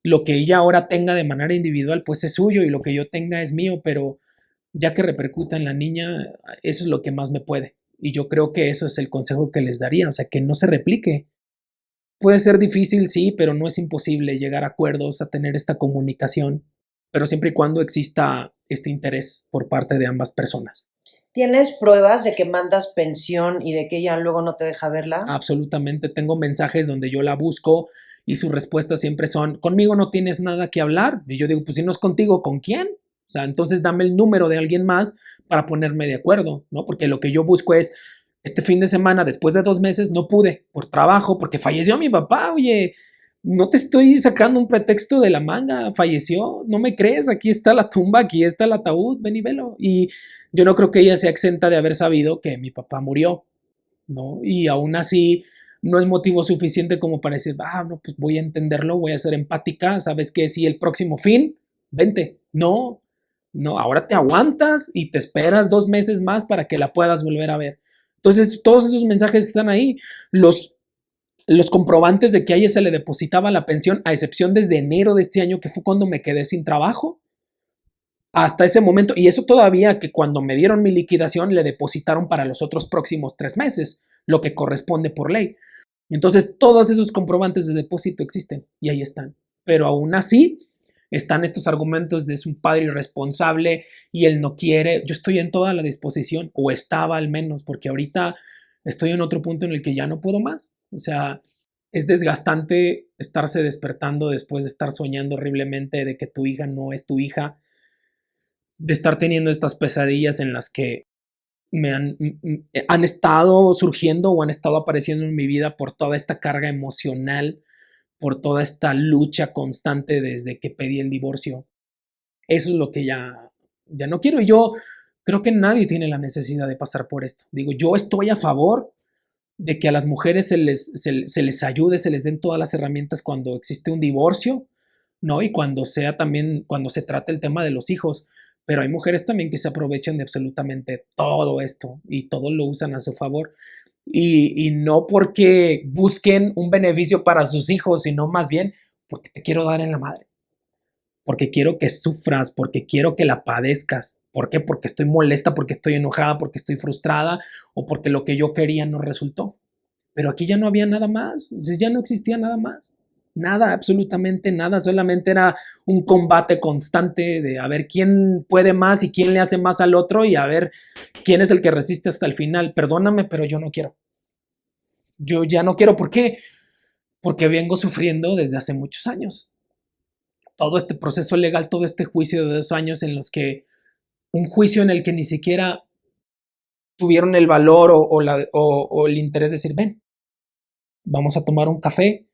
Lo que ella ahora tenga de manera individual, pues es suyo y lo que yo tenga es mío, pero ya que repercuta en la niña, eso es lo que más me puede. Y yo creo que eso es el consejo que les daría, o sea, que no se replique. Puede ser difícil, sí, pero no es imposible llegar a acuerdos, a tener esta comunicación, pero siempre y cuando exista este interés por parte de ambas personas. ¿Tienes pruebas de que mandas pensión y de que ella luego no te deja verla? Absolutamente, tengo mensajes donde yo la busco y sus respuestas siempre son, conmigo no tienes nada que hablar. Y yo digo, pues si no es contigo, ¿con quién? O sea, entonces dame el número de alguien más para ponerme de acuerdo, ¿no? Porque lo que yo busco es, este fin de semana, después de 2 meses, no pude por trabajo, porque falleció mi papá, oye, no te estoy sacando un pretexto de la manga, falleció, no me crees, aquí está la tumba, aquí está el ataúd, ven y velo. Y yo no creo que ella sea exenta de haber sabido que mi papá murió, ¿no? Y aún así no es motivo suficiente como para decir, no, pues voy a entenderlo, voy a ser empática, ¿sabes qué? Si el próximo fin, vente. No, no, ahora te aguantas y te esperas 2 meses más para que la puedas volver a ver. Entonces, todos esos mensajes están ahí. Los comprobantes de que a ella se le depositaba la pensión, a excepción desde enero de este año, que fue cuando me quedé sin trabajo, hasta ese momento, y eso todavía que cuando me dieron mi liquidación le depositaron para los otros próximos 3 meses, lo que corresponde por ley. Entonces, todos esos comprobantes de depósito existen y ahí están. Pero aún así, están estos argumentos de es un padre irresponsable y él no quiere. Yo estoy en toda la disposición, o estaba al menos, porque ahorita estoy en otro punto en el que ya no puedo más. O sea, es desgastante estarse despertando después de estar soñando horriblemente de que tu hija no es tu hija, de estar teniendo estas pesadillas en las que han estado surgiendo o han estado apareciendo en mi vida por toda esta carga emocional, por toda esta lucha constante desde que pedí el divorcio. Eso es lo que ya no quiero. Y yo creo que nadie tiene la necesidad de pasar por esto. Digo, yo estoy a favor de que a las mujeres se les ayude, se les den todas las herramientas cuando existe un divorcio, ¿no? Y cuando sea también, cuando se trata el tema de los hijos. Pero hay mujeres también que se aprovechan de absolutamente todo esto y todo lo usan a su favor. Y no porque busquen un beneficio para sus hijos, sino más bien porque te quiero dar en la madre, porque quiero que sufras, porque quiero que la padezcas. ¿Por qué? Porque estoy molesta, porque estoy enojada, porque estoy frustrada o porque lo que yo quería no resultó. Pero aquí ya no había nada más, ya no existía nada más. Nada, absolutamente nada, solamente era un combate constante de a ver quién puede más y quién le hace más al otro y a ver quién es el que resiste hasta el final. Perdóname, pero yo no quiero. Yo ya no quiero, ¿por qué? Porque vengo sufriendo desde hace muchos años. Todo este proceso legal, todo este juicio de 2 años en los que un juicio en el que ni siquiera tuvieron el valor o el interés de decir, ven, vamos a tomar un café,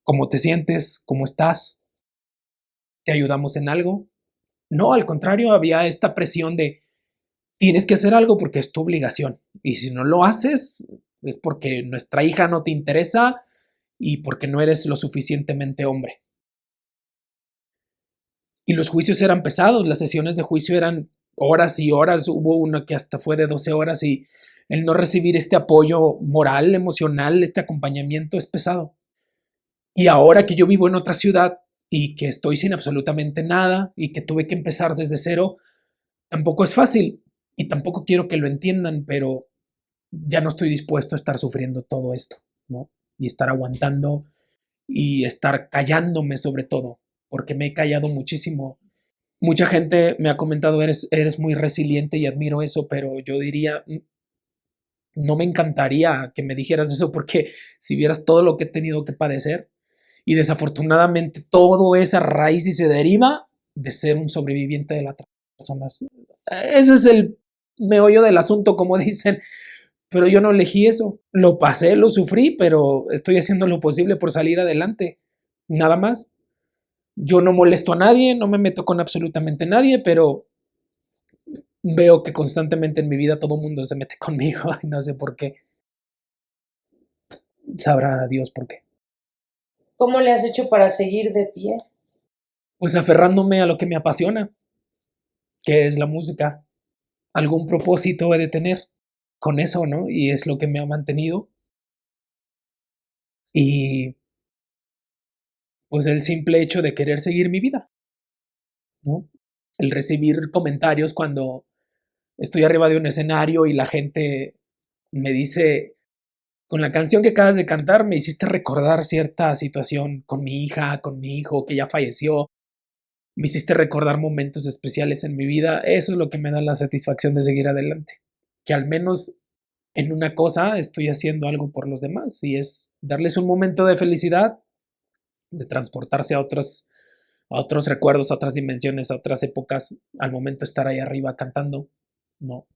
¿cómo te sientes? ¿Cómo estás? ¿Te ayudamos en algo? No, al contrario, había esta presión de tienes que hacer algo porque es tu obligación. Y si no lo haces, es porque nuestra hija no te interesa y porque no eres lo suficientemente hombre. Y los juicios eran pesados, las sesiones de juicio eran horas y horas, hubo una que hasta fue de 12 horas y el no recibir este apoyo moral, emocional, este acompañamiento es pesado. Y ahora que yo vivo en otra ciudad y que estoy sin absolutamente nada y que tuve que empezar desde cero, tampoco es fácil y tampoco quiero que lo entiendan, pero ya no estoy dispuesto a estar sufriendo todo esto, ¿no? Y estar aguantando y estar callándome sobre todo, porque me he callado muchísimo. Mucha gente me ha comentado, eres muy resiliente y admiro eso, pero yo diría, no me encantaría que me dijeras eso porque si vieras todo lo que he tenido que padecer y desafortunadamente todo es a raíz y se deriva de ser un sobreviviente de la trata de personas. Ese es el meollo del asunto, como dicen, pero yo no elegí eso. Lo pasé, lo sufrí, pero estoy haciendo lo posible por salir adelante. Nada más. Yo no molesto a nadie, no me meto con absolutamente nadie, pero veo que constantemente en mi vida todo el mundo se mete conmigo y no sé por qué. Sabrá Dios por qué. ¿Cómo le has hecho para seguir de pie? Pues aferrándome a lo que me apasiona, que es la música. Algún propósito he de tener con eso, ¿no? Y es lo que me ha mantenido. Y pues el simple hecho de querer seguir mi vida, ¿no? El recibir comentarios cuando estoy arriba de un escenario y la gente me dice, con la canción que acabas de cantar me hiciste recordar cierta situación con mi hija, con mi hijo que ya falleció, me hiciste recordar momentos especiales en mi vida, eso es lo que me da la satisfacción de seguir adelante, que al menos en una cosa estoy haciendo algo por los demás y es darles un momento de felicidad, de transportarse a otros recuerdos, a otras dimensiones, a otras épocas, al momento de estar ahí arriba cantando, ¿no?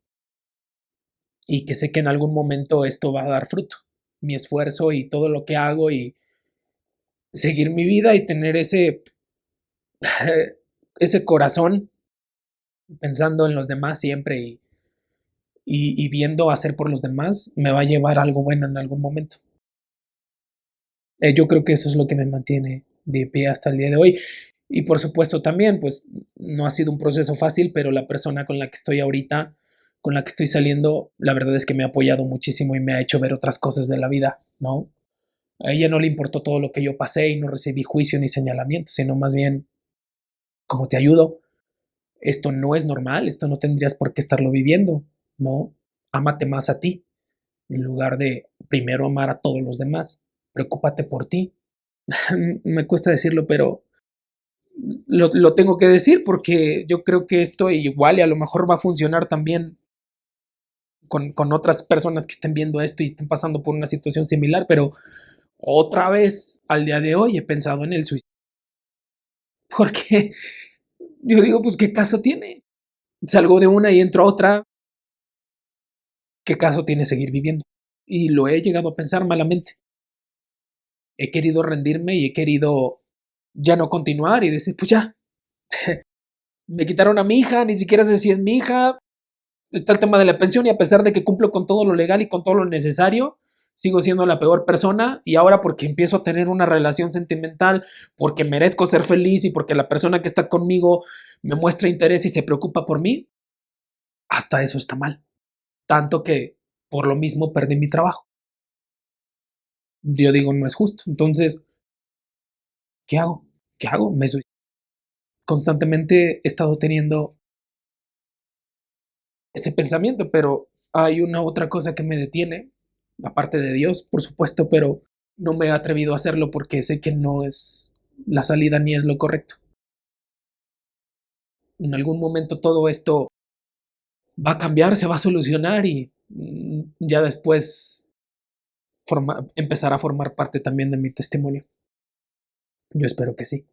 Y que sé que en algún momento esto va a dar fruto, mi esfuerzo y todo lo que hago y seguir mi vida y tener ese corazón pensando en los demás siempre y viendo hacer por los demás me va a llevar a algo bueno en algún momento. Yo creo que eso es lo que me mantiene de pie hasta el día de hoy. Y por supuesto también, pues no ha sido un proceso fácil, pero la persona con la que estoy ahorita, con la que estoy saliendo, la verdad es que me ha apoyado muchísimo y me ha hecho ver otras cosas de la vida, ¿no? A ella no le importó todo lo que yo pasé y no recibí juicio ni señalamiento, sino más bien, como te ayudo, esto no es normal, esto no tendrías por qué estarlo viviendo, ¿no? Ámate más a ti, en lugar de primero amar a todos los demás. Preocúpate por ti. Me cuesta decirlo, pero lo tengo que decir porque yo creo que esto igual y a lo mejor va a funcionar también con otras personas que estén viendo esto y estén pasando por una situación similar, pero otra vez al día de hoy he pensado en el suicidio. Porque yo digo, pues, ¿qué caso tiene? Salgo de una y entro a otra. ¿Qué caso tiene seguir viviendo? Y lo he llegado a pensar malamente. He querido rendirme y he querido ya no continuar y decir, pues ya, me quitaron a mi hija, ni siquiera sé si es mi hija, está el tema de la pensión y a pesar de que cumplo con todo lo legal y con todo lo necesario, sigo siendo la peor persona y ahora porque empiezo a tener una relación sentimental, porque merezco ser feliz y porque la persona que está conmigo me muestra interés y se preocupa por mí, hasta eso está mal. Tanto que por lo mismo perdí mi trabajo. Yo digo, no es justo. Entonces, ¿qué hago? ¿Qué hago? Me suicido. Constantemente he estado teniendo ese pensamiento, pero hay una otra cosa que me detiene, aparte de Dios, por supuesto, pero no me he atrevido a hacerlo porque sé que no es la salida ni es lo correcto. En algún momento todo esto va a cambiar, se va a solucionar y ya después empezar a formar parte también de mi testimonio. Yo espero que sí.